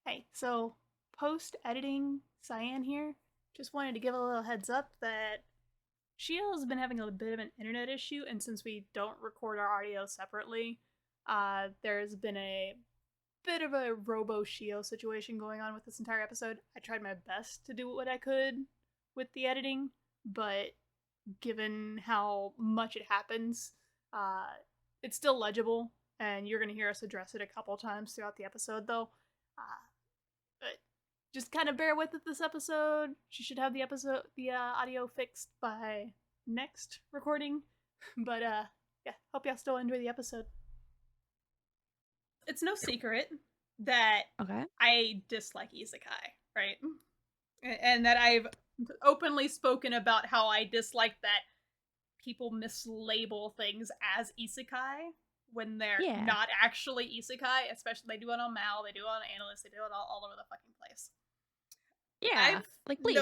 Hey, so post-editing Cyan here, just wanted to give a little heads up that Shio's been having a bit of an internet issue, and since we don't record our audio separately, there's been a bit of a robo Shio situation going on with this entire episode. I tried my best to do what I could with the editing, but given how much it happens, uh, it's still legible, and you're gonna hear us address it a couple times throughout the episode, though. But just kind of bear with it this episode. She should have the audio fixed by next recording. But yeah, hope y'all still enjoy the episode. It's no secret that Okay. I dislike isekai, right? And that I've openly spoken about how I dislike that people mislabel things as isekai when they're Yeah. not actually isekai. Especially they do it on Mal, they do it on Analyst, they do it all over the fucking place. Yeah. I've Like Bleach.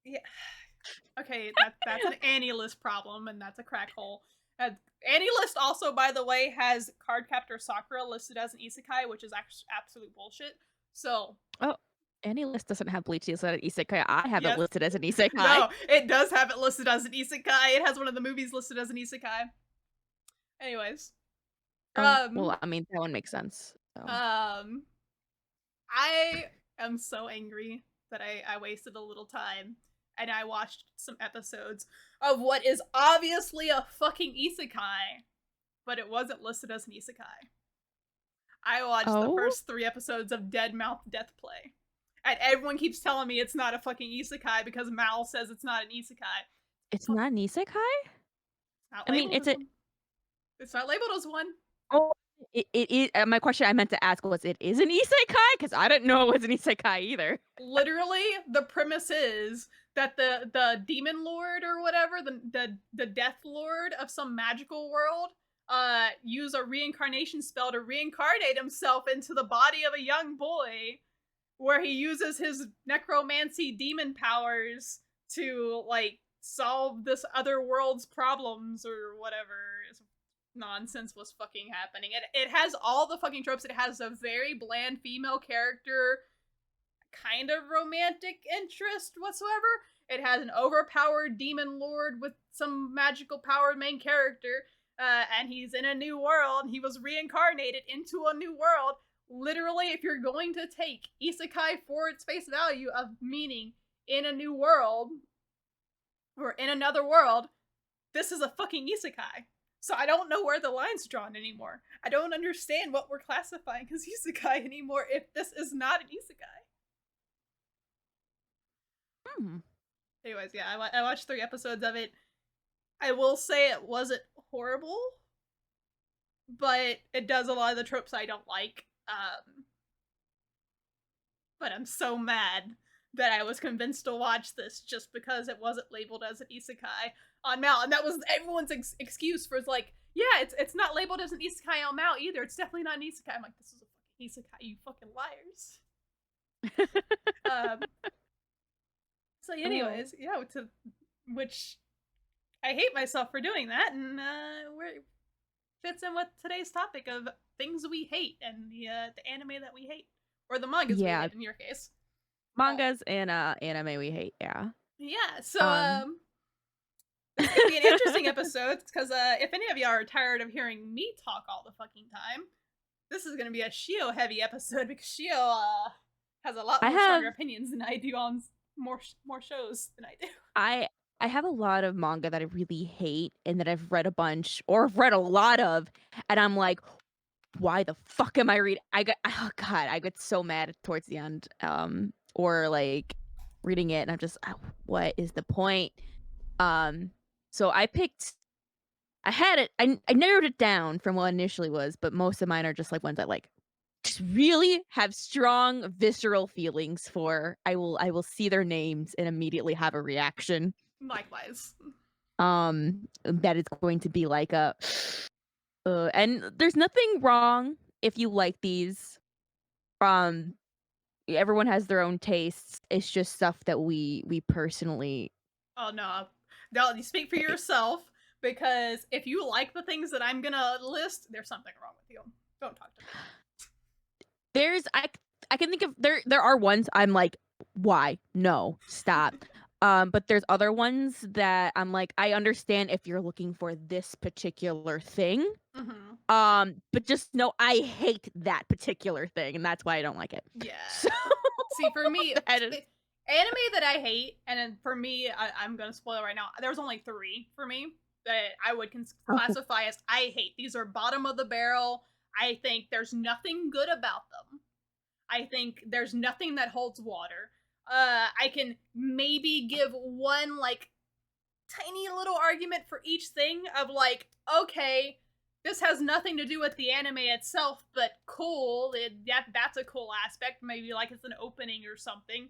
yeah. Okay, that's an Annie List problem, and that's a crack hole. Annie List also, by the way, has Cardcaptor Sakura listed as an isekai, which is absolute bullshit. So Oh, any list doesn't have Bleach listed as an isekai. I have it yes, listed as an isekai. no, it does have it listed as an isekai. It has one of the movies listed as an isekai. Anyways, Well, I mean, that one makes sense. So. I am so angry that I wasted a little time and I watched some episodes of what is obviously a fucking isekai, but it wasn't listed as an isekai. I watched the first 3 episodes of Dead Mouth Death Play. And everyone keeps telling me it's not a fucking isekai because Mal says it's not an isekai. It's not an isekai? Not I mean, labeled as one. It's not labeled as one. Oh, it my question I meant to ask was, it is an isekai? Because I didn't know it was an isekai either. Literally, the premise is that the demon lord or whatever, the death lord of some magical world, use a reincarnation spell to reincarnate himself into the body of a young boy, where he uses his necromancy demon powers to like solve this other world's problems or whatever nonsense was fucking happening. It has all the fucking tropes. It has a very bland female character, kind of romantic interest whatsoever. It has an overpowered demon lord with some magical powered main character, and he's in a new world. He was reincarnated into a new world. Literally, if you're going to take isekai for its face value of meaning in a new world or in another world, this is a fucking isekai. So I don't know where the line's drawn anymore. I don't understand what we're classifying as isekai anymore if this is not an isekai. Anyways, yeah, I watched 3 episodes of it. I will say it wasn't horrible, but it does a lot of the tropes I don't like. But I'm so mad that I was convinced to watch this just because it wasn't labeled as an isekai on Mal, and that was everyone's excuse for like, yeah, it's not labeled as an isekai on Mal either. It's definitely not an isekai. I'm like, this is a fucking isekai, you fucking liars. So anyways, yeah, which I hate myself for doing that, and where fits in with today's topic of things we hate and the anime that we hate, or the mangas we hate in your case. Mangas and anime we hate, yeah. Yeah, so this is gonna be an interesting episode because if any of y'all are tired of hearing me talk all the fucking time, this is gonna be a Shio heavy episode because Shio has a lot more stronger opinions than I do on more shows than I do. I have a lot of manga that I really hate and that I've read a bunch or I've read a lot of, and I'm like, why the fuck am I reading? I get so mad towards the end, or like reading it, and I'm just, what is the point? So I had it, I narrowed it down from what it initially was, but most of mine are just like ones that like just really have strong visceral feelings for. I will see their names and immediately have a reaction. Likewise. That is going to be like a and there's nothing wrong if you like these. Everyone has their own tastes. It's just stuff that we personally. Oh no, you speak for yourself, because if you like the things that I'm gonna list, there's something wrong with you. Don't talk to me. There's I I can think of there are ones I'm like, "Why? No, stop." But there's other ones that I'm like, "I understand if you're looking for this particular thing, Mhm. but just know I hate that particular thing, and that's why I don't like it." Yeah. So, See, for me, that is anime that I hate, and then for me, I'm gonna spoil right now. There's only three for me that I would oh, classify as I hate. These are bottom of the barrel. I think there's nothing good about them. I think there's nothing that holds water. I can maybe give one like tiny little argument for each thing of like, okay, this has nothing to do with the anime itself, but cool. That's a cool aspect. Maybe like it's an opening or something.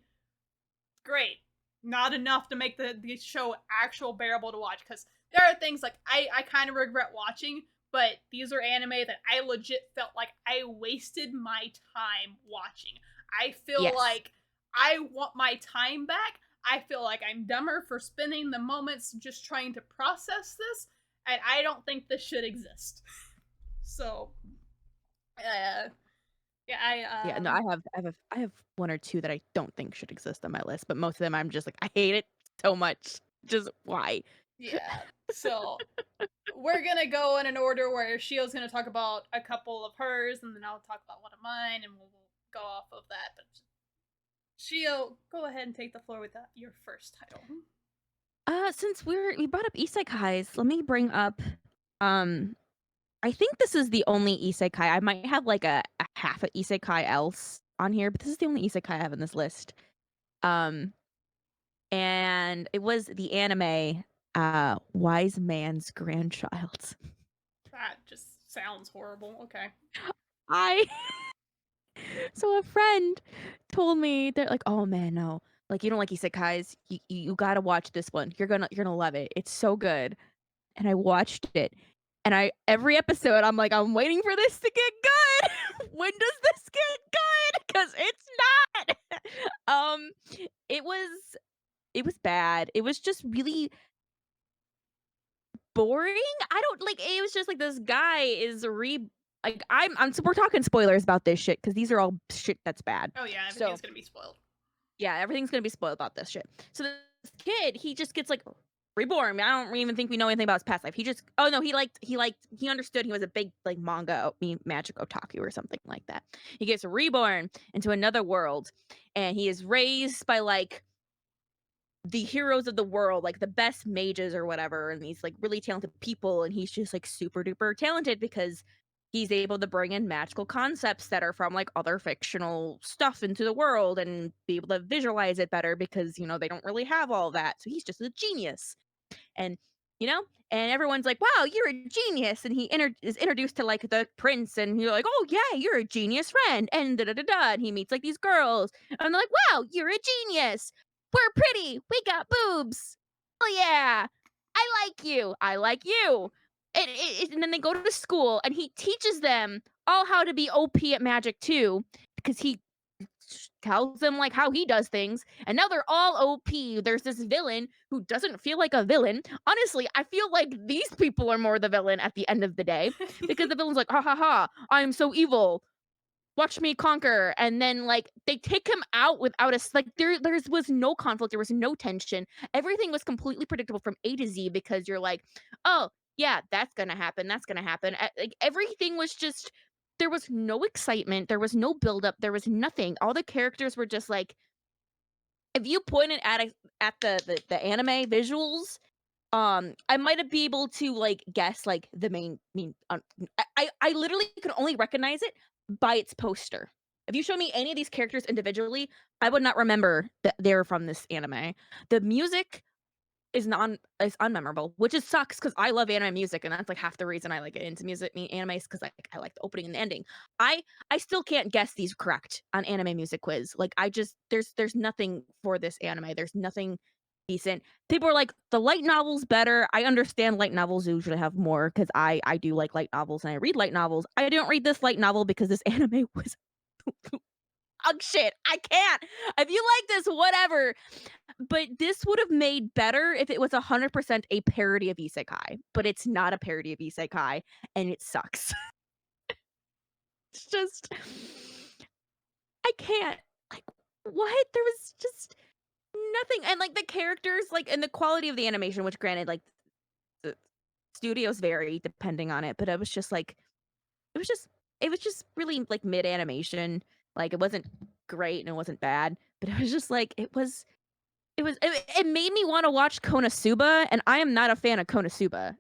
Great. Not enough to make the show actual bearable to watch because there are things like I kind of regret watching, but these are anime that I legit felt like I wasted my time watching. I feel yes. like I want my time back. I feel like I'm dumber for spending the moments just trying to process this, and I don't think this should exist. So, uh, yeah, Yeah, no, I have 1 or 2 that I don't think should exist on my list, but most of them I'm just like, "I hate it so much." Just why? yeah. So we're gonna go in an order where Shio's gonna talk about a couple of hers, and then I'll talk about one of mine, and we'll go off of that. But Shio, go ahead and take the floor with your first title. Since we brought up isekais, let me bring up, um I think this is the only isekai. I might have like a half a isekai else on here, but this is the only isekai I have in this list. Um, and it was the anime, Wise Man's Grandchild. That just sounds horrible. Okay. I so a friend told me they're like, "Oh man, no, like you don't like isekais. You gotta watch this one. You're gonna love it. It's so good." And I watched it, and I every episode I'm like, "I'm waiting for this to get good. When does this get good? Because it's not." Um, it was it was bad. It was just really boring. I don't like it was just like this guy is like I'm so we're talking spoilers about this shit because these are all shit that's bad. Oh yeah, So everything's gonna be spoiled. yeah, everything's gonna be spoiled about this shit. So this kid, he just gets like reborn. I don't even think we know anything about his past life. He just oh no, he understood he was a big like manga magic otaku or something like that. He gets reborn into another world and he is raised by like the heroes of the world, like the best mages or whatever, and these like really talented people, and he's just like super duper talented because he's able to bring in magical concepts that are from like other fictional stuff into the world and be able to visualize it better because they don't really have all that. So he's just a genius. And and everyone's like, "Wow, you're a genius!" And he is introduced to like the prince, and you're like, "Oh yeah, you're a genius friend." And da da da da. And he meets like these girls, and they're like, "Wow, you're a genius! We're pretty. We got boobs. Oh yeah, I like you. I like you." And then they go to school, and he teaches them all how to be OP at magic too, because he tells them like how he does things, and now they're all OP. There's this villain who doesn't feel like a villain. Honestly, I feel like these people are more the villain at the end of the day because the villain's like, ha ha ha, I'm so evil. Watch me conquer. And then like they take him out without us. Like there was no conflict, there was no tension. Everything was completely predictable from A to Z because you're like, oh yeah, that's gonna happen. That's gonna happen. Like everything was just there was no excitement, there was no buildup, there was nothing. All the characters were just like if you pointed at the anime visuals, I might have be able to like guess like the main I literally could only recognize it by its poster. If you show me any of these characters individually, I would not remember that they're from this anime. The music is unmemorable, which is sucks because I love anime music, and that's like half the reason I like get into animes because I like the opening and the ending. I I still can't guess these correct on anime music quiz. Like I just there's nothing for this anime. There's nothing decent. People are like the light novels better. I understand light novels usually have more because I do like light novels and I read light novels. I don't read this light novel because this anime was oh shit. I can't. If you like this, whatever. But this would have made better if it was 100% a parody of isekai, but it's not a parody of isekai, and it sucks. It's just I can't. Like, what? There was just nothing, and, like, the characters, like, and the quality of the animation, which granted, like, the studios vary depending on it, but it was just, like it was just it was just really, like, mid animation. Like, it wasn't great and it wasn't bad, but it was just, like, it made me wanna watch Konosuba, and I am not a fan of Konosuba.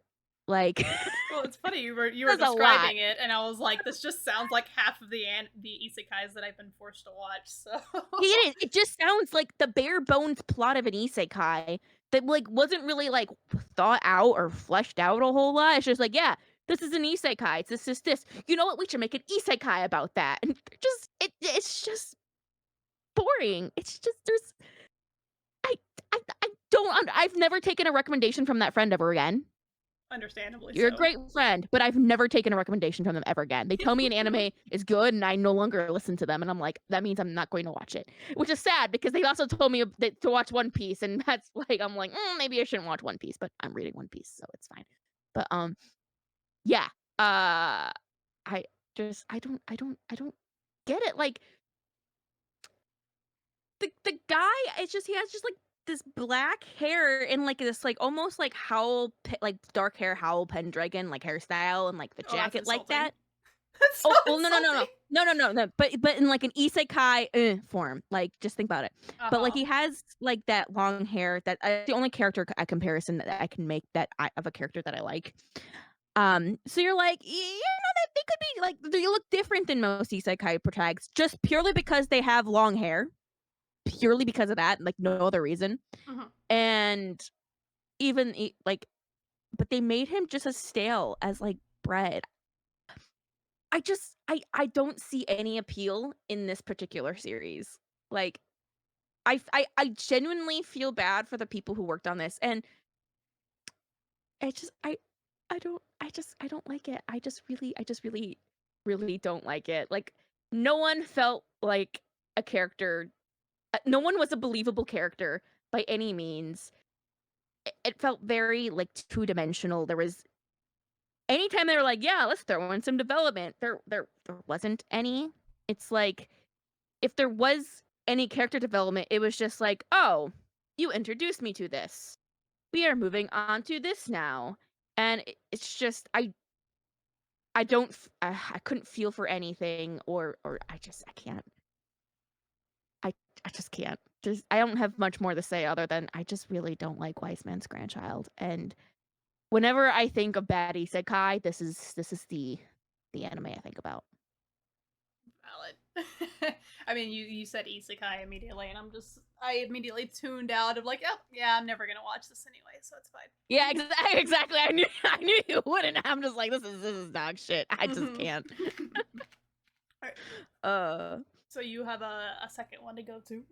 Like, Well, it's funny you were there's a lot. describing it, and I was like, this just sounds like half of the isekais that I've been forced to watch. So It is, it just sounds like the bare bones plot of an isekai that, like, wasn't really, like, thought out or fleshed out a whole lot. It's just like, "Yeah, this is an isekai, it's this. You know what? We should make an isekai about that." And they're just it's just boring. It's just I I don't I've never taken a recommendation from that friend ever again. understandably You're a so. great friend, but I've never taken a recommendation from them ever again. They tell me an anime is good, and I no longer listen to them, and I'm like, "That means I'm not going to watch it." Which is sad because they also told me that to watch One Piece, and that's like I'm like, maybe I shouldn't watch One Piece," but I'm reading One Piece, so it's fine. But, yeah, I I don't get it. Like, the guy, it's just he has just, like, this black hair and, like, this, like, almost, like, like, dark hair Howl Pendragon, like, hairstyle and, like, the Oh, that's jacket like insulting. that. That's so Oh, well, no, no, no, no. insulting. No, no, no, no, but in, like, an isekai, form, like, just think about it. But, like, Uh-huh. he has, like, that long hair that the only character comparison that I can make that I of a character that I like. So you're like, that they could be, like, they look different than most isekai protagonists just purely because they have long hair, purely because of that, like, no other reason. Mhm. And even, like, but they made him just as stale as, like, bread. I don't see any appeal in this particular series. Like, I genuinely feel bad for the people who worked on this, and I just I don't like it. Really don't like it. Like, no one felt like a character. No one was a believable character by any means. It felt very, like, two-dimensional. There was anytime they were like, "Yeah, let's throw in some development," there wasn't any. It's like, if there was any character development, it was just like, "Oh, you introduced me to this. We are moving on to this now." And it's just I don't I couldn't feel for anything, or I can't. I I just can't. Just I don't have much more to say other than I just really don't like Wise Man's Grandchild, and whenever I think of bad isekai, this is the anime I think about. Valid. I mean, you said isekai immediately, and I immediately tuned out of like, oh yeah, I'm never gonna watch this anyway, so it's Yeah, fine. exactly. I knew you wouldn't. I'm just like, this is dog shit. I just Mhm. can't. Alright, Uh, so you have a second one to go to,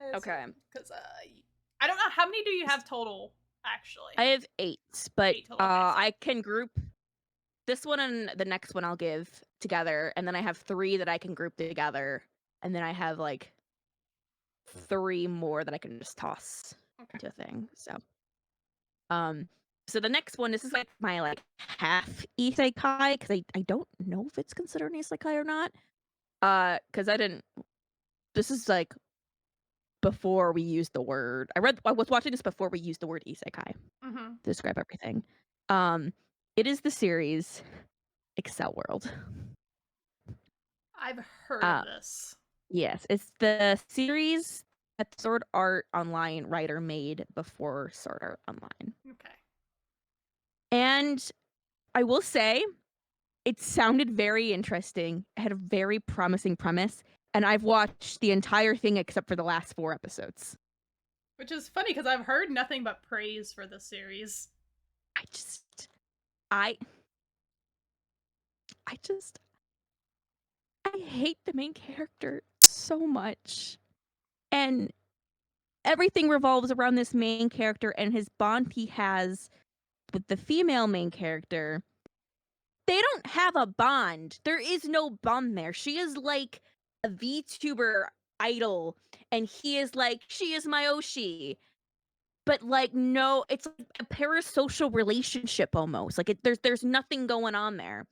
I okay. assume, because I don't know how many do you have total actually. I have 8, but, 8 total. Okay, so I can group this one and the next one I'll give together, and then I have 3 that I can group together, and then I have, like, 3 more that I can just toss okay. into a thing, so, um so the next one, this is, like, my, like, half isekai because I don't know if it's considered an isekai or not, because I didn't this is, like, before we used the word I was watching this before we used the word isekai to Hmm. describe everything. Um, it is the series Accel World. I've heard of Uh, this. yes, it's the series that Sword Art Online writer made before Sword Art Online. Okay. And I will say, it sounded very interesting. It had a very promising premise, and I've watched the entire thing except for the last 4 episodes. Which is funny because I've heard nothing but praise for the series. I just I I just I hate the main character so much. And everything revolves around this main character and his bond he has with the female main character. They don't have a bond. There is no bond there. She is like a VTuber idol, and he is like, she is my Oshi. But like, no, it's like a parasocial relationship almost. Like, there's nothing going on there.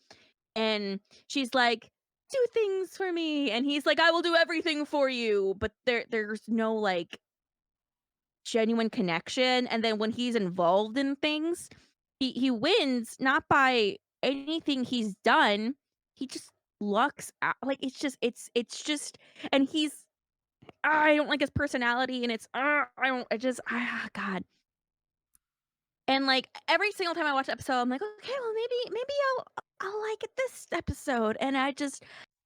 And she's like, do things for me, and he's like, I will do everything for you, but there's no like genuine connection. And then when he's involved in things, he wins not by anything he's done. He just lucks out. Like it's just, and he's I don't like his personality, and it's I don't I just God. And like every single time I watch the episode, I'm like, okay, well maybe I'll like it this episode. And I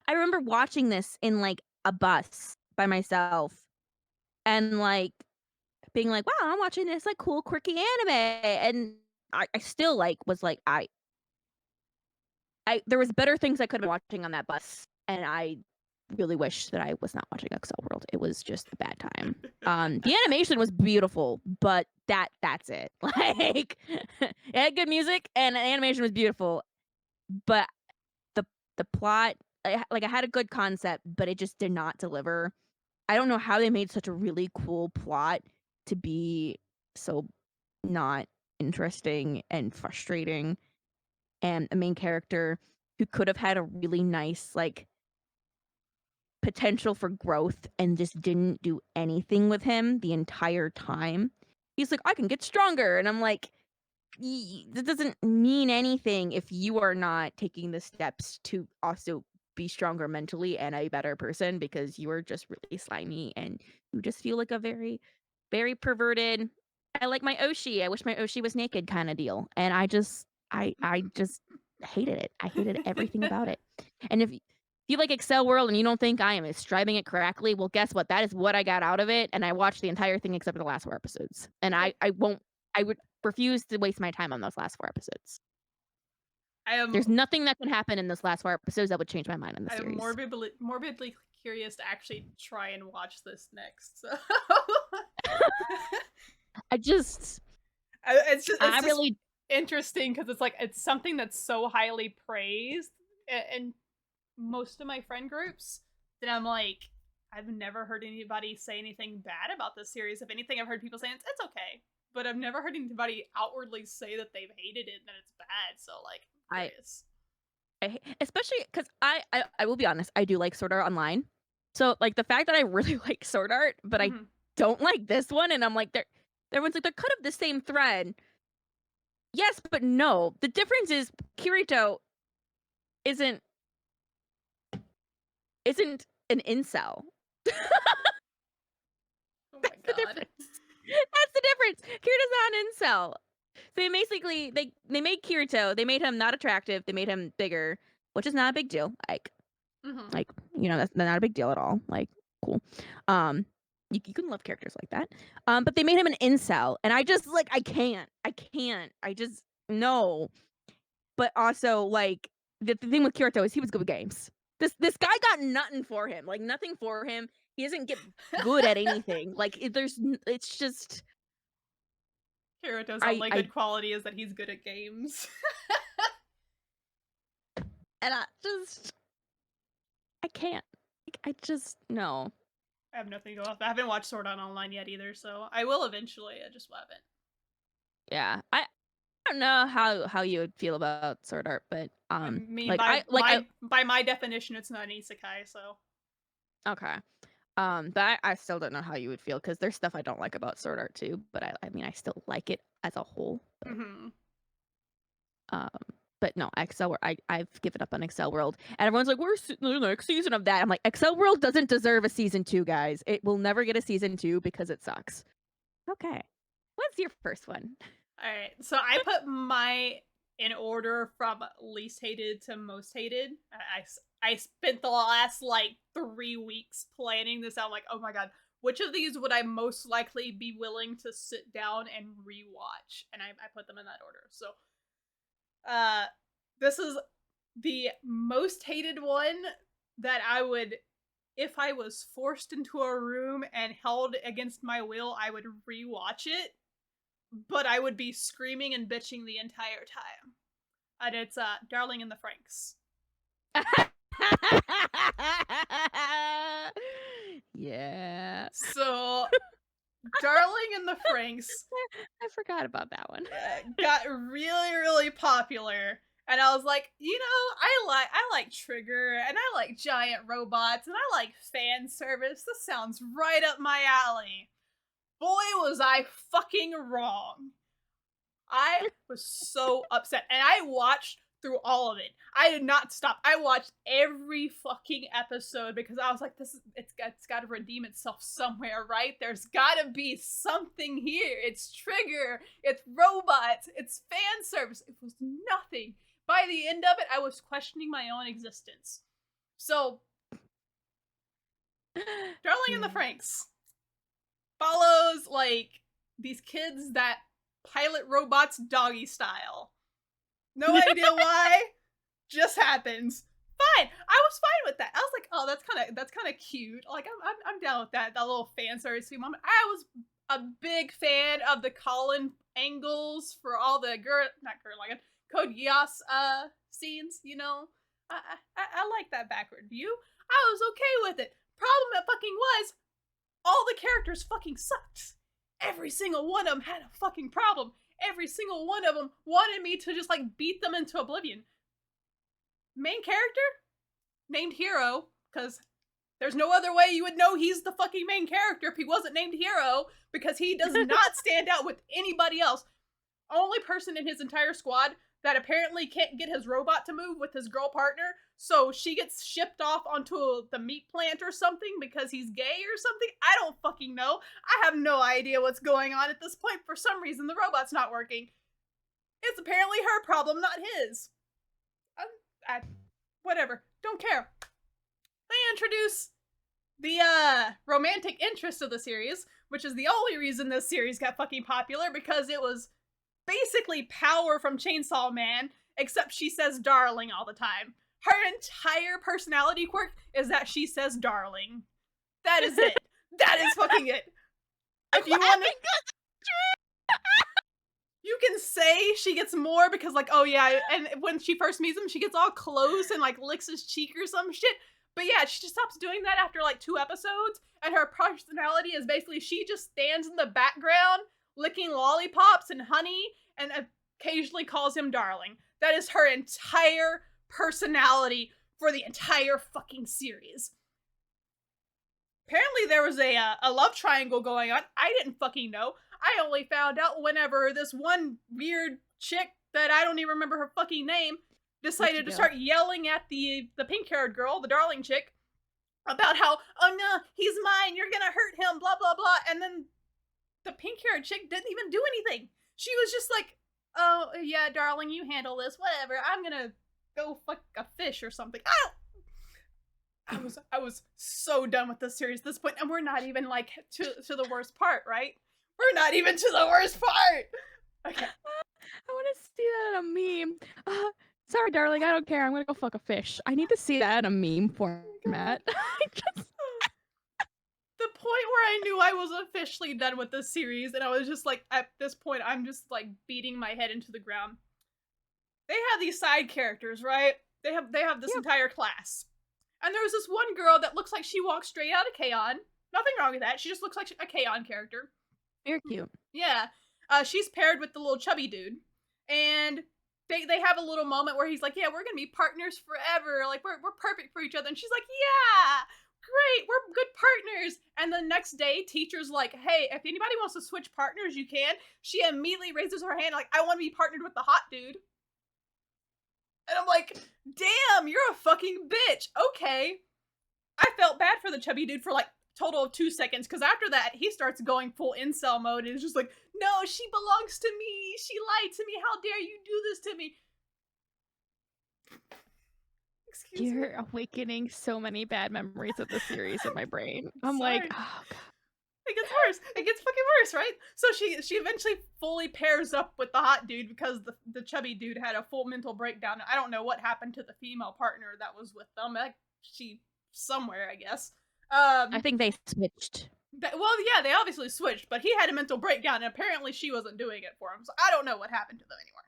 remember watching this in like a bus by myself and like being like, wow, I'm watching this like cool, quirky anime. And I still like was like I there was better things I could have been watching on that bus. And I really wish that I was not watching Accel World. It was just a bad time. The animation was beautiful, but that's it. Like it had good music and the animation was beautiful, but the the plot, like I had a good concept, but it just did not deliver. I don't know how they made such a really cool plot to be so not interesting and frustrating, and a main character who could have had a really nice like potential for growth and just didn't do anything with him the entire time. He's like, I can get stronger. And I'm like, that doesn't mean anything if you are not taking the steps to also be stronger mentally and a better person, because you are just really slimy and you just feel like a very, very perverted. I like my Oshi. I wish my Oshi was naked kind of deal. And I just hated it. I hated everything about it. And if you like Accel World and you don't think I am describing it correctly, well, guess what? That is what I got out of it, and I watched the entire thing except for the last 4 episodes. And I won't I would refuse to waste my time on those last 4 episodes. I am There's nothing that can happen in those last 4 episodes that would change my mind on the I am series. morbidly curious to actually try and watch this next. So I just it's just I really interesting because it's like it's something that's so highly praised in most of my friend groups that I'm like, I've never heard anybody say anything bad about this series. If anything, I've heard people saying it's okay, but I've never heard anybody outwardly say that they've hated it and that it's bad. So like, I'm I curious. especially because I will be honest, I do like Sword Art Online. So, like, the fact that I really like Sword Art, but I Mm-hmm. don't like this one, and I'm like, everyone's like, they're kind of the same thread. Yes, but no. The difference is Kirito isn't isn't an incel. Oh my That's the god. difference. That's the difference. Kirito's not an incel. So they basically they made Kirito, they made him not attractive, they made him bigger, which is not a big deal. Mm-hmm. Like, that's not a big deal at all. Like, cool. Um, you can love characters like that. But they made him an incel, and I just like I can't. I just no. But also like the thing with Kirito is he was good with games. This guy got nothing for him. Like nothing for him. He doesn't get good at anything. Like it's just Kirito's only I good quality is that he's good at games. and I just I can't. Like, I just no. I have nothing to go off. I haven't watched Sword Art Online yet either, so I will eventually. I just haven't. Yeah. I don't know how you would feel about Sword Art, but I mean, like I by my definition, it's not an isekai. So okay. But I still don't know how you would feel because there's stuff I don't like about Sword Art too, but I mean I still like it as a whole. mm-hmm. Um, but no, Excel. I've given up on Excel World, and everyone's like, "Where's the next season of that?" I'm like, Excel World doesn't deserve a season 2, guys. It will never get a season 2 because it sucks. Okay, what's your first one? All right, so I put my in order from least hated to most hated. I spent the last like 3 weeks planning this out. Like, oh my god, which of these would I most likely be willing to sit down and rewatch? And I put them in that order. So, this is the most hated one that I would, if I was forced into a room and held against my will, I would rewatch it, but I would be screaming and bitching the entire time. And it's Darling in the Franxx. Yeah. So, Darling in the Franxx I forgot about that one. got really, really popular. And I was like, I like Trigger, and I like giant robots, and I like fan service. This sounds right up my alley. Boy, was I fucking wrong. I was so upset, and I watched through all of it. I did not stop. I watched every fucking episode because I was like, it's got to redeem itself somewhere, right? There's got to be something here. It's Trigger, it's robots, it's fan service. It was nothing. By the end of it, I was questioning my own existence. So, Darling in the Franxx follows like these kids that pilot robots doggy style. No idea why. Just happens. Fine. I was fine with that. I was like, oh, that's kind of cute. Like, I'm down with that. That little fan service moment. I was a big fan of the Colin angles for all the Code Geass scenes. You know, I like that backward view. I was okay with it. Problem it fucking was, all the characters fucking sucked. Every single one of them had a fucking problem. Every single one of them wanted me to just like beat them into oblivion. Main character? Named Hero, because there's no other way you would know he's the fucking main character if he wasn't named Hero, because he does not stand out with anybody else. Only person in his entire squad that apparently can't get his robot to move with his girl partner, so she gets shipped off onto the meat plant or something because he's gay or something. I don't fucking know. I have no idea what's going on at this point. For some reason, the robot's not working. It's apparently her problem, not his. Whatever. Don't care. They introduce the romantic interest of the series, which is the only reason this series got fucking popular, because it was basically Power from Chainsaw Man, except she says darling all the time. Her entire personality quirk is that she says darling. That is it. That is fucking it. If you want to, you can say she gets more because, like, oh yeah, and when she first meets him, she gets all close and like licks his cheek or some shit. But yeah, she just stops doing that after like 2 episodes, and her personality is basically she just stands in the background licking lollipops and honey and occasionally calls him darling. That is her entire personality for the entire fucking series. Apparently there was a love triangle going on. I didn't fucking know. I only found out whenever this one weird chick that I don't even remember her fucking name decided to start yelling at the pink-haired girl, the darling chick, about how, oh no, he's mine, you're gonna hurt him, blah, blah, blah. And then the pink-haired chick didn't even do anything. She was just like, oh, yeah, darling, you handle this, whatever. I'm gonna go fuck a fish or something. I was so done with this series at this point, and we're not even like to the worst part, right? We're not even to the worst part. Okay. I want to see that in a meme. Sorry, darling, I don't care. I'm gonna go fuck a fish. I need to see that in a meme format. The point where I knew I was officially done with this series, and I was just like, at this point, I'm just like beating my head into the ground. They have these side characters, right? They have this entire class. And there's this one girl that looks like she walks straight out of K-On! Nothing wrong with that. She just looks like a K-On! Character. Very cute. Yeah. She's paired with the little chubby dude. And they have a little moment where he's like, yeah, we're gonna be partners forever. Like, we're perfect for each other. And she's like, yeah, great, we're good partners. And the next day, teacher's like, hey, if anybody wants to switch partners, you can. She immediately raises her hand like, I want to be partnered with the hot dude. And I'm like, damn, you're a fucking bitch. Okay. I felt bad for the chubby dude for like total of 2 seconds, because after that, he starts going full incel mode and is just like, no, she belongs to me. She lied to me. How dare you do this to me? Excuse me. You're awakening so many bad memories of the series in my brain. I'm Sorry. like, oh god. It gets worse. It gets fucking worse, right? So she eventually fully pairs up with the hot dude because the chubby dude had a full mental breakdown. I don't know what happened to the female partner that was with them. She somewhere, I guess. I think they switched. Well, yeah, they obviously switched, but he had a mental breakdown, and apparently she wasn't doing it for him. So I don't know what happened to them anymore.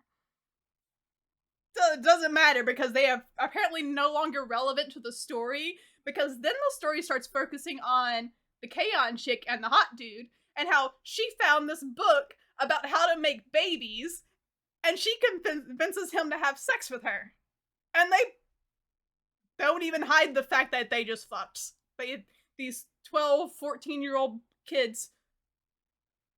So it doesn't matter because they are apparently no longer relevant to the story, because then the story starts focusing on the K-On! Chick and the hot dude, and how she found this book about how to make babies, and she convinces him to have sex with her. And they don't even hide the fact that they just fucked. These 12, 14-year-old kids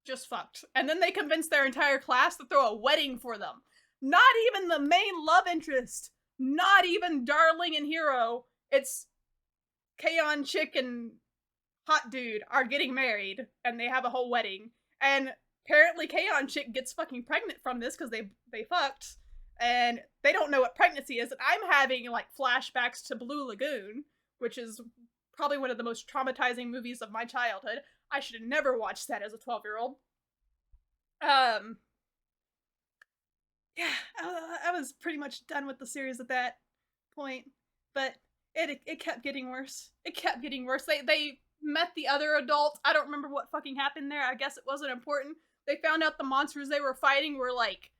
just fucked. And then they convince their entire class to throw a wedding for them. Not even the main love interest. Not even darling and hero. It's Cyan chick and hot dude are getting married, and they have a whole wedding. And apparently Cyan chick gets fucking pregnant from this because they fucked. And they don't know what pregnancy is. And I'm having like flashbacks to Blue Lagoon, which is probably one of the most traumatizing movies of my childhood. I should have never watched that as a 12-year-old. Yeah, I was pretty much done with the series at that point, but it kept getting worse. It kept getting worse. They met the other adults. I don't remember what fucking happened there. I guess it wasn't important. They found out the monsters they were fighting were like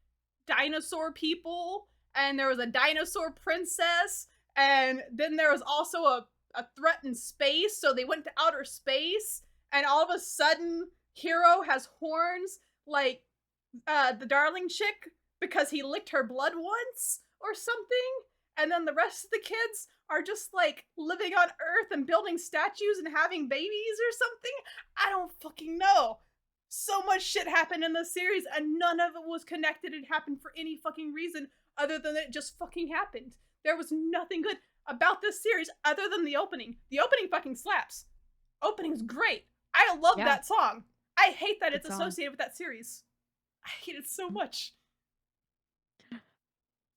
dinosaur people, and there was a dinosaur princess, and then there was also a threat in space, so they went to outer space, and all of a sudden Hero has horns like the darling chick because he licked her blood once or something, and then the rest of the kids are just like living on Earth and building statues and having babies or something. I don't fucking know. So much shit happened in this series, and none of it was connected. It happened for any fucking reason other than it just fucking happened. There was nothing good about this series other than the opening. The opening fucking slaps. Opening's great. I love that song. I hate that it's associated with that series. I hate it so much.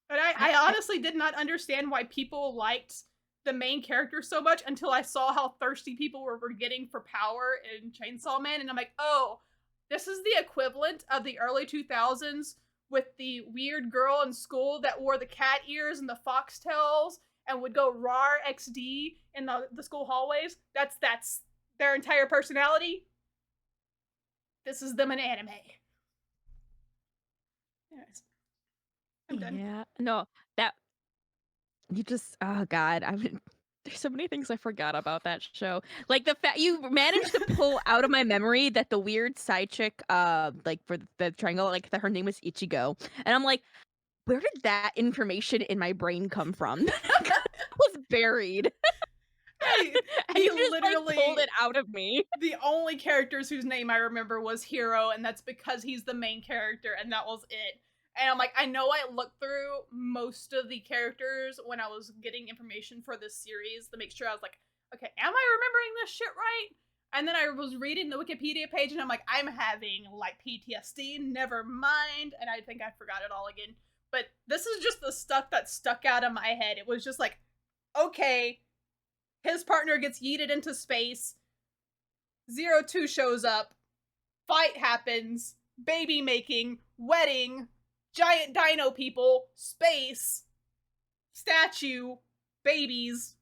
But I honestly did not understand why people liked the main character so much until I saw how thirsty people were getting for power in Chainsaw Man, and I'm like, oh, this is the equivalent of the early 2000s with the weird girl in school that wore the cat ears and the foxtails and would go rar XD in the school hallways. That's their entire personality. This is them in anime. Anyways, I'm done. Yeah, no, that you just oh god, there's so many things I forgot about that show. Like the fact you managed to pull out of my memory that the weird side chick, like for the triangle, like that her name was Ichigo, and I'm like, where did that information in my brain come from? It was buried. Hey, And you just like pulled it out of me. The only characters whose name I remember was Hero, and that's because he's the main character, and that was it. And I'm like, I know I looked through most of the characters when I was getting information for this series to make sure I was like, okay, am I remembering this shit right? And then I was reading the Wikipedia page, and I'm like, I'm having like PTSD, never mind. And I think I forgot it all again. But this is just the stuff that stuck out of my head. It was just like, okay, his partner gets yeeted into space, 02 shows up, fight happens, baby making, wedding, giant dino people, space, statue, babies.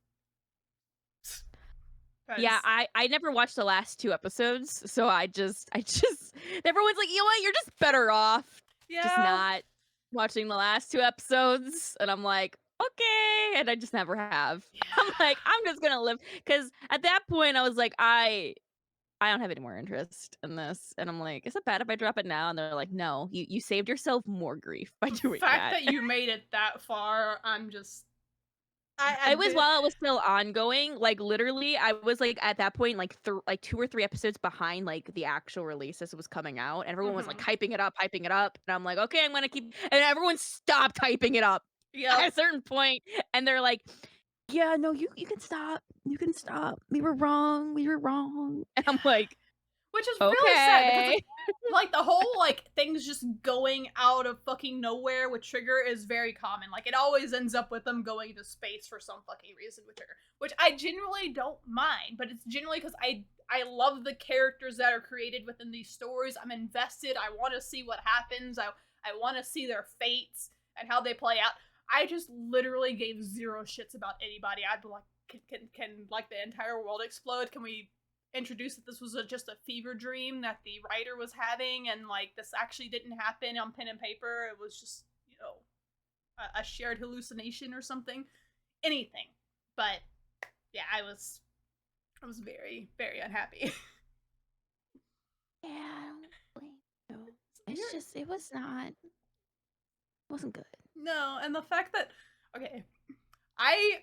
Yeah, I never watched the last 2 episodes, so I just everyone's like, "You know what? You're just better off just not watching the last 2 episodes." And I'm like, "Okay." And I just never have. Yeah. I'm like, I'm just gonna live because at that point I was like, I don't have any more interest in this. And I'm like, is it bad if I drop it now? And they're like, no, you saved yourself more grief by doing The fact that. that you made it that far, I'm just It was while it was still ongoing. Like literally, I was like at that point, like 2 or 3 episodes behind like the actual release as it was coming out, and everyone was like hyping it up, and I'm like, okay, I'm gonna keep. And everyone stopped hyping it up at a certain point, and they're like, yeah, no, you can stop, We were wrong, and I'm like, which is really sad because like the whole like things just going out of fucking nowhere with Trigger is very common. Like it always ends up with them going to space for some fucking reason with Trigger, which I genuinely don't mind. But it's genuinely because I love the characters that are created within these stories. I'm invested. I want to see what happens. I want to see their fates and how they play out. I just literally gave zero shits about anybody. I'd be like, can like the entire world explode? Can we introduced that this was just a fever dream that the writer was having, and like this actually didn't happen on pen and paper? It was just, you know, a shared hallucination or something. Anything. But yeah, I was very, very unhappy. Yeah, I don't blame you. It's just, it was not. Wasn't good. No, and the fact that okay, I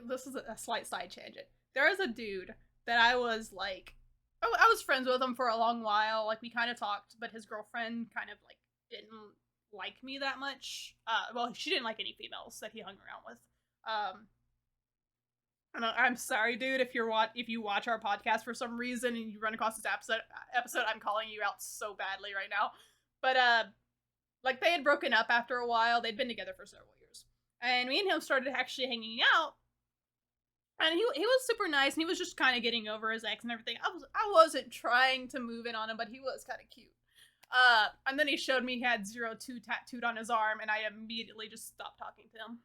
this is a slight side tangent. There is a dude that I was like, I was friends with him for a long while. Like we kind of talked, but his girlfriend kind of like didn't like me that much. Well, she didn't like any females that he hung around with. And I'm sorry, dude, if you watch our podcast for some reason and you run across this episode, I'm calling you out so badly right now. But like they had broken up after a while. They'd been together for several years, and me and him started actually hanging out. And he was super nice, and he was just kind of getting over his ex and everything. I wasn't trying to move in on him, but he was kind of cute. And then he showed me he had 02 tattooed on his arm, and I immediately just stopped talking to him.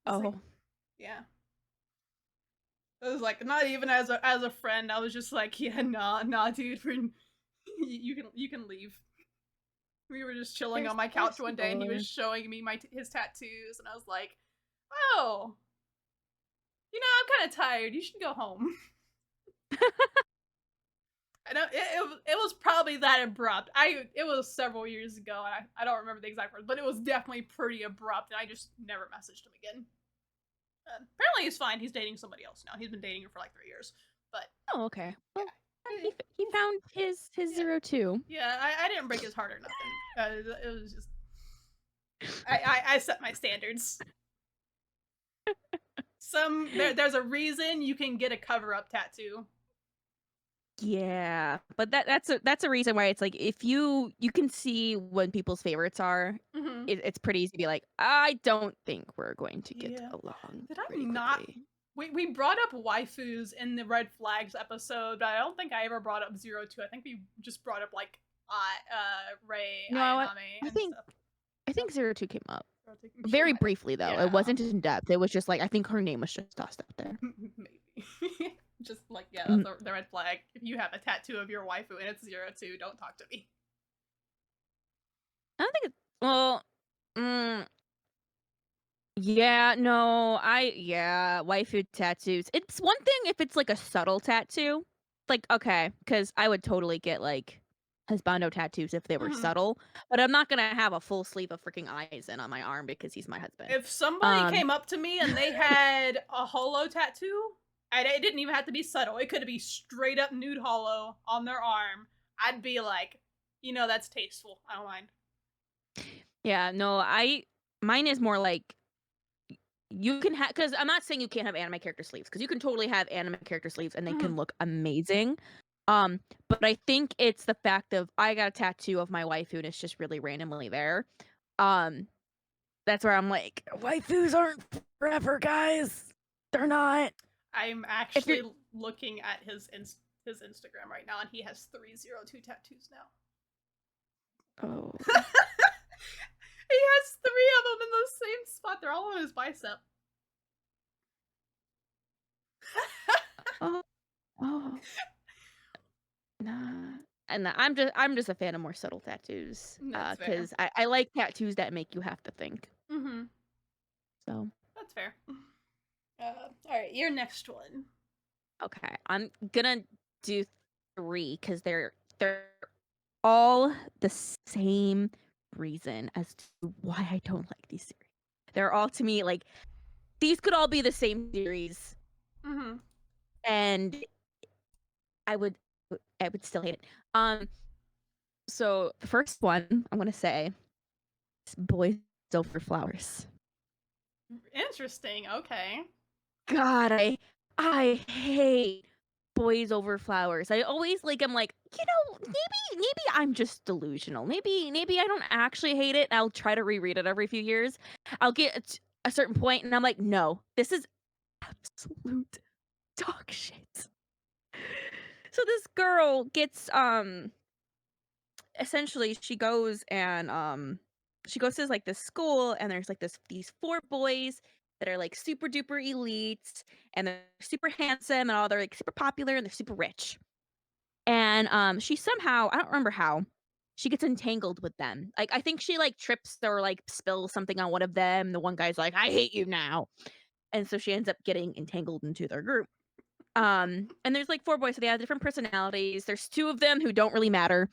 Oh, like, yeah. It was like not even as a friend. I was just like, yeah, nah, dude, you can leave. We were just chilling on my couch one day, and he was showing me his tattoos, and I was like, oh, I'm kind of tired. You should go home. I know it was probably that abrupt. It was several years ago, and I don't remember the exact words, but it was definitely pretty abrupt, and I just never messaged him again. Apparently he's fine. He's dating somebody else now. He's been dating her for like 3 years. But oh, okay. Well, yeah. he found his Yeah. 02. Yeah, I didn't break his heart or nothing. It was just I set my standards. There's a reason you can get a cover up tattoo. Yeah, but that's a reason why it's like if you can see when people's favorites are, Mm-hmm. it's pretty easy to be like, I don't think we're going to get Yeah. along. Did I pretty not? quickly. We brought up waifus in the red flags episode, but I don't think I ever brought up 02. I think we just brought up like Ray, No, Ayanami, and stuff. I think 02 came up. She Very might have. briefly though. Yeah. It wasn't in depth. It was just like I think her name was just tossed out there. Maybe. Just like, yeah, that's the red flag. If you have a tattoo of your waifu and it's 02, don't talk to me. I don't think well, yeah, no, waifu tattoos. It's one thing if it's like a subtle tattoo. Like, okay, because I would totally get like husbando tattoos if they were Mm-hmm. subtle, but I'm not gonna have a full sleeve of freaking eyes in on my arm because he's my husband. If somebody came up to me and they had a holo tattoo, it didn't even have to be subtle. It could be straight up nude holo on their arm. I'd be like, that's tasteful. I don't mind. Yeah, no, mine is more like you can have because I'm not saying you can't have anime character sleeves because you can totally have anime character sleeves and they can look amazing. But I think it's the fact of I got a tattoo of my waifu and it's just really randomly there. That's where I'm like, waifus aren't forever, guys. They're not. I'm actually looking at his Instagram right now, and he has 302 tattoos now. Oh. He has 3 of them in the same spot. They're all on his bicep. Oh. Nah. And I'm just a fan of more subtle tattoos. Because I like tattoos that make you have to think. Mm-hmm. So that's fair. All right, your next one. Okay, I'm gonna do 3 because they're all the same reason as to why I don't like these series. They're all to me like these could all be the same series, and I would still hate it. So the first one I'm gonna say is Boys Over Flowers. Interesting. Okay. God, I hate Boys Over Flowers. I always I'm like, maybe I'm just delusional. Maybe I don't actually hate it. I'll try to reread it every few years. I'll get a certain point and I'm like, no, this is absolute dog shit. So this girl gets essentially she goes to like this school and there's like these 4 boys that are like super duper elite and they're super handsome and all they're like super popular and they're super rich. And she somehow, I don't remember how, she gets entangled with them. Like I think she like trips or like spills something on one of them. The one guy's like, I hate you now. And so she ends up getting entangled into their group. And there's like 4 boys, so they have different personalities. There's 2 of them who don't really matter.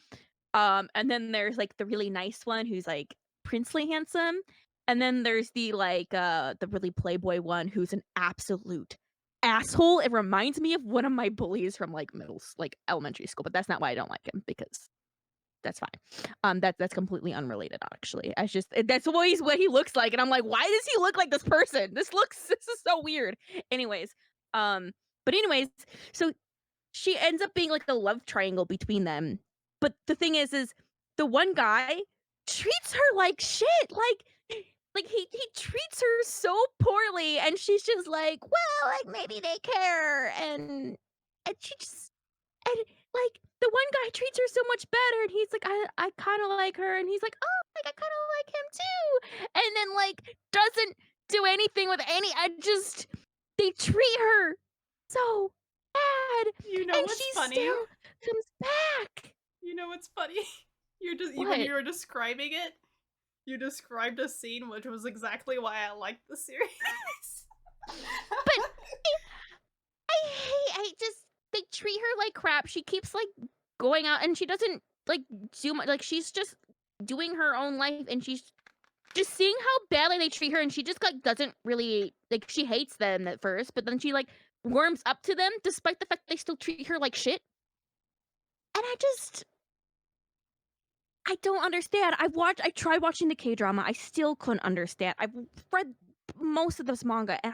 And then there's, like, the really nice one who's, like, princely handsome, and then there's the really playboy one who's an absolute asshole. It reminds me of one of my bullies from, like, elementary school, but that's not why I don't like him, because that's fine. That's completely unrelated, actually. I just that's always what he looks like, and I'm like, "Why does he look like this person? This is so weird." Anyways, um, but anyways, so she ends up being like the love triangle between them. But the thing is the one guy treats her like shit. Like he treats her so poorly, and she's just like, well, like maybe they care, and she just and like the one guy treats her so much better, and he's like, I kind of like her, and he's like, oh, like I kind of like him too, and then like doesn't do anything with any. I just they treat her so bad, You know and what's she funny? still comes back. You know what's funny? You're just when What? you were describing it, you described a scene which was exactly why I liked the series. But I just they treat her like crap. She keeps like going out, and she doesn't like do much. Like she's just doing her own life, and she's just seeing how badly they treat her, and she just like doesn't really like. She hates them at first, but then she like warms up to them, despite the fact they still treat her like shit. And I don't understand. I tried watching the K drama. I still couldn't understand. I've read most of this manga, and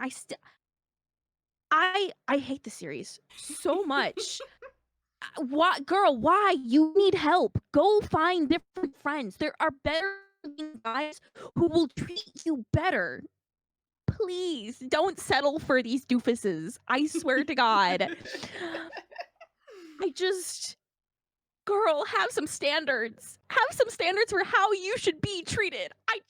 I hate the series so much. Why, girl? Why? You need help. Go find different friends. There are better guys who will treat you better. Please don't settle for these doofuses. I swear to God. I just girl, have some standards. Have some standards for how you should be treated. I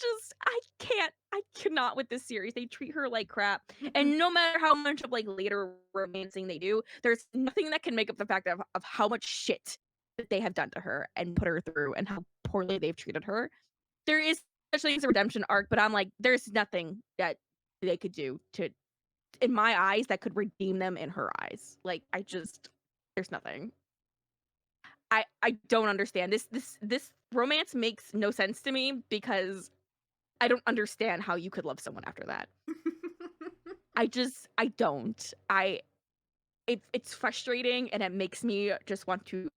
cannot with this series. They treat her like crap. And no matter how much of like later romancing they do, there's nothing that can make up the fact of how much shit that they have done to her and put her through and how poorly they've treated her. There is such thing as a redemption arc, but I'm like, there's nothing that they could do to in my eyes that could redeem them in her eyes. Like there's nothing. I don't understand. This romance makes no sense to me because I don't understand how you could love someone after that. I don't. It's frustrating, and it makes me just want to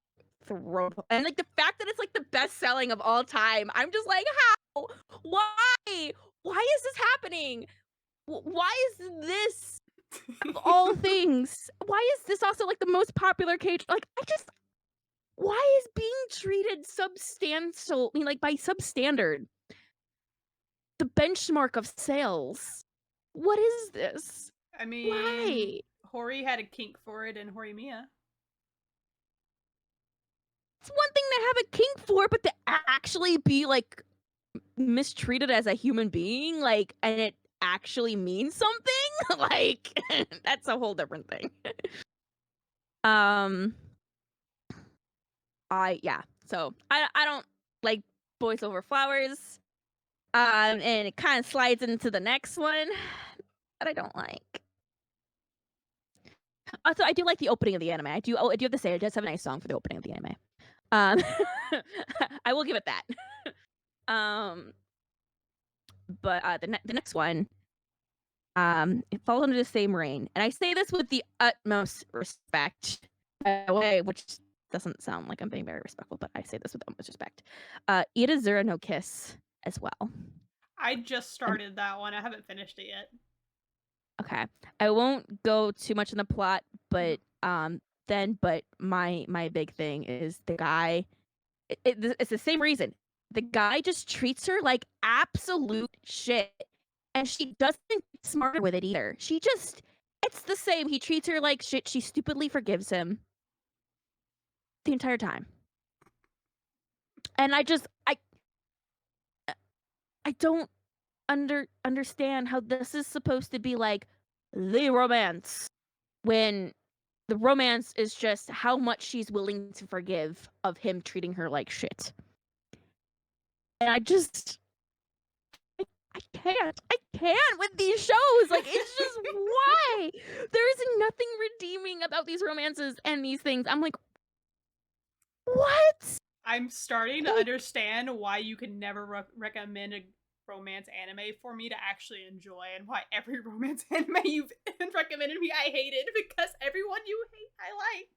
throw and like the fact that it's like the best selling of all time. I'm just like, how? Why? Why is this happening? Why is this of all things? Why is this also like the most popular cage? Like why is being treated like by substandard the benchmark of sales? What is this? I mean, Why? Hori had a kink for it in Horimiya. It's one thing to have a kink for, but to actually be like mistreated as a human being, like, and it actually means something, like, that's a whole different thing. Um, yeah. So I don't like boys over flowers. And it kind of slides into the next one that I don't like. Also, I do like the opening of the anime. I do have to say, it does have a nice song for the opening of the anime. Um, I will give it that. Um, but the next one, it falls under the same reign, and I say this with the utmost respect, by the way, which doesn't sound like I'm being very respectful, but I say this with the utmost respect. Itazura no Kiss as well. I just started that one. I haven't finished it yet. Okay. I won't go too much in the plot, but but my big thing is the guy it's the same reason. The guy just treats her like absolute shit, and she doesn't get smarter with it either. It's the same. He treats her like shit. She stupidly forgives him the entire time. And I don't understand how this is supposed to be like the romance when the romance is just how much she's willing to forgive of him treating her like shit. And I can't with these shows. Like, it's just why? There is nothing redeeming about these romances and these things. I'm like, what? I'm starting to Like, understand why you can never recommend a romance anime for me to actually enjoy, and why every romance anime you've recommended me I hated, because everyone you hate I like.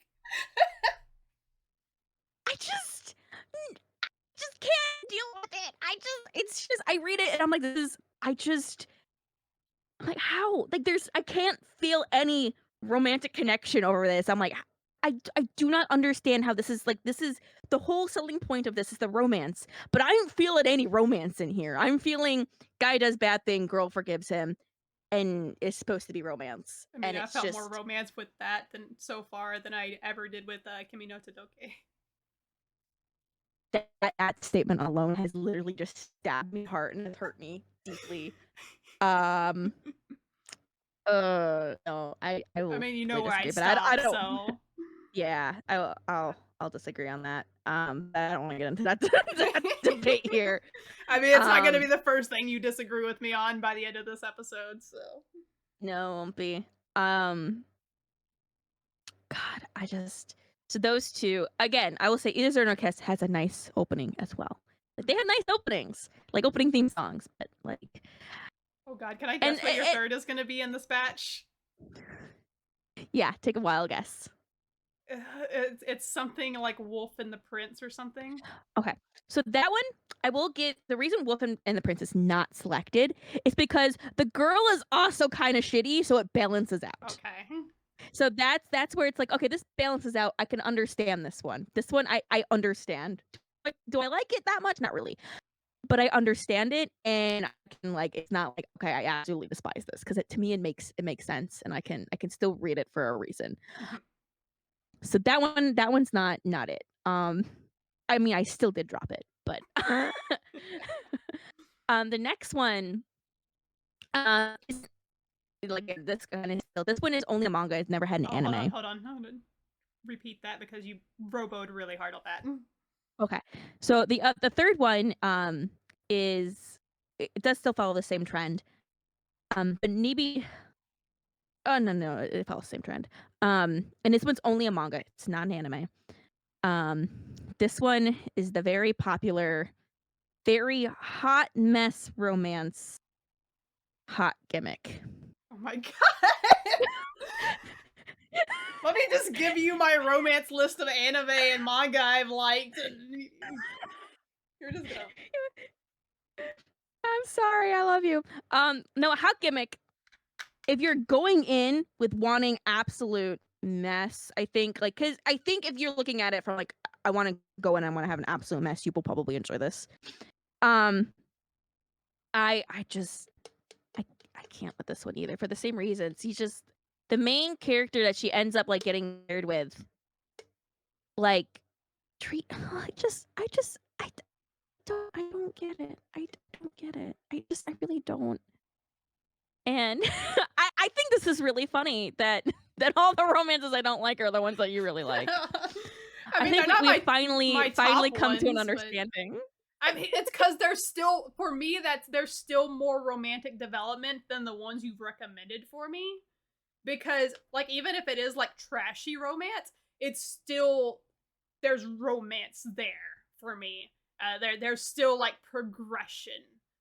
I just can't deal with it. It's just I read it and I'm like, this is I just I'm like, how? Like, I can't feel any romantic connection over this. I'm like, I do not understand how this is the whole selling point of this is the romance, but I don't feel any romance in here. I'm feeling guy does bad thing, girl forgives him, and it's supposed to be romance, I mean, and I it's felt more just romance with that than so far than I ever did with Kimi no Todoke. that statement alone has literally just stabbed me heart and has hurt me deeply. Um, no, I I will mean, you know really where I disagree, but I stop, don't. so Yeah, I'll disagree on that. I don't want to get into that, that debate here. I mean, it's not going to Um, be the first thing you disagree with me on by the end of this episode, so. no, it won't be. Um, God, so those two again. I will say Itazura no Kiss has a nice opening as well. Like they have nice openings, like opening theme songs, but like Oh god, can I and guess what your third is going to be in this batch? yeah, take a wild guess. It's something like Wolf and the Prince or something. Okay. So that one, I will get the reason Wolf and the Prince is not selected is because the girl is also kind of shitty, so it balances out. Okay. So that's where it's like, okay, this balances out. I can understand this one. This one I understand. Do I like it that much? Not really. But I understand it and I can like it's not like, okay, I absolutely despise this because to me it makes sense and I can still read it for a reason. Mhm. So that one's not it. I mean, I still did drop it, but the next one, is like this one is only a manga. It's never had an Oh, hold on, anime. hold on, hold on. Repeat that because you roboed really hard on that. Okay, so the third one is it does still follow the same trend. But Nibi, oh no, it follows the same trend. And this one's only a manga. It's not an anime. Um, this one is the very popular, very hot mess romance hot gimmick. Oh my god. Let me just give you my romance list of anime and manga I've liked, and you're just gonna. I'm sorry, I love you. No, hot gimmick. If you're going in with wanting absolute mess, I think because I think if you're looking at it from like I want to go in, I want to have an absolute mess, you will probably enjoy this. Um, I just I I can't with this one either for the same reasons. He's just the main character that she ends up like getting married with, like treat. I don't get it. I don't get it. I really don't. And I think this is really funny that that all the romances I don't like are the ones that you really like. I I mean, think they're not we've my finally top come to an ones, but understanding. I mean, it's because there's still, for me, that's there's still more romantic development than the ones you've recommended for me. Because, like, even if it is like trashy romance, it's still there's romance there for me. There's still like progression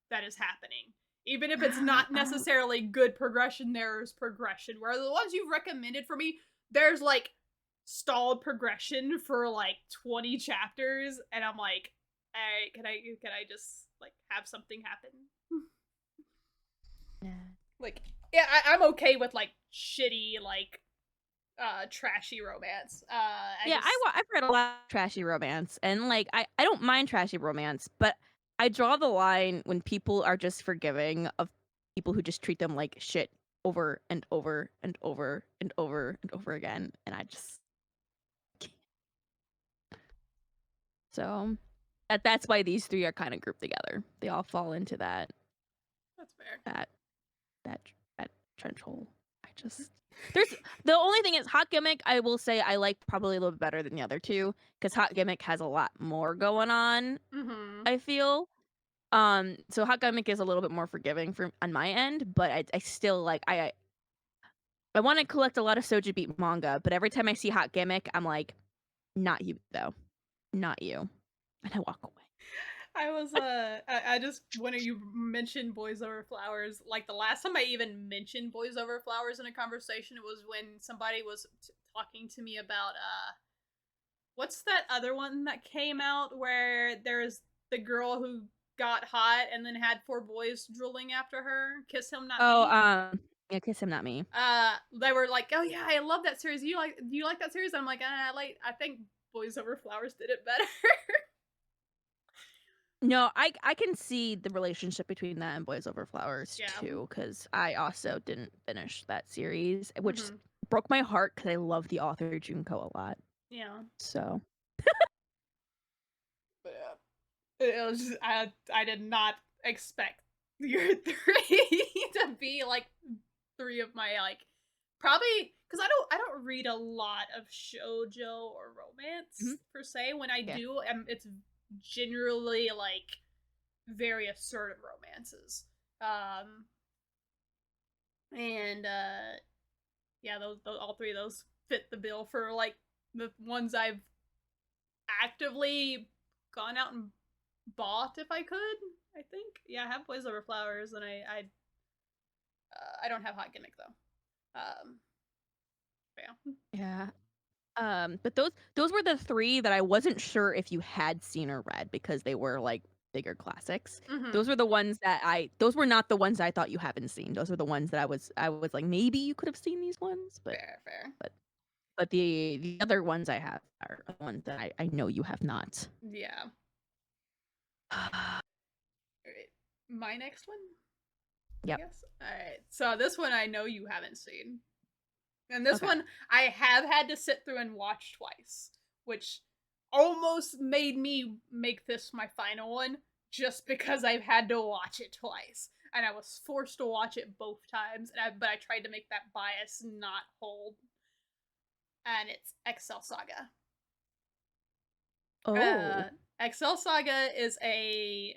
that is happening. Even if it's not necessarily good progression, there's progression. Where the ones you've recommended for me, there's like stalled progression for like 20 chapters, and I'm like, all right, can I just like have something happen? Yeah. Like, yeah, I'm okay with like shitty like trashy romance. I Yeah, just I've read a lot of trashy romance, and like I don't mind trashy romance, but I draw the line when people are just forgiving of people who just treat them like shit over and over and over and over and over again, and I just so that's why these three are kind of grouped together. They all fall into that's fair. that that that trench hole. I just there's the only thing is Hot Gimmick. I will say I like probably a little bit better than the other two because Hot Gimmick has a lot more going on. Mm-hmm. I feel so Hot Gimmick is a little bit more forgiving for on my end, but I still like I want to collect a lot of Soja Beat manga, but every time I see Hot Gimmick, I'm like, not you though, not you. and I walk away. I was I just when you mentioned Boys Over Flowers, like the last time I even mentioned Boys Over Flowers in a conversation, it was when somebody was talking to me about what's that other one that came out where there's the girl who got hot and then had four boys drooling after her? Kiss Him Not Oh, Me. yeah, Kiss Him Not Me. They were like, "Oh yeah, I love that series. Do you like that series?" I'm like, I think Boys Over Flowers did it better." No, I can see the relationship between that and Boys Over Flowers Yeah. too, because I also didn't finish that series, which Mhm. broke my heart because I love the author Junko a lot. Yeah. So But it was just, I did not expect your three to be like three of my like probably because I don't read a lot of shoujo or romance mhm, per se. When I yeah. do, it's generally like very assertive romances. Um and yeah, those all three of those fit the bill for like the ones I've actively gone out and bought if I could. I think yeah, I have Boys Over Flowers, and I don't have Hot Gimmick though. Yeah. Yeah. But those were the 3 that I wasn't sure if you had seen or read because they were, like, bigger classics. Mm-hmm. Those were the ones that I those were not the ones I thought you haven't seen. Those were the ones that I was like, "Maybe you could have seen these ones," Fair, fair. but but the other ones I have are the ones that I know you have not. Yeah. All right. My next one, I Yep. guess. All right. So this one I know you haven't seen, and this Okay. one I have had to sit through and watch twice, which almost made me make this my final one just because I've had to watch it twice. And I was forced to watch it both times, but I tried to make that bias not hold. And it's Accel Saga. Uh, Oh. Accel Saga is I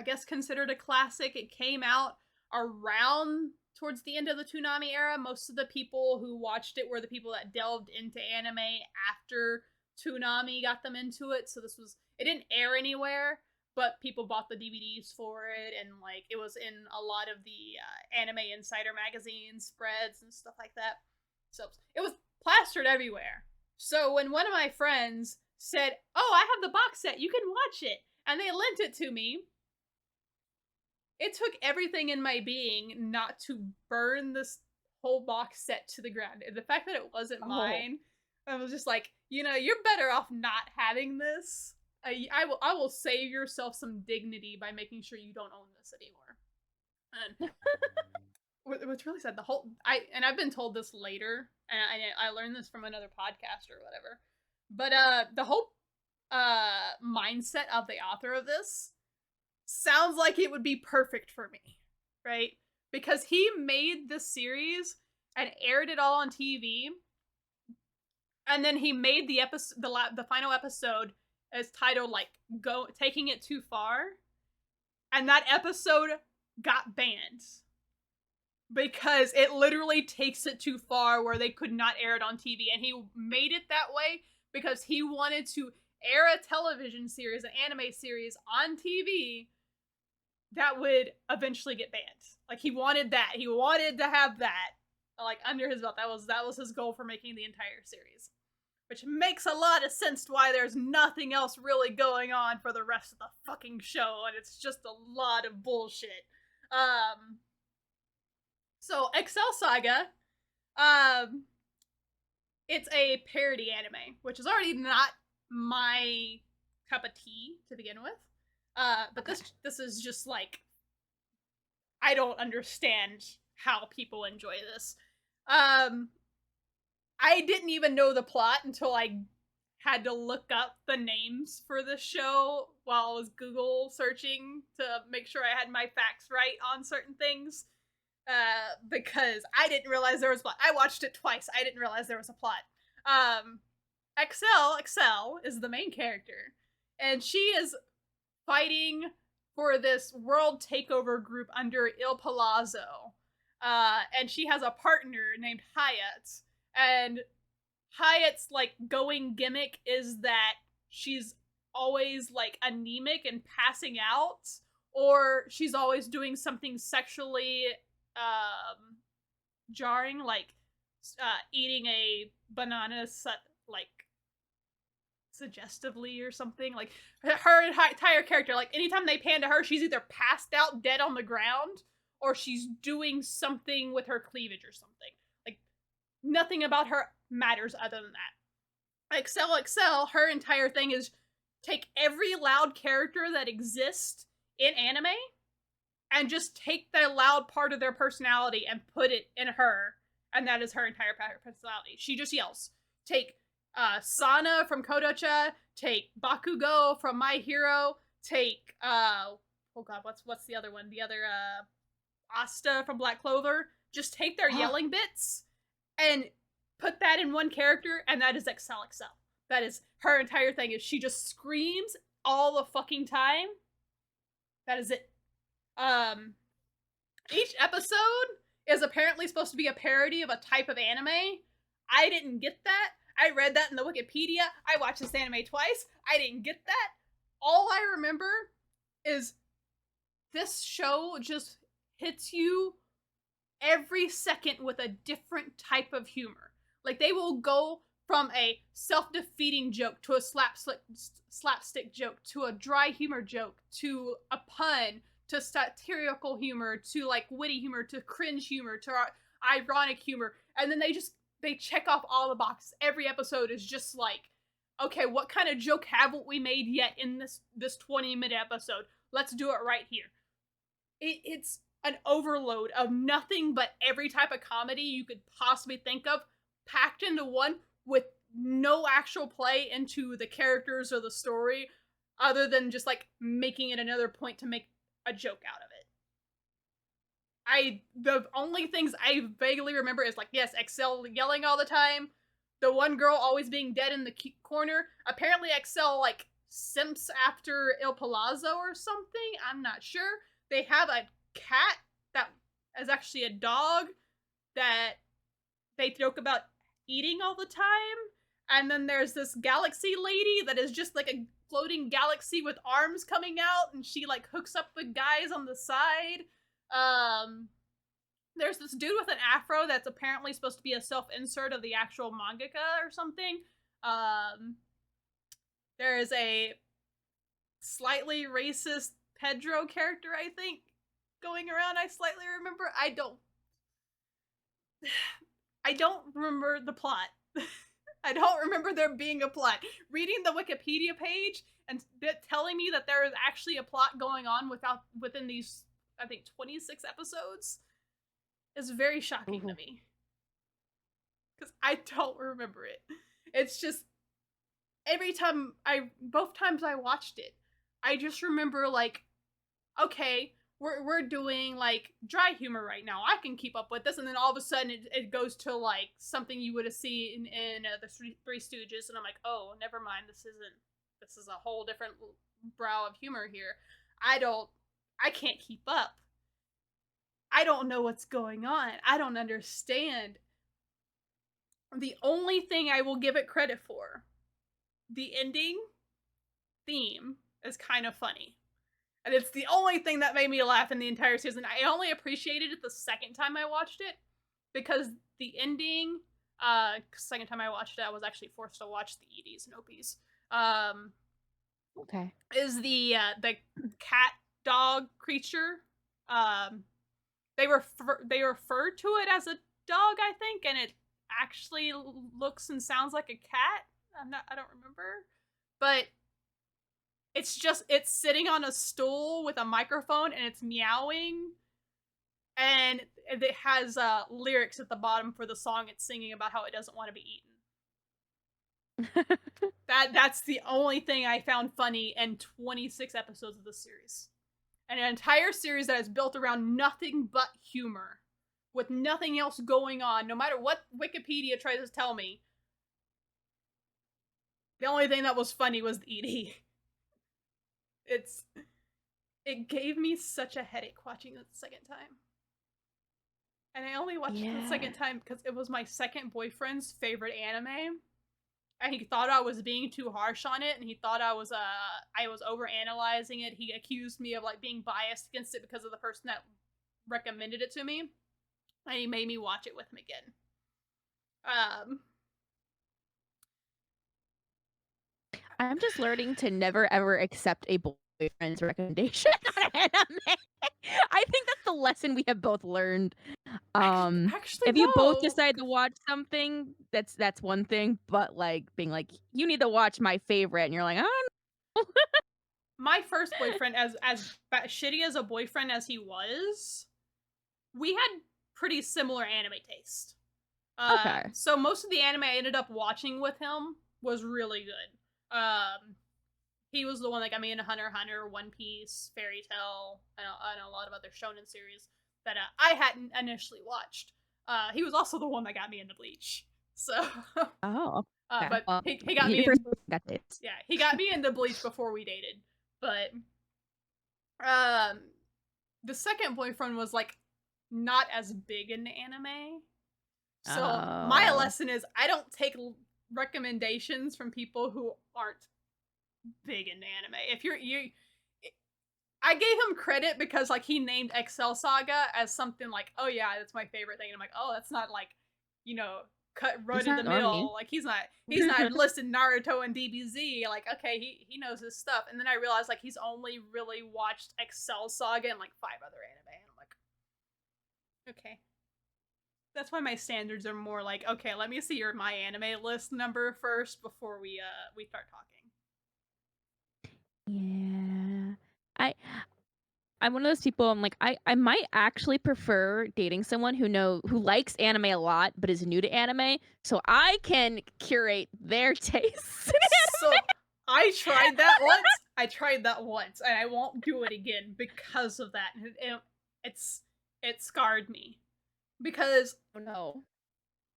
guess, considered a classic. It came out around towards the end of the Toonami era. Most of the people who watched it were the people that delved into anime after Toonami got them into it. So it didn't air anywhere, but people bought the DVDs for it, and like it was in a lot of the Anime Insider magazine spreads and stuff like that. So it was plastered everywhere. So when one of my friends said, "Oh, I have the box set. You can watch it," and they lent it to me, it took everything in my being not to burn this whole box set to the ground. And the fact that it wasn't Oh. mine, I was just like, you're better off not having this. I will save yourself some dignity by making sure you don't own this anymore. And what's really sad, I've been told this later, and I learned this from another podcast or whatever. But the whole mindset of the author of this sounds like it would be perfect for me, right? Because he made this series and aired it all on TV, and then he made the episode, the final episode, as titled like "Go Taking It Too Far," and that episode got banned because it literally takes it too far where they could not air it on TV, and he made it that way because he wanted to air a television series, an anime series on TV that would eventually get banned. Like he wanted that. He wanted to have that like under his belt. That was his goal for making the entire series. Which makes a lot of sense to why there's nothing else really going on for the rest of the fucking show, and it's just a lot of bullshit. So Accel Saga, um, it's a parody anime, which is already not my cup of tea to begin with. But Okay. this is just like I don't understand how people enjoy this. Um, I didn't even know the plot until I had to look up the names for the show while I was Google searching to make sure I had my facts right on certain things. Because I didn't realize there was a plot. I watched it twice. I didn't realize there was a plot. Um, Accel is the main character, and she is fighting for this world takeover group under Il Palazzo. And she has a partner named Hyatt. And Hyatt's like going gimmick is that she's always like anemic and passing out, or she's always doing something sexually jarring, like eating a banana like suggestively or something. Like her entire character, like anytime they pan to her, she's either passed out dead on the ground or she's doing something with her cleavage or something. Like nothing about her matters other than that. Accel, her entire thing is take every loud character that exists in anime and just take the loud part of their personality and put it in her, and that is her entire personality. She just yells. Take Sana from Kodocha, take Bakugo from My Hero, take oh god, what's the other one? The other Asta from Black Clover. Just take their yelling bits and put that in one character, and that is Accel. That is her entire thing. Is she just screams all the fucking time? That is it. Each episode is apparently supposed to be a parody of a type of anime. I didn't get that. I read that in the Wikipedia. I watched this anime twice. I didn't get that. All I remember is this show just hits you every second with a different type of humor. Like, they will go from a self-defeating joke to a slapstick joke to a dry humor joke to a pun to satirical humor to like witty humor to cringe humor to ironic humor, and then they check off all the boxes. Every episode is just like, okay, what kind of joke haven't we made yet in this 20-minute episode? Let's do it right here. It's an overload of nothing but every type of comedy you could possibly think of packed into one, with no actual play into the characters or the story other than just like making it another point to make a joke out of it. The only things I vaguely remember is like, yes, Accel yelling all the time, the one girl always being dead in the corner. Apparently Accel like simps after Il Palazzo or something. I'm not sure. They have a cat that is actually a dog that they joke about eating all the time. And then there's this galaxy lady that is just like a floating galaxy with arms coming out, and she like hooks up with guys on the side. There's this dude with an afro that's apparently supposed to be a self-insert of the actual mangaka or something. There is a slightly racist Pedro character, I think, going around. I slightly remember. I don't remember the plot. I don't remember there being a plot. Reading the Wikipedia page and telling me that there is actually a plot going on within these, I think, 26 episodes is very shocking to me. Because I don't remember it. It's just, both times I watched it, I just remember like, okay, we're doing like dry humor right now. I can keep up with this, and then all of a sudden it goes to like something you would have seen in the Three Stooges, and I'm like, oh, never mind. This is a whole different brow of humor here. I can't keep up. I don't know what's going on. I don't understand. The only thing I will give it credit for, the ending theme is kind of funny. And it's the only thing that made me laugh in the entire season. I only appreciated it the second time I watched it, because the ending, second time I watched it, I was actually forced to watch the EDs and OPs. Okay. Is the cat dog creature. They refer to it as a dog, I think, and it actually looks and sounds like a cat. I don't remember, but it's sitting on a stool with a microphone and it's meowing, and it has lyrics at the bottom for the song it's singing about how it doesn't want to be eaten. That's the only thing I found funny in 26 episodes of this series. An entire series that is built around nothing but humor, with nothing else going on, no matter what Wikipedia tries to tell me. The only thing that was funny was the ED. It gave me such a headache watching it the second time. And I only watched it the second time because it was my second boyfriend's favorite anime. and he thought I was being too harsh on it, and he thought I was over analyzing it. He accused me of like being biased against it because of the person that recommended it to me, and he made me watch it with him again. Um, I'm just learning to never ever accept a boyfriend's recommendation on anime. I think that's the lesson we have both learned. actually, If you both no. decide to watch something, that's one thing, but like being like, you need to watch my favorite, and you're like, I don't know. My first boyfriend, shitty as a boyfriend as he was, we had pretty similar anime taste. Okay. So most of the anime I ended up watching with him was really good. He was the one that got me into Hunter x Hunter, One Piece, Fairy Tail, and a lot of other shonen series that I hadn't initially watched. He was also the one that got me into Bleach. So, Oh, okay. but Well, he got your me first in. boyfriend got dates. Yeah, he got me into Bleach before we dated. But um, the second boyfriend was like not as big into anime. So my Oh. lesson is I don't take recommendations from people who aren't big into anime. If I gave him credit because like he named Accel Saga as something like, oh yeah, that's my favorite thing. And I'm like, oh, that's not like, you know, cut right It's in the not normie. middle. Like he's not listed Naruto and DBZ. Like, okay, he knows his stuff. And then I realized like he's only really watched Accel Saga and like 5 other anime. And I'm like, okay. That's why my standards are more like, okay, let me see your my anime list number first before we start talking. Yeah. I I'm one of those people, I'm like, I might actually prefer dating someone who likes anime a lot, but is new to anime, so I can curate their tastes in So I tried that once. And I won't do it again because of that. It's it scarred me because anime. Oh no.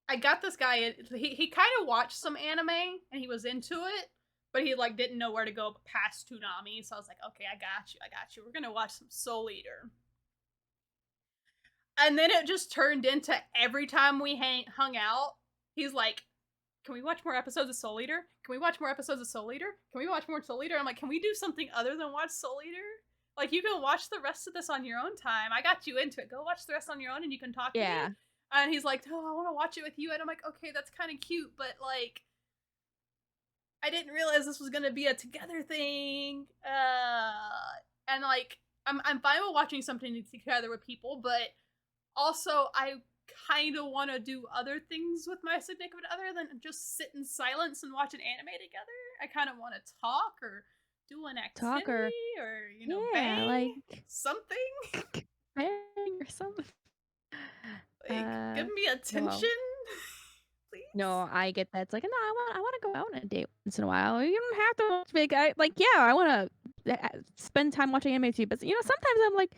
I got this guy. He kind of watched some anime and he was into it, but he like didn't know where to go past Toonami. So I was like, okay, I got you. I got you. We're gonna watch some Soul Eater. And then it just turned into every time we hung out, he's like, can we watch more episodes of Soul Eater? Can we watch more episodes of Soul Eater? Can we watch more Soul Eater? I'm like, can we do something other than watch Soul Eater? Like, you can watch the rest of this on your own time. I got you into it. Go watch the rest on your own and you can talk to me. Yeah. And he's like, oh, I want to watch it with you. And I'm like, okay, that's kind of cute, but like, I didn't realize this was gonna be a together thing. And like, I'm fine with watching something together with people, but also I kind of want to do other things with my significant other than just sit in silence and watch an anime together. I kind of want to talk or do an Talker. activity or Yeah, bang like something. bang or something. Like give me No. attention, please. No, I get that. It's like, no, I want to go out on a date once in a while. You don't have to watch big. Like, yeah, I want to spend time watching anime too. But sometimes I'm like,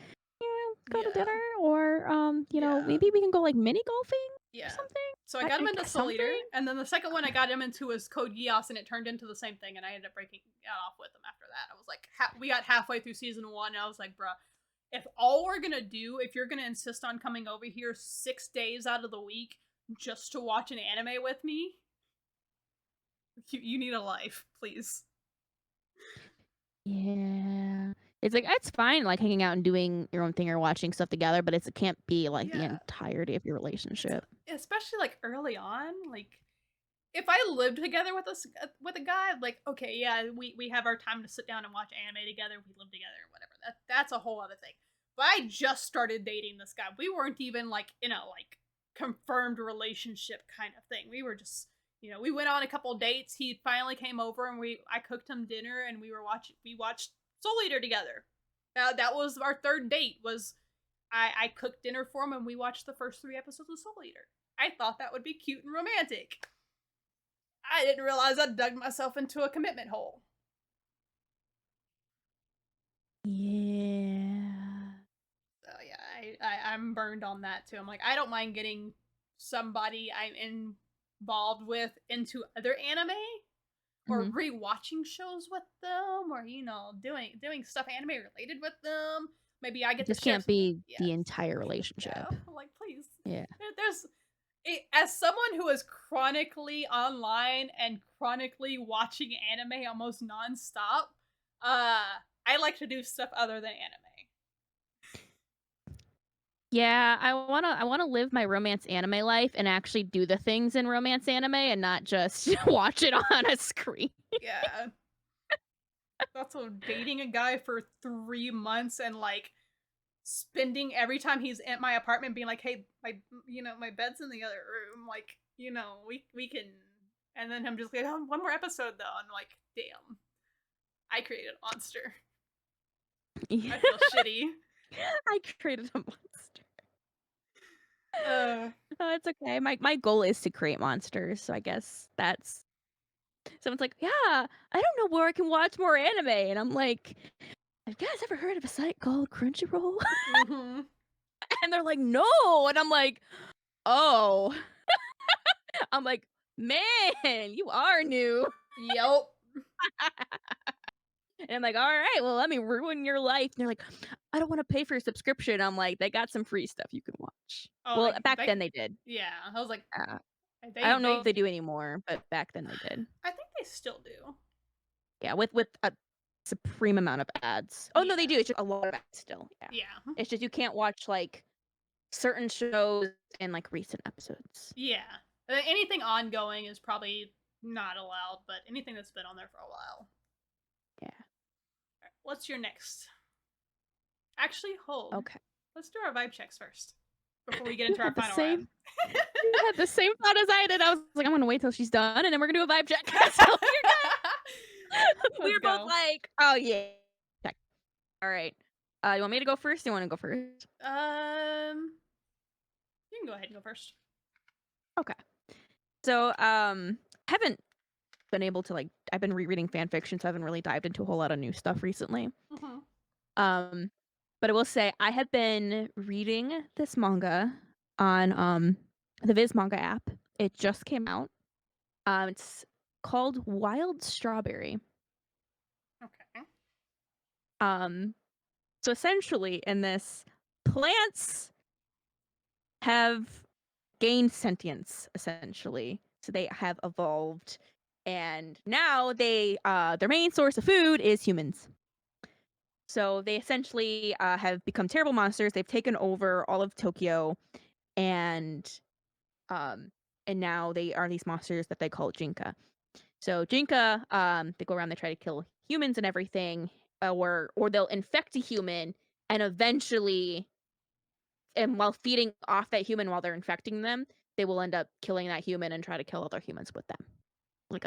go to Yeah, dinner, or yeah. maybe we can go like mini golfing or Yeah. something. So I got him into Soul Eater, Something. and then the second one I got him into was Code Geass, and it turned into the same thing, and I ended up breaking it off with him after that. I was like, we got halfway through season 1, and I was like, bruh, if all we're gonna do, if you're gonna insist on coming over here 6 days out of the week just to watch an anime with me, you need a life, please. Yeah. It's like it's fine, like hanging out and doing your own thing or watching stuff together, but it can't be like the Yeah. entirety of your relationship. Especially like early on, like if I lived together with a guy, like okay, yeah, we have our time to sit down and watch anime together, we live together, whatever. That's a whole other thing. But I just started dating this guy. We weren't even like in a like confirmed relationship kind of thing. We were just we went on a couple dates. He finally came over and I cooked him dinner and we watched Soul Eater together. That was our third date. Was I cooked dinner for him and we watched the first 3 episodes of Soul Eater. I thought that would be cute and romantic. I didn't realize I dug myself into a commitment hole. Yeah. So yeah, I'm burned on that too. I'm like, I don't mind getting somebody I'm involved with into other anime or Mhm. rewatching shows with them or doing stuff anime related with them. Maybe I It get to just share can't some. be Yeah, the entire no. relationship. I'm like, please. Yeah. There's As someone who is chronically online and chronically watching anime almost nonstop, uh, I like to do stuff other than anime. Yeah, I wanna live my romance anime life and actually do the things in romance anime and not just watch it on a screen. Yeah. Also dating a guy for 3 months and, like, spending every time he's at my apartment being like, "Hey, my bed's in the other room, like, we can," and then I'm just like, "Oh, one more episode, though." I'm like, "Damn, I created a monster. Yeah, I feel shitty." I created a monster. Uh, Oh, it's okay. My goal is to create monsters, so I guess that's someone's like, "Yeah, I don't know where I can watch more anime," and I'm like, "Have you guys ever heard of a site called Crunchyroll?" mhm. And they're like, "No," and I'm like, "Oh." I'm like, "Man, you are new." Yep. And I'm like, "All right, well, let me ruin your life." And they're like, "I don't wanna pay for your subscription." I'm like, "They got some free stuff you can watch." Oh, Well, like, back then they did. yeah, I was like, Uh, I they don't know if they they do anymore, but back then they did. I think they still do. Yeah, with a supreme amount of ads. Oh, no, they Yeah. do, it's just a lot of ads still, yeah. Yeah. It's just you can't watch, like, certain shows and, like, recent episodes. Yeah. Anything ongoing is probably not allowed, but anything that's been on there for a while. Yeah, Alright, what's your next? Actually, hold. okay. Let's do our vibe checks first before we get You into our had the final same round. you had the same thought as I did. I was like, "I'm gonna wait till she's done, and then we're gonna do a vibe check." So you're good. We Let's were both go. like, "Oh, yeah." Check. Alright. You want me to go first? You wanna go first? You can go ahead and go first. Okay. So, haven't been able to, like I've been rereading fan fiction, so I haven't really dived into a whole lot of new stuff recently. Mhm. Um, but I will say I have been reading this manga on, the Viz Manga app. It just came out. It's called Wild Strawberry. Okay. Um, so essentially in this, plants have gained sentience, essentially. So they have evolved, and now their main source of food is humans. So they essentially have become terrible monsters. They've taken over all of Tokyo, and um, and now they are these monsters that they call Jinka. So Jinka, they go around, they try to kill humans and everything, or they'll infect a human, and eventually, and while feeding off that human while they're infecting them, they will end up killing that human and try to kill other humans with them,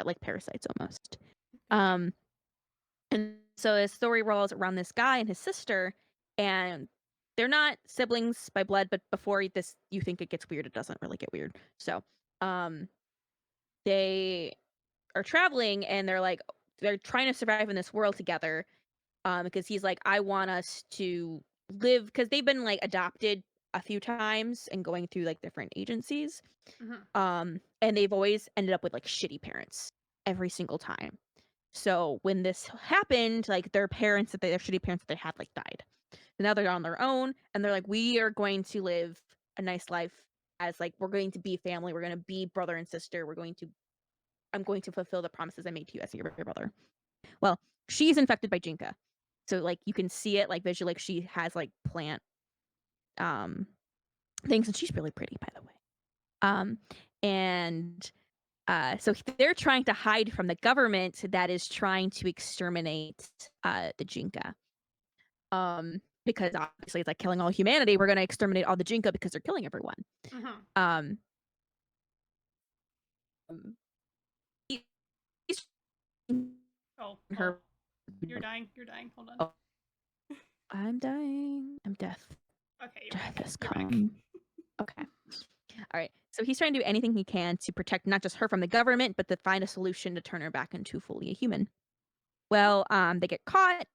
like parasites almost. Okay. Um, and so the story rolls around this guy and his sister, and they're not siblings by blood, but before this, you think it gets weird. It doesn't really get weird. So, um, they are traveling, and they're trying to survive in this world together. Because he's like, I want us to live, because they've been like adopted a few times and going through like different agencies. Mhm. And they've always ended up with like shitty parents every single time. So when this happened, like their shitty parents that they had like died. So now they're on their own, and they're like, we are going to live a nice life, as like we're going to be family, we're going to be brother and sister. I'm going to fulfill the promises I made to you as your brother. Well, she's infected by Jinka. So like you can see it like visually, like she has like plant um things, and she's really pretty, by the way. Um and so they're trying to hide from the government that is trying to exterminate the Jinka. Because obviously it's like killing all humanity. We're going to exterminate all the Jinka because they're killing everyone. Mhm. Um, he- he's Oh, oh, her. you're dying. You're dying. Hold on. Oh, I'm dying. I'm death. Okay, you're Death back. has You're back. come. Okay. All right. So he's trying to do anything he can to protect not just her from the government, but to find a solution to turn her back into fully a human. Well, they get caught,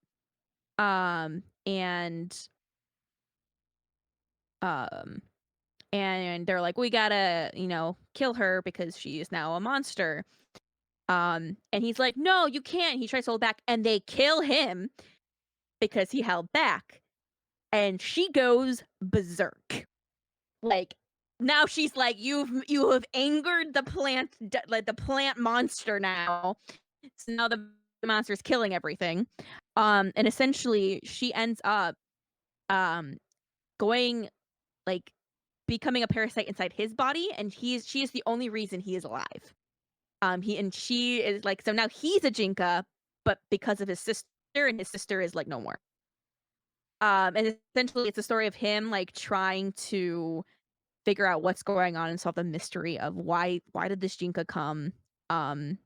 and um, and they're like, we gotta, kill her because she is now a monster. And he's like, no, you can't. He tries to hold back, and they kill him because he held back, and she goes berserk. Like now she's like, you have angered the plant, like the plant monster now. So now the monster is killing everything. And essentially she ends up um going like becoming a parasite inside his body, and she is the only reason he is alive. She is like, so now he's a Jinka, but because of his sister, and his sister is like no more. And essentially it's a story of him like trying to figure out what's going on and solve the mystery of why did this Jinka come? Um,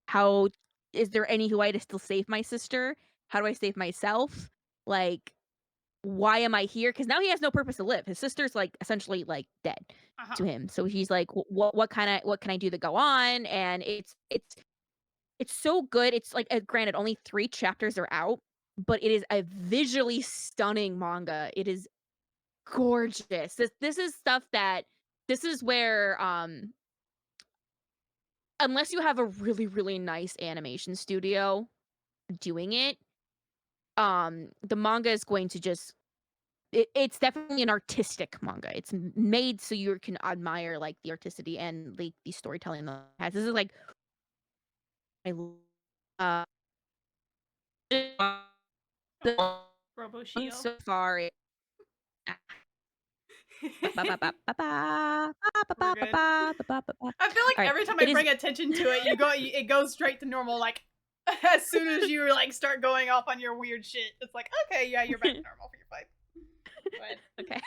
how is there any way to still save my sister? How do I save myself? Like, why am I here? Because now he has no purpose to live. His sister's like essentially like dead to Uh-huh. him. So he's like, what kind of what can I do to go on? And it's so good. It's like, granted, only 3 chapters are out, but it is a visually stunning manga. It is gorgeous. This is stuff that this is where unless you have a really, really nice animation studio doing it, the manga is going to just it's definitely an artistic manga. It's made so you can admire like the artisticity and like the storytelling that it has. This is like I uh Oh, the Robo-Shio. so far. Ba ba ba ba ba ba ba We're ba ba good. ba ba ba ba. I feel like All right, every time I it is bring attention to it, it goes straight to normal. Like as soon as you like start going off on your weird shit, it's like, okay, yeah, you're back to normal for your fight. But okay.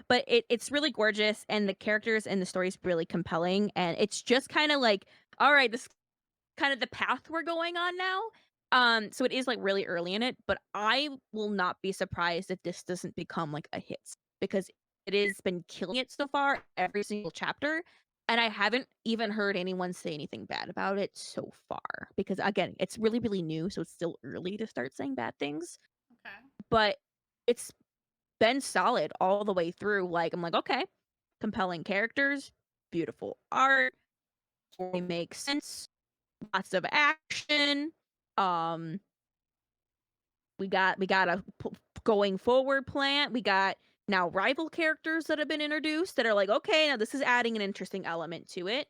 But it's really gorgeous, and the characters and the story is really compelling, and it's just kind of like, all right, this kind of the path we're going on now. So it is like really early in it, but I will not be surprised if this doesn't become like a hit because it has been killing it so far every single chapter. And I haven't even heard anyone say anything bad about it so far because again, it's really, really new, so it's still early to start saying bad things. okay, But it's been solid all the way through. Like I'm like, okay, compelling characters, beautiful art, story makes sense, lots of action. Um, we got a going forward plan. We got now rival characters that have been introduced that are like, okay, now this is adding an interesting element to it.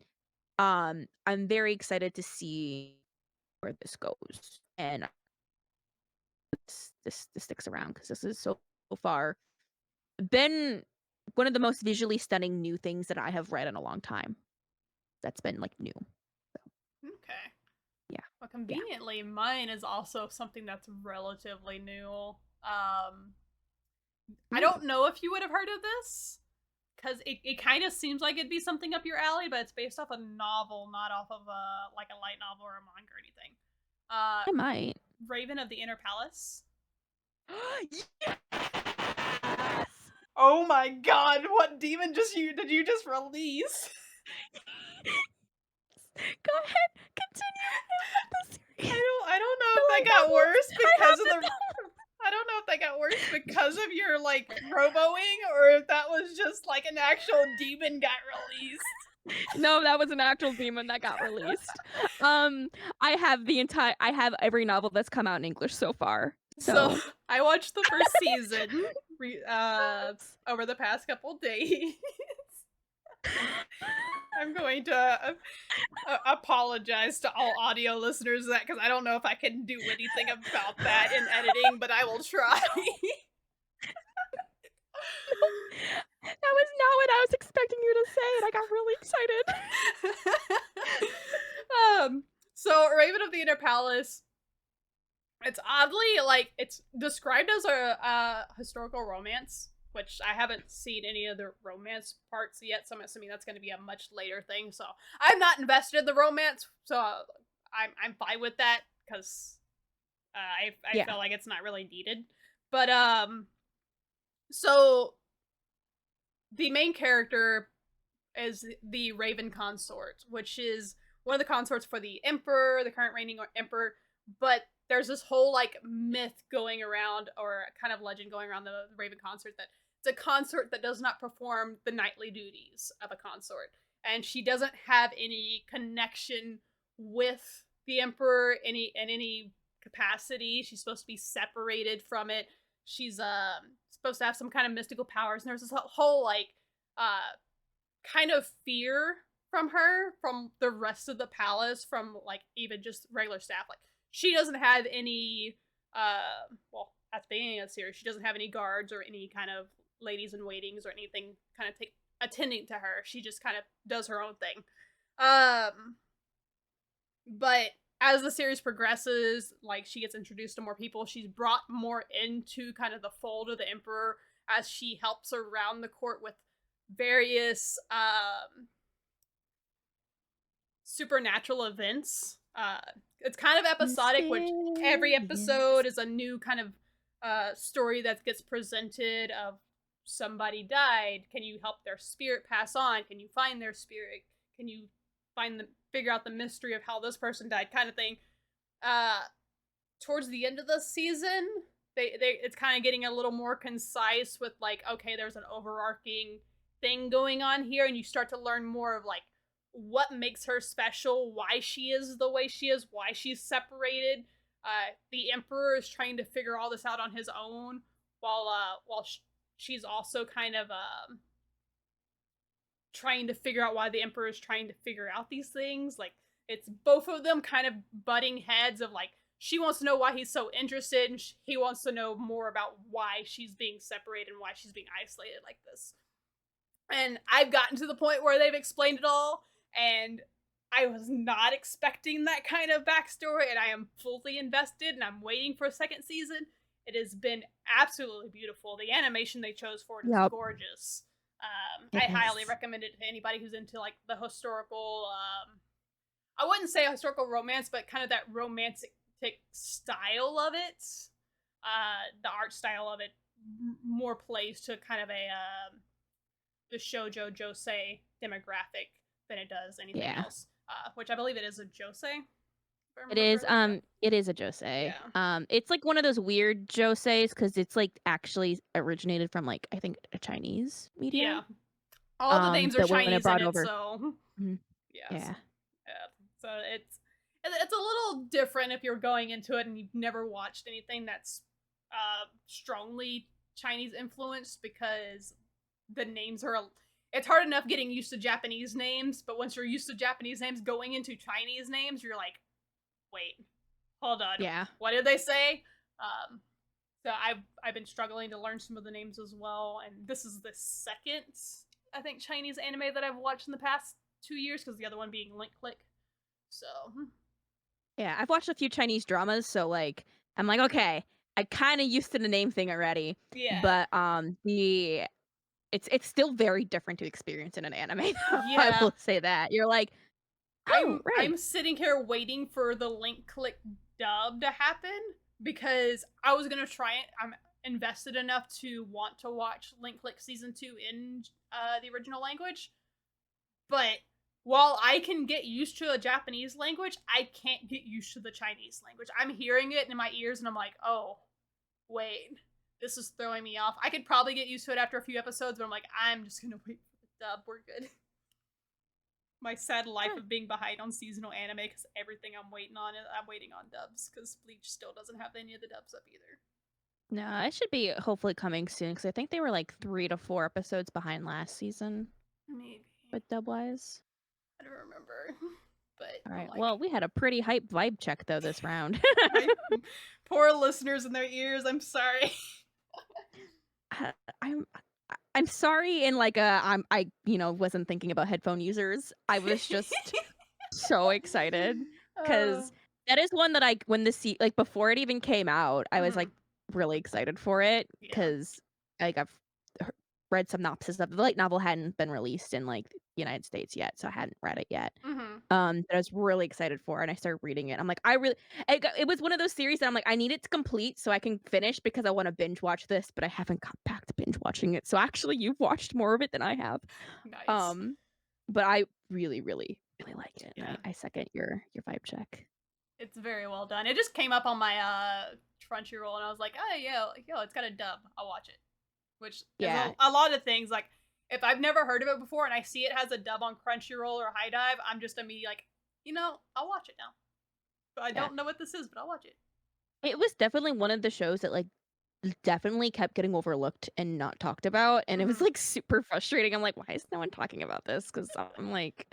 I'm very excited to see where this goes, and this sticks around because this is so far been one of the most visually stunning new things that I have read in a long time. That's been like new. So okay. yeah, Well, yeah. conveniently, mine is also something that's relatively new. I Ooh, don't know if you would have heard of this because it kind of seems like it'd be something up your alley, but it's based off a novel, not off of a like a light novel or a manga or anything. Uh, I might. Raven of the Inner Palace. Yes! Oh my god, what demon did you just release? Go ahead, continue. I love this series. I don't know I if that like got novels. worse I have because of the the novel. I don't know if that got worse because of your like roboing or if that was just like an actual demon got released. No, that was an actual demon that got released. Um, I have every novel that's come out in English so far. So So I watched the first season over the past couple days. I'm going to apologize to all audio listeners that because I don't know if I can do anything about that in editing, but I will try. that was not what I was expecting you to say, and I got really excited. So Raven of the Inner Palace, it's oddly like it's described as a historical romance, which I haven't seen any of the romance parts yet, so I'm assuming that's going to be a much later thing. So I'm not invested in the romance, so I'm fine with that because I Yeah. feel like it's not really needed. But so the main character is the Raven Consort, which is one of the consorts for the Emperor, the current reigning Emperor. But there's this whole like myth going around, or kind of legend going around the Raven Consort that it's a consort that does not perform the knightly duties of a consort, and she doesn't have any connection with the Emperor in any capacity. She's supposed to be separated from it. She's supposed to have some kind of mystical powers, and there's this whole like kind of fear from her, from the rest of the palace, from like even just regular staff. Like she doesn't have any well, at the beginning of the series, she doesn't have any guards or any kind of ladies in waitings or anything kind of attending to her. She just kind of does her own thing. But as the series progresses, like she gets introduced to more people, she's brought more into kind of the fold of the emperor as she helps around the court with various supernatural events. It's kind of episodic, which every episode is a new kind of story that gets presented of somebody died. Can you help their spirit pass on? Can you find their spirit? Can you figure out the mystery of how this person died, kind of thing. Towards the end of the season, it's kind of getting a little more concise with like, okay, there's an overarching thing going on here, and you start to learn more of like what makes her special, why she is the way she is, why she's separated. The emperor is trying to figure all this out on his own, while she's also kind of trying to figure out why the emperor is trying to figure out these things. Like it's both of them kind of butting heads of like, she wants to know why he's so interested, and he wants to know more about why she's being separated and why she's being isolated like this. And I've gotten to the point where they've explained it all, and I was not expecting that kind of backstory, and I am fully invested, and I'm waiting for a second season. It has been absolutely beautiful. The animation they chose for it is gorgeous. I highly recommend it to anybody who's into like the historical, I wouldn't say historical romance, but kind of that romantic style of it. The art style of it more plays to kind of a the shoujo josei demographic than it does anything else. Which I believe it is a josei. It is a josei. Yeah. It's like one of those weird joseis because it's like actually originated from like I think a Chinese media. Yeah. All the names are Chinese in it, so yes. Yeah. So it's a little different if you're going into it and you've never watched anything that's strongly Chinese influenced, because the names are it's hard enough getting used to Japanese names, but once you're used to Japanese names going into Chinese names, you're like, wait, hold on. Yeah. What did they say? So I've been struggling to learn some of the names as well, and this is the second, I think, Chinese anime that I've watched in the past 2 years, because the other one being Link Click. So yeah, I've watched a few Chinese dramas, so like I'm like, okay, I kind of used to the name thing already. Yeah. But it's still very different to experience in an anime. Yeah. I will say that. You're like, oh, I'm sitting here waiting for the Link Click dub to happen, because I was gonna try it. I'm invested enough to want to watch Link Click season 2 in the original language, but while I can get used to a Japanese language, I can't get used to the Chinese language. I'm hearing it in my ears and I'm like, oh, wait, this is throwing me off. I could probably get used to it after a few episodes, but I'm like, I'm just gonna wait for the dub. We're good. My sad life of being behind on seasonal anime, because everything I'm waiting on dubs, because Bleach still doesn't have any of the dubs up either. No, it should be hopefully coming soon, because I think they were like 3 to 4 episodes behind last season. Maybe. But dub-wise. I don't remember. But all right. Well, we had a pretty hype vibe check though this round. Poor listeners in their ears. I'm sorry. I'm sorry, and like I wasn't thinking about headphone users. I was just so excited because that is one that when like before it even came out, I was like really excited for it because like I've read synopsis of the light novel, hadn't been released in like the United States yet, so I hadn't read it yet. That I was really excited for, and I started reading it. I'm like, it was one of those series that I'm like, I need it to complete so I can finish, because I want to binge watch this, but I haven't got back to binge watching it. So actually, you've watched more of it than I have. Nice. But I really, really, really liked it. Yeah. I second your vibe check. It's very well done. It just came up on my Crunchyroll, and I was like, oh yeah, it's got a dub. I'll watch it. Which is a lot of things. Like, if I've never heard of it before and I see it has a dub on Crunchyroll or High Dive, I'm just immediately like, I'll watch it now. But I don't know what this is, but I'll watch it. It was definitely one of the shows that like definitely kept getting overlooked and not talked about, and it was, Mhm. like, super frustrating. I'm like, "Why is no one talking about this?" Because 'Cause I'm like,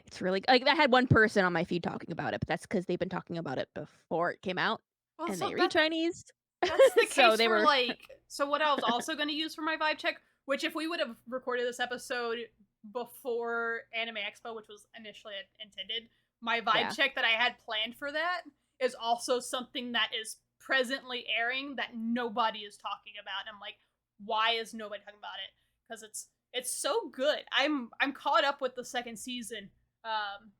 it's really like, I had one person on my feed talking about it, but that's because 'cause they've been talking about it before it came out, Well, and so they read that's Chinese. That's the So case they for were so what I was also going to use for my vibe check, which if we would have recorded this episode before Anime Expo, which was initially intended, my vibe yeah. check that I had planned for that is also something that is presently airing that nobody is talking about. And I'm like, why is nobody talking about it? Because it's so good. I'm caught up with the second season. Um,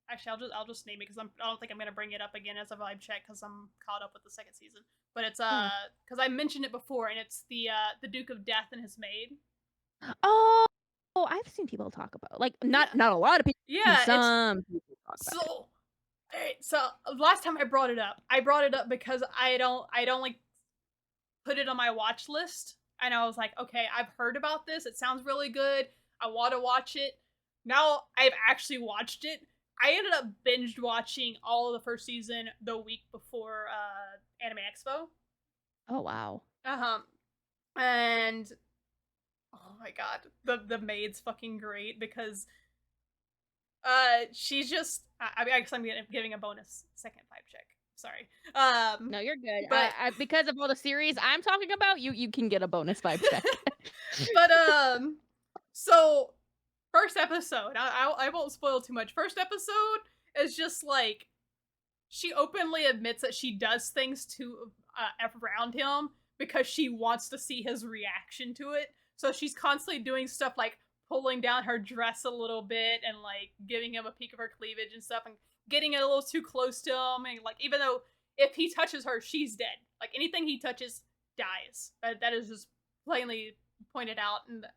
Actually, I'll just name it because I don't think I'm gonna bring it up again as a vibe check because I'm caught up with the second season. But it's Yeah. because I mentioned it before, and it's the Duke of Death and his maid. Oh! I've seen people talk about like, Yeah, not a lot of people, seen yeah. It's some people talk about it. so alright. So last time I brought it up because I don't like put it on my watch list, and I was like, okay, I've heard about this. It sounds really good. I want to watch it. Now I've actually watched it. I ended up binge watching all of the first season the week before Anime Expo. Oh, wow. Uh-huh. And oh my god, the maid's fucking great because she's just I guess I'm giving a bonus second vibe check. Sorry. No, you're good. But I because of all the series I'm talking about, you can get a bonus vibe check. but so first episode, I won't spoil too much. First episode is just like she openly admits that she does things to around him because she wants to see his reaction to it. So she's constantly doing stuff like pulling down her dress a little bit and like giving him a peek of her cleavage and stuff and getting it a little too close to him and like even though if he touches her, she's dead. Like anything he touches dies. That is just plainly pointed out in the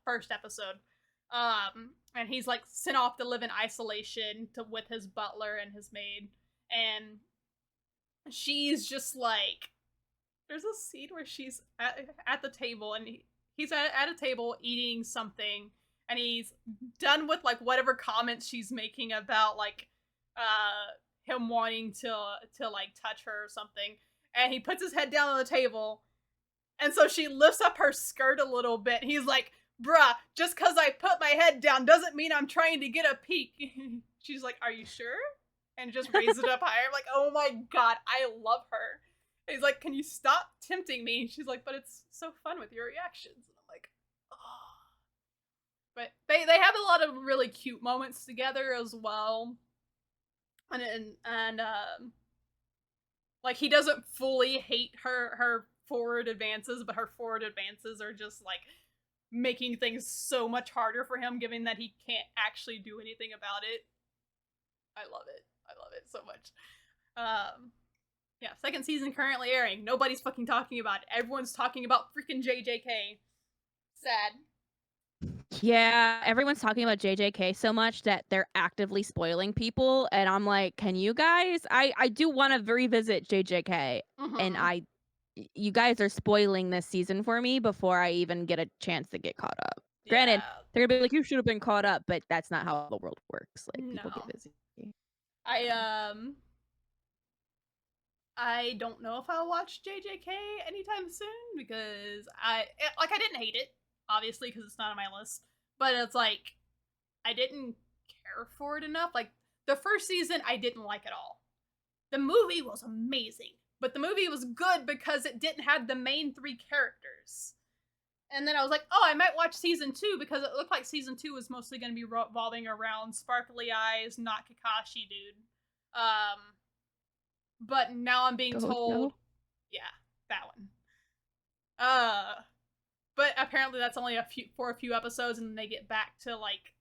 first episode. And he's like sent off to live in isolation to with his butler and his maid, and she's just like, there's a scene where she's at the table and he's at a table eating something, and he's done with like whatever comments she's making about like him wanting to like touch her or something, and he puts his head down on the table, and so she lifts up her skirt a little bit. He's like, bruh, just because I put my head down doesn't mean I'm trying to get a peek. She's like, are you sure? And just raises it up higher. I'm like, oh my god, I love her. And he's like, can you stop tempting me? And she's like, but it's so fun with your reactions. And I'm like, oh. But they have a lot of really cute moments together as well. And like he doesn't fully hate her forward advances, but her forward advances are just like making things so much harder for him, given that he can't actually do anything about it. I love it. I love it so much. Yeah, second season currently airing. Nobody's fucking talking about it. Everyone's talking about freaking JJK. Sad. Yeah, everyone's talking about JJK so much that they're actively spoiling people, and I'm like, "Can you guys?" I do wanna revisit JJK, and Mm-hmm. you guys are spoiling this season for me before I even get a chance to get caught up. Granted, Yeah. they're gonna be like, "You should have been caught up," but that's not how the world works, like, people get No. busy. I So I don't know if I'll watch JJK anytime soon because I didn't hate it, obviously, because it's not on my list. But it's like I didn't care for it enough. Like the first season I didn't like at all. The movie was amazing, but the movie was good because it didn't have the main three characters. And then I was like, oh, I might watch season two because it looked like season two was mostly going to be revolving around Sparkly Eyes, not Kakashi, dude. Um, but now I'm being Gojo? told, yeah, that one. Uh, but apparently that's only a few episodes, and then they get back to like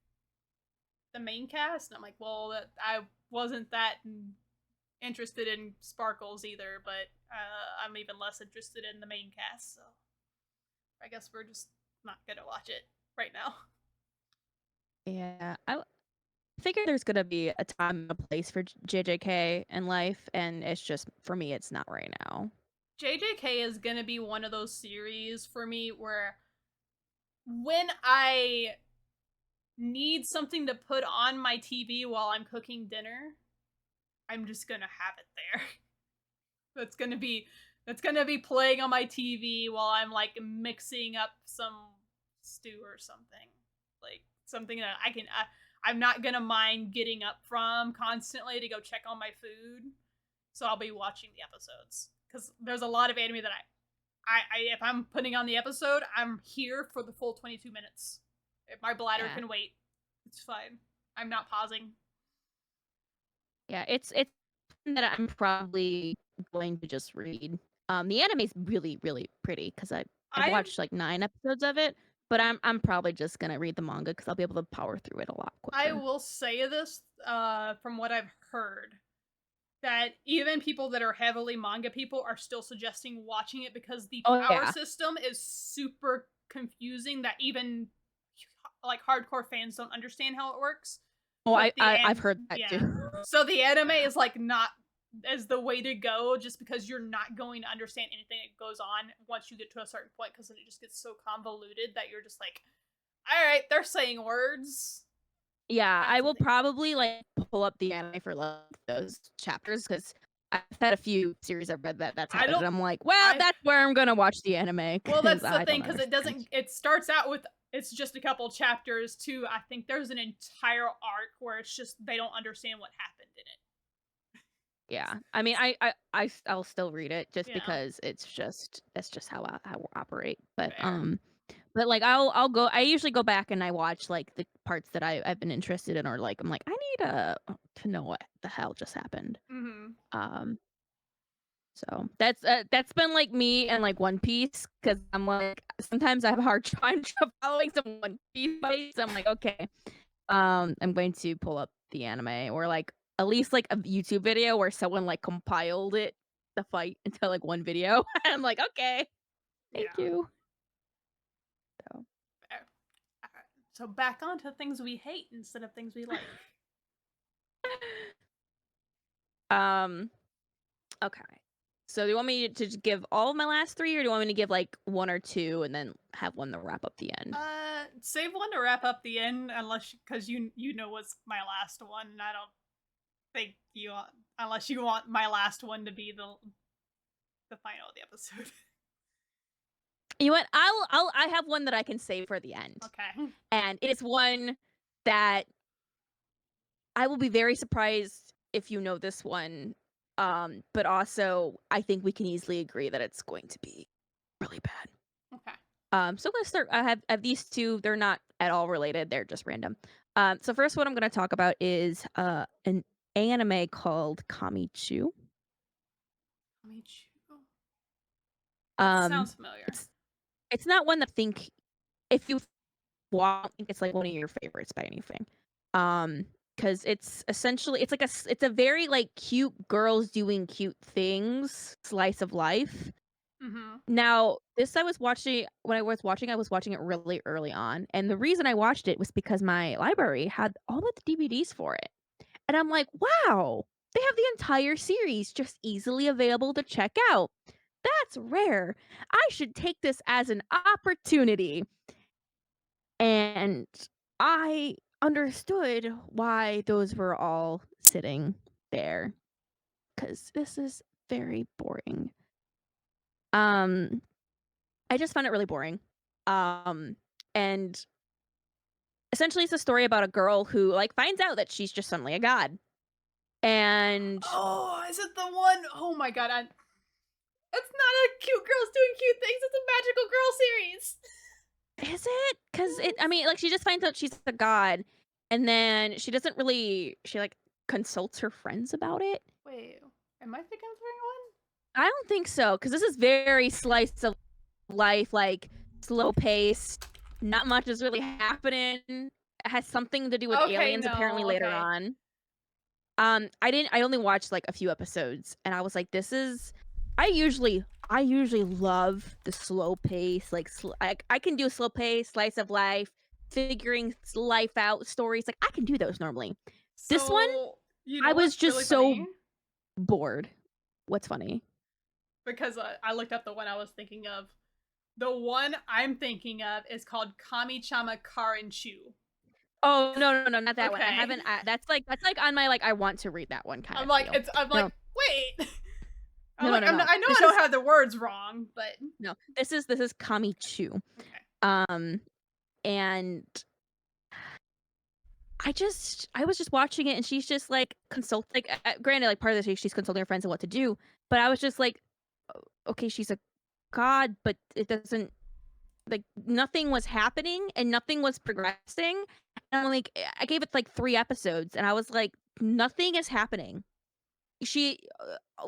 the main cast. And I'm like, well, I wasn't that interested in Sparkles either, but I'm even less interested in the main cast. So I guess we're just not gonna watch it right now. Yeah, I figure there's gonna be a time and a place for JJK in life, and it's just for me, it's not right now. JJK is gonna be one of those series for me where when I need something to put on my TV while I'm cooking dinner, I'm just gonna have it there. That's gonna be It's gonna be playing on my TV while I'm like mixing up some stew or something, like something that I can. I'm not gonna mind getting up from constantly to go check on my food, so I'll be watching the episodes because there's a lot of anime that if I'm putting on the episode, I'm here for the full 22 minutes. If my bladder can wait, it's fine. I'm not pausing. Yeah, it's that I'm probably going to just read. The anime's really, really pretty because I've watched like 9 episodes of it, but I'm probably just gonna read the manga because I'll be able to power through it a lot I quicker. will say this, from what I've heard, that even people that are heavily manga people are still suggesting watching it because the power system is super confusing that even like hardcore fans don't understand how it works. Oh, I've heard that too. So the anime is like not as the way to go just because you're not going to understand anything that goes on once you get to a certain point because then it just gets so convoluted that you're just like, all right, they're saying words. Yeah, I will probably like pull up the anime for like those chapters because I've had a few series I've read that's happened, and I'm like, well, that's where I'm gonna watch the anime. Well, that's the thing because it doesn't. It starts out with it's just a couple chapters too. I think there's an entire arc where it's just they don't understand what happened in it. Yeah, I mean, I'll still read it just because that's just how I operate. But like I usually go back and I watch like the parts that I've been interested in, or like I'm like I need to know what the hell just happened. Um, so that's been like me and like One Piece because I'm like sometimes I have a hard time following some One Piece fights. I'm like okay, I'm going to pull up the anime or like at least like a YouTube video where someone like compiled the fight into like one video. I'm like okay, thank you. So. So back on to things we hate instead of things we like. Okay. So do you want me to just give all of my last 3 or do you want me to give like 1 or 2 and then have one to wrap up the end? Save one to wrap up the end unless because you know what's my last one and I don't think you want, unless you want my last one to be the final of the episode. You know what? I have one that I can save for the end. Okay. And it is one that I will be very surprised if you know this one. But also I think we can easily agree that it's going to be really bad. Okay. So I'm gonna start. I have these 2. They're not at all related. They're just random. So first, what I'm gonna talk about is an anime called Kamichu. Kamichu. Sounds familiar. It's not one that think if you want, think it's like one of your favorites by anything. Because it's essentially it's a very like cute girls doing cute things slice of life. Now, this I was watching I was watching it really early on, and the reason I watched it was because my library had all of the DVDs for it. And I'm like, "Wow, they have the entire series just easily available to check out. That's rare. I should take this as an opportunity." And I understood why those were all sitting there cuz this is very boring. I just found it really boring. And essentially it's a story about a girl who like finds out that she's just suddenly a god. And oh, is it the one? Oh my god, it's not a cute girls doing cute things, it's a magical girl series. Is it? Cuz I mean like she just finds out she's a god and then she doesn't really she like consults her friends about it. Wait, am I thinking of the right one? I don't think so cuz this is very slice of life, like slow pace. Not much is really happening. It has something to do with aliens apparently later on. I only watched like a few episodes and I was like this is I usually love the slow pace like I can do a slow pace slice of life figuring life out stories like I can do those normally. So, this one you know I was just really so funny? bored. What's funny? Because I looked up the one I was thinking of. The one I'm thinking of is called Kami-chama Karenchu. Oh no, not that one. I haven't. That's like on my like I want to read that one kind I'm of. like deal. I'm like wait. I'm No, like, no, no. I know I This don't is have the words wrong, but no. This is Kamichu. okay. Um, and I was just watching it, and she's just like granted, like part of the she's consulting her friends on what to do, but I was just like, okay, she's a god, but it doesn't like nothing was happening and nothing was progressing. And I'm like, I gave it like 3 episodes, and I was like, nothing is happening.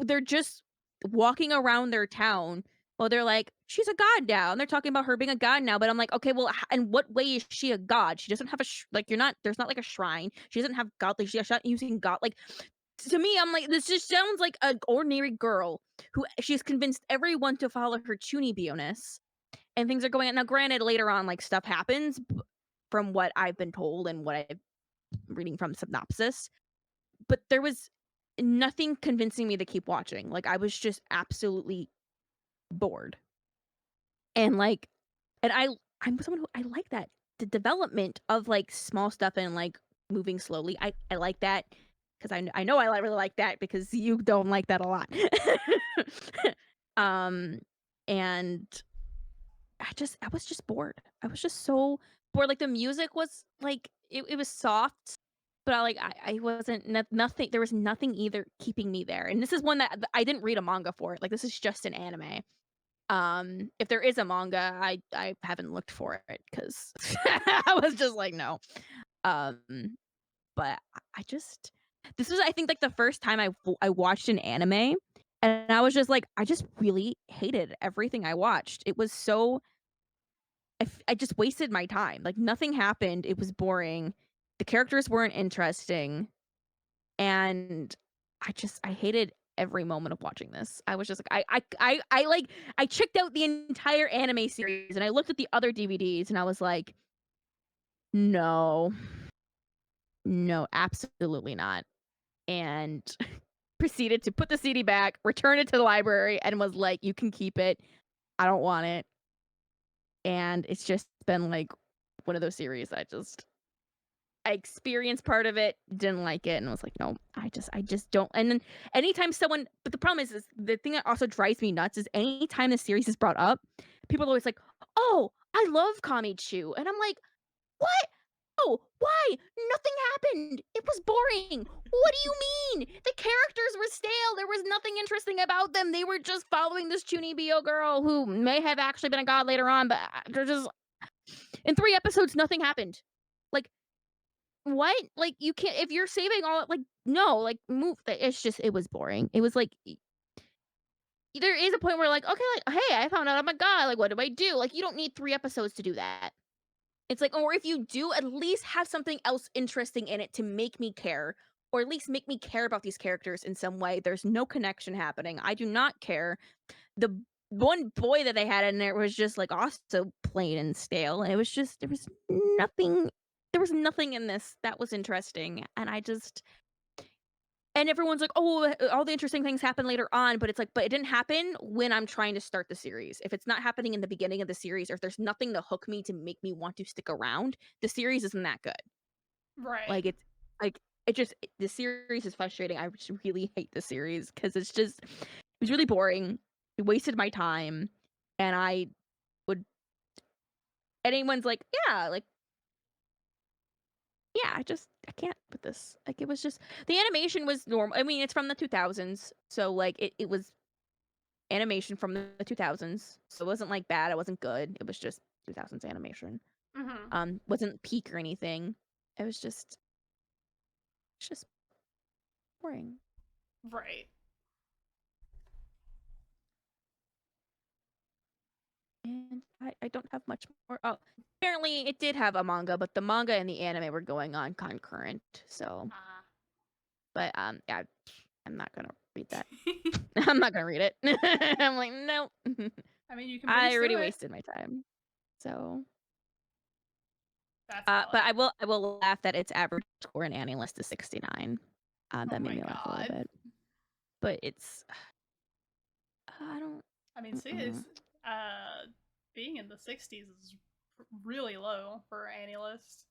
They're just walking around their town while they're like, she's a god now, and they're talking about her being a god now. But I'm like, okay, well, in what way is she a god? She doesn't have like you're not. There's not like a shrine. She doesn't have godly. She's not using god. Like to me, I'm like, this just sounds like an ordinary girl who she's convinced everyone to follow her Chunibyo-ness, and things are going on. Now, granted, later on, like stuff happens from what I've been told and what I'm reading from synopsis, but there was nothing convincing me to keep watching. Like I was just absolutely bored. And like and I'm someone who I like that. The development of like small stuff and like moving slowly. I like that because I know I really like that because you don't like that a lot. um and I was just bored. I was just so bored. Like the music was like it was soft, but I wasn't nothing. There was nothing either keeping me there. And this is one that I didn't read a manga for it. Like this is just an anime. If there is a manga, I haven't looked for it because I was just like no. Um, but I just this was I think like the first time I watched an anime. And I was just like, I just really hated everything I watched. It was so I just wasted my time. Like nothing happened. It was boring. The characters weren't interesting, and I hated every moment of watching this. I was just like I checked out the entire anime series, and I looked at the other DVDs, and I was like, no, no, absolutely not. And proceeded to put the CD back, return it to the library, and was like, you can keep it. I don't want it. And it's just been like one of those series I experienced part of it, didn't like it, and was like, "No, I just don't." And then anytime someone but the problem is the thing that also drives me nuts is anytime the series is brought up, people are always like, "Oh, I love Kamichu." And I'm like, "What? Oh, why? Nothing happened. It was boring. What do you mean? The characters were stale. There was nothing interesting about them. They were just following this Chunibyo girl who may have actually been a god later on, but they're just in 3 episodes, nothing happened. Like, what? Like, you can't if you're saving all like, no, like, move it's just it was boring. It was like there is a point where like, "Okay, like, hey, I found out I'm a god, like, what do I do?" Like, you don't need 3 episodes to do that. It's like or if you do, at least have something else interesting in it to make me care, or at least make me care about these characters in some way. There's no connection happening. I do not care. The one boy that they had in there was just, like, also plain and stale, and it was just nothing there was nothing in this that was interesting, and I just and everyone's like, "Oh, all the interesting things happen later on," but it's like, "But it didn't happen when I'm trying to start the series. If it's not happening in the beginning of the series, or if there's nothing to hook me to make me want to stick around, the series isn't that good." Right. Like, it's like, it just the series is frustrating. I just really hate the series because it was really boring. It wasted my time, and I would anyone's like, "Yeah, like, yeah, I can't with this." Like, it was just the animation was normal. I mean, it's from the 2000s, so, like, it was animation from the 2000s, so it wasn't, like, bad, it wasn't good, it was just 2000s animation. Mhm. Wasn't peak or anything. It was just boring. Right. And I don't have much more oh, apparently it did have a manga, but the manga and the anime were going on concurrent, so Ah. but, yeah, I'm not gonna read that. I'm not gonna read it. I'm like, "Nope." I mean, you can I breeze already through it. wasted my time. So, That's but valid. I will laugh that its average score in AniList is 69. Oh That made my me laugh a little god. bit. But it's I don't I mean, see, mm-mm. it's being in the 60s is really low for any list.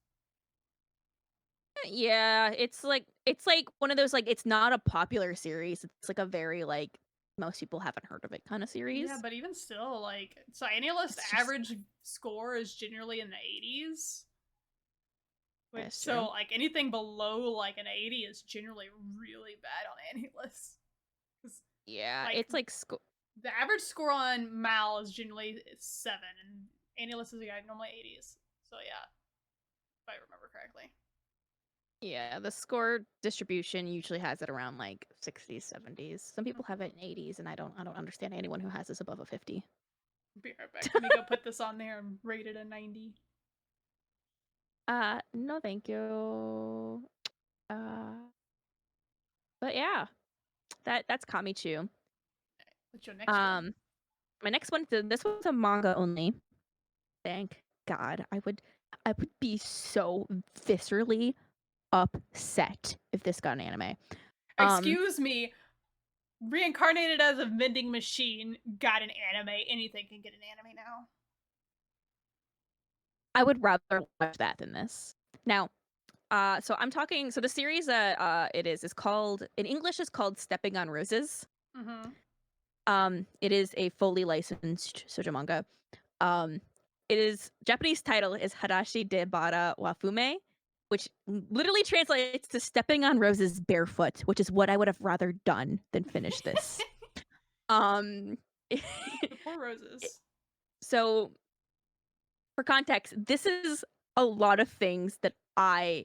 Yeah, it's like one of those like it's not a popular series. It's like a very like most people haven't heard of it kind of Yeah, series. but even still, like, Cyanulist It's just average score is generally in the 80s. Which, that's so, true. like, anything below, like, an 80 is generally really bad on Annulist. 'Cause, Yeah, like, it's like the average score on Mal is generally 7, and Annulist is, yeah, normally 80s. So, yeah, if I remember correctly. yeah, the score distribution usually has it around like 60s, 70s. Some people have it in 80s, and I don't understand anyone who has this above a 50. Be right back. Let me go put this on there and rate it a 90. No, thank you. Uh, but yeah, that's Kamichu. What's your next one? Um, my next one, this one's a manga only. Thank God. I would be so viscerally upset if this got an anime. Um, Excuse me, reincarnated as a vending machine got an anime. Anything can get an anime now. I would rather watch that than this. Now, so I'm talking. So the series that it is called in English is called Stepping on Roses. Mm-hmm. It is a fully licensed shoujo manga. Um, it is Japanese title is Harashi de Bara Wafume, which literally translates to stepping on roses barefoot, which is what I would have rather done than finish this. Um, The poor roses. so for context, this is a lot of things that I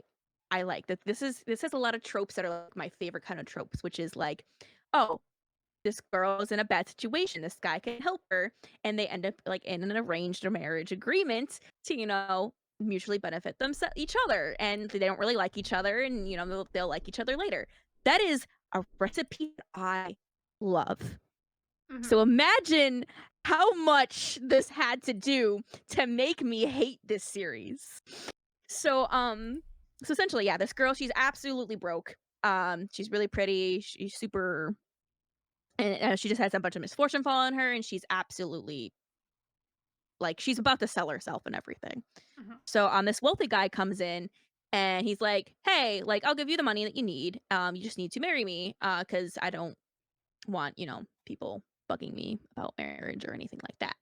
like. That this has a lot of tropes that are like my favorite kind of tropes, which is like, oh, this girl is in a bad situation. This guy can help her, and they end up like in an arranged marriage agreement to mutually benefit each other, and they don't really like each other, and they'll like each other later. That is a recipe that I love. Mm-hmm. So imagine how much this had to do to make me hate this series. So so essentially, yeah, this girl, she's absolutely broke. She's really pretty, she's super, and she just has a bunch of misfortune fall on her, and she's absolutely like she's about to sell herself and everything. Mm-hmm. So this wealthy guy comes in, and he's like, "Hey, like I'll give you the money that you need. You just need to marry me, because I don't want people bugging me about marriage or anything like that."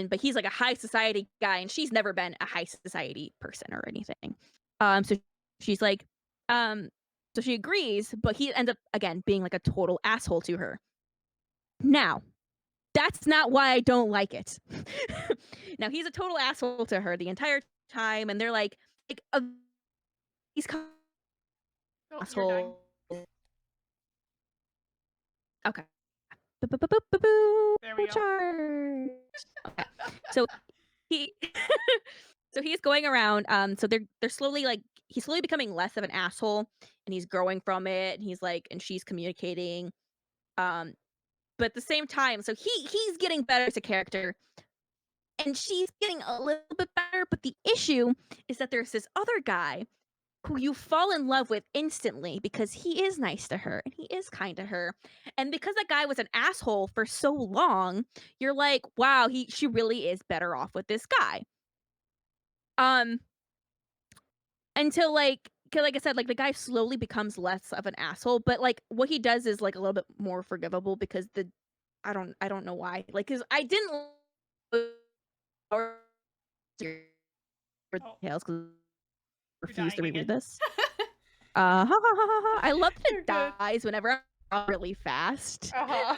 But he's like a high society guy, and she's never been a high society person or anything. So she's like, um, so she agrees, but he ends up again being like a total asshole to her. Now, that's not why I don't like it. Now he's a total asshole to her the entire time, and they're like he's Oh, you're dying. asshole. Okay. Boo-boo-boo-boo-boo. There we go. Charge. Okay. So he so he's going around, so they're slowly like he's slowly becoming less of an asshole, and he's growing from it, and he's like and she's communicating. Um, but at the same time, so he's getting better as a character, and she's getting a little bit better, but the issue is that there's this other guy who you fall in love with instantly because he is nice to her and he is kind to her. And because that guy was an asshole for so long, you're like, wow, she really is better off with this guy. Um until like 'cause like I said, like the guy slowly becomes less of an asshole, but like what he does is like a little bit more forgivable because I don't know why. Like cuz I didn't Oh, details cuz I you're refuse to dying reread again. this. Ha ha ha ha ha. I love that You're it good. dies whenever I'm really fast. Uh-huh.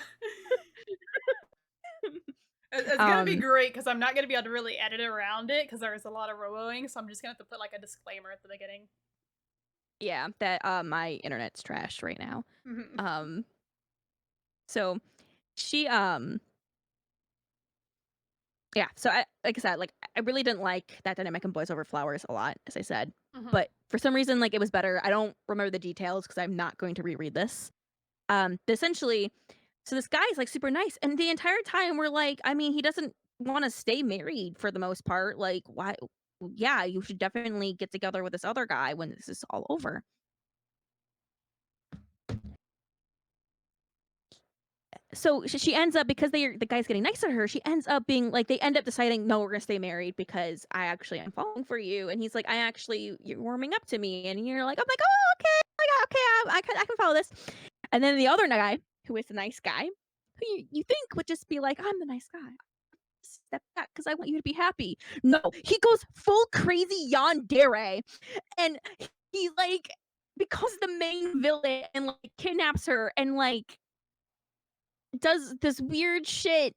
It's gonna be Um, great because I'm not gonna be able to really edit around it because there's a lot of roboing, so I'm just gonna have to put like a disclaimer at the beginning. yeah, that my internet's trashed right now. Mhm. Um, so she yeah, so like I said, like I really didn't like that dynamic in Boys Over Flowers a lot, as I said. Mhm. But for some reason, like it was better. I don't remember the details because I'm not going to reread this. But essentially, so this guy is like super nice, and the entire time we're like, I mean, he doesn't want to stay married for the most part. Like, why? Yeah, you should definitely get together with this other guy when this is all over. So she ends up because the guy's getting nice to her. She ends up being like they end up deciding no, we're gonna stay married because I actually am falling for you, and he's like, I actually you're warming up to me, and you're like, I'm like, oh okay, okay, I can follow this. And then the other guy who is a nice guy, who you think would just be like, I'm the nice guy. Step back because I want you to be happy. No, he goes full crazy yandere, and he like becomes the main villain and like kidnaps her and like does this weird shit.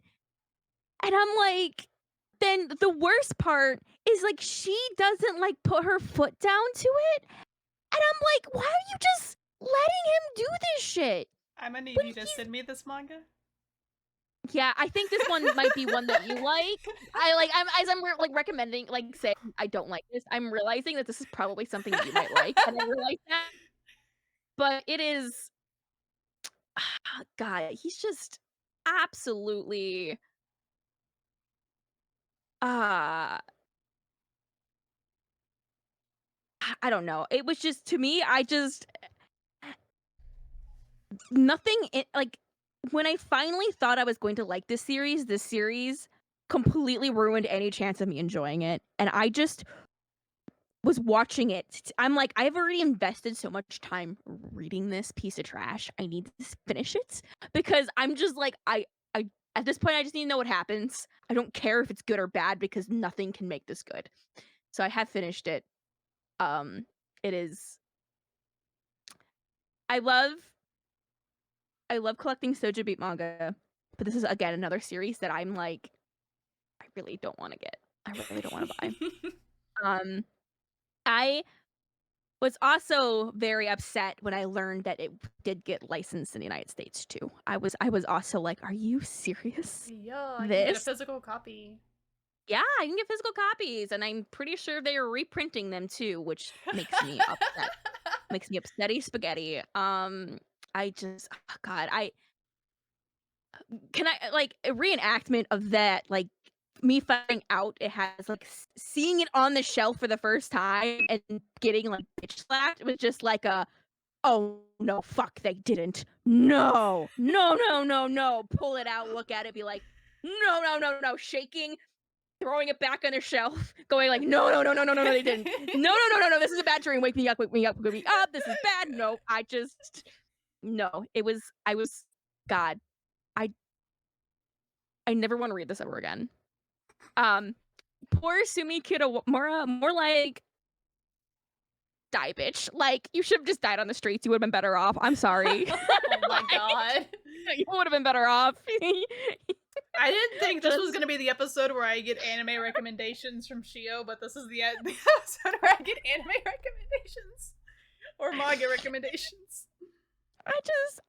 And I'm like, then the worst part is like she doesn't like put her foot down to it. And I'm like, why are you just letting him do this shit? I'm gonna need When you to send me this manga. Yeah, I think this one might be one that you like. I'm like recommending, like saying I don't like this. I'm realizing that this is probably something that you might like, and I realize that. But it is, God, he's just absolutely, uh, I don't know. It was just to me, I just nothing. Like when I finally thought I was going to like this series completely ruined any chance of me enjoying it, and I just was watching it. I'm like, I've already invested so much time reading this piece of trash. I need to finish it because I'm just like, I at this point, I just need to know what happens. I don't care if it's good or bad because nothing can make this good. So I have finished it. Um, it is. I love, I love collecting Soja Beat manga, but this is again another series that I'm like, I really don't want to get. I really don't want to buy. Um, I was also very upset when I learned that it did get licensed in the United States too. I was also like, "Are you serious? Yeah, I can get a This?" physical copy. Yeah, I can get physical copies, and I'm pretty sure they are reprinting them too, which makes me upset. Makes me upsetty spaghetti. I just, oh God, I can I like a reenactment of that, like me finding out it has like seeing it on the shelf for the first time and getting like bitch slapped was just like a oh no, fuck, they didn't. No, no, no, no, no. Pull it out, look at it, be like, no, no, no, no, shaking, throwing it back on the shelf, going like, no, no, no, no, no, no, no, they didn't. No, no, no, no, no, this is a bad dream. Wake me up, wake me up, wake me up. This is bad. No, no, I was, God, I, I never want to read this ever again. Um, Poor Sumi Kitamura, more like die, bitch. Like, you should have just died on the streets. You would have been better off. I'm sorry. Oh my Like, god. you would have been better off. I didn't think this was Just gonna be the episode where I get anime recommendations from Shio, but this is the episode where I get anime recommendations or manga recommendations. I just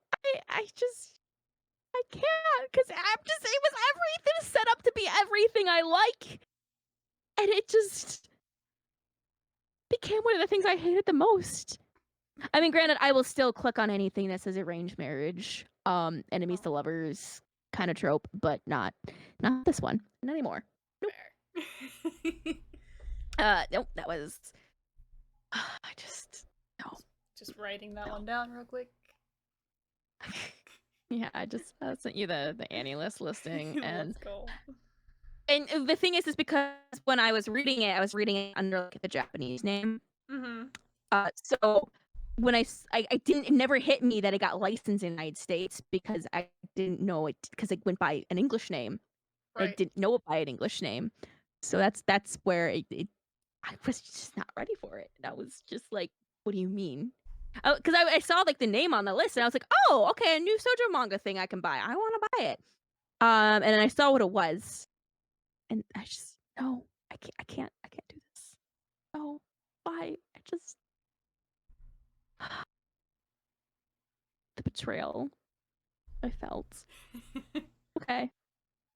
I can't because I'm just it was everything set up to be everything I like, and it just became one of the things I hated the most. I mean, granted, I will still click on anything that says arranged marriage, enemies Oh, to lovers kind of trope, but not this one, not anymore. fair. Nope, that was I just no. Just writing that No. one down real quick. Yeah, I just sent you the Annie list listing, Let's go. and the thing is because when I was reading it under like the Japanese name. Mm-hmm. So when I didn't it never hit me that it got licensed in the United States because I didn't know it because it went by an English name. I Right. didn't know it by an English name, so that's where I was just not ready for it. And I was just like, "What do you mean?" Because I saw like the name on the list and I was like, "Oh, okay, a new Sojo manga thing I can buy. I want to buy it." And then I saw what it was, and I just no, I can't do this. No, why? I just the betrayal I felt. Okay,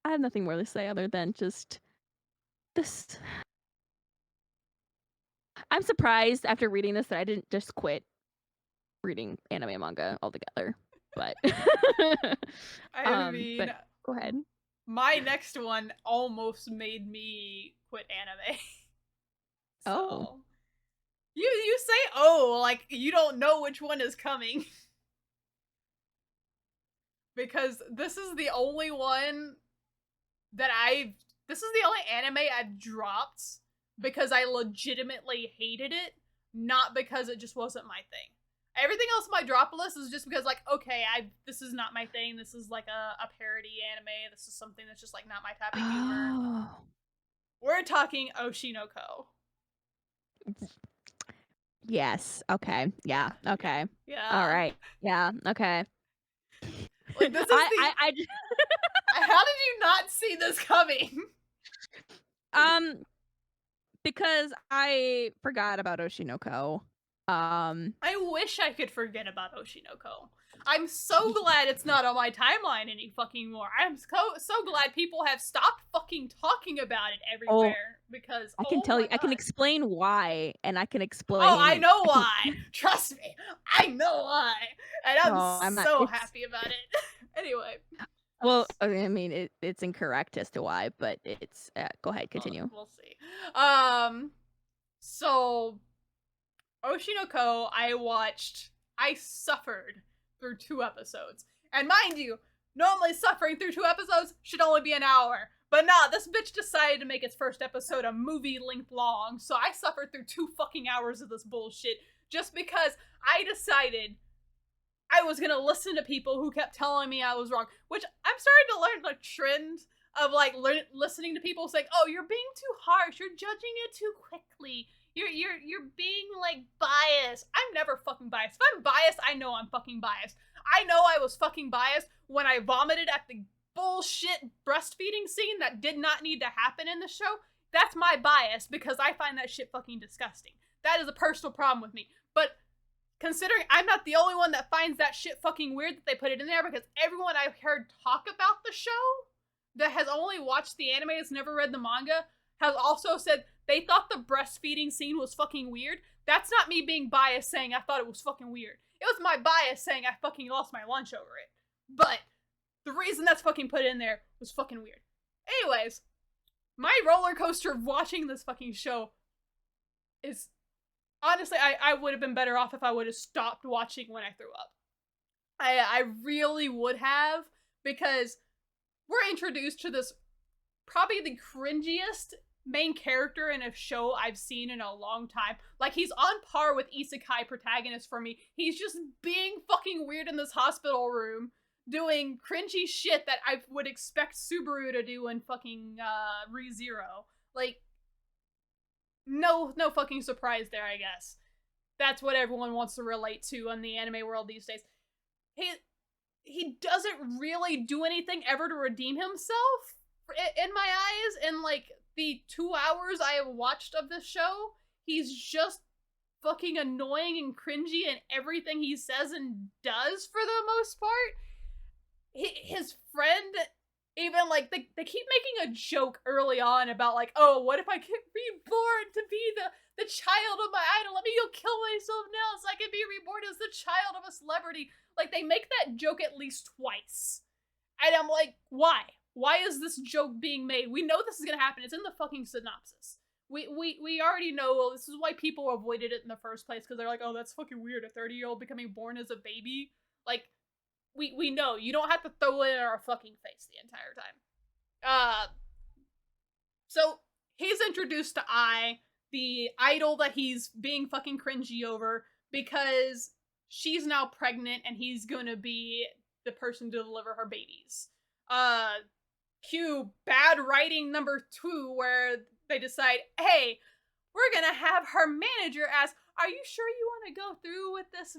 I have nothing more to say other than just this. I'm surprised after reading this that I didn't just quit reading anime and manga altogether. But I mean, but go ahead. my next one almost made me quit anime. Oh, So you say oh like you don't know which one is coming because this is the only one that this is the only anime I've dropped because I legitimately hated it, not because it just wasn't my thing. Everything else my drop list is just because, like, okay, this is not my thing. This is like a parody anime. This is something that's just like not my type of humor. Oh. We're talking Oshi no Ko. Yes. Okay. Yeah. Okay. All Yeah. right. Yeah. Okay. Like, this is the. I How did you not see this coming? um because I forgot about Oshinoko. I wish I could forget about Oshi no Ko. I'm so glad it's not on my timeline any fucking more. I'm so glad people have stopped fucking talking about it Oh, everywhere because I can oh tell my you. I can god. explain why, and I can Oh, I explain. know why. Trust me. I know why. And I'm Oh, I'm not. so It's happy about it. Anyway. well. I mean, it's incorrect as to why, but it's. Go ahead. Continue. We'll see. So Oshinoko, I suffered through 2 episodes. And mind you, normally suffering through 2 episodes should only be an hour. But nah, this bitch decided to make its first episode a movie length long, so I suffered through 2 fucking hours of this bullshit just because I decided I was gonna listen to people who kept telling me I was wrong, which I'm starting to learn the trend of like listening to people saying, "Oh, you're being too harsh. You're judging it too quickly. You're being like biased." I'm never fucking biased. If I'm biased, I know I'm fucking biased. I know I was fucking biased when I vomited at the bullshit breastfeeding scene that did not need to happen in the show. That's my bias because I find that shit fucking disgusting. That is a personal problem with me. But considering I'm not the only one that finds that shit fucking weird that they put it in there, because everyone I've heard talk about the show that has only watched the anime, has never read the manga, has also said they thought the breastfeeding scene was fucking weird. That's not me being biased saying I thought it was fucking weird. It was my bias saying I fucking lost my lunch over it. But the reason that's fucking put in there was fucking weird. Anyways, my roller coaster of watching this fucking show is honestly, I would have been better off if I would have stopped watching when I threw up. I really would have, because we're introduced to this probably the cringiest main character in a show I've seen in a long time. Like, he's on par with isekai protagonist for me. He's just being fucking weird in this hospital room, doing cringy shit that I would expect Subaru to do in fucking ReZero. Like, no fucking surprise there, I guess. That's what everyone wants to relate to in the anime world these days. He doesn't really do anything ever to redeem himself in my eyes. In like the 2 hours I have watched of this show, he's just fucking annoying and cringy in everything he says and does for the most part. His friend, even like they keep making a joke early on about like, oh, what if I get reborn to be the child of my idol? Let me go kill myself now so I can be reborn as the child of a celebrity. Like, they make that joke at least twice. And I'm like, why? Why is this joke being made? We know this is gonna happen. It's in the fucking synopsis. We already know, well, this is why people avoided it in the first place, because they're like, oh, that's fucking weird, a 30-year-old becoming born as a baby. Like, we know. You don't have to throw it in our fucking face the entire time. So he's introduced to the idol that he's being fucking cringy over, because she's now pregnant and he's gonna be the person to deliver her babies. Cue bad writing number 2, where they decide, hey, we're gonna have her manager ask, are you sure you want to go through with this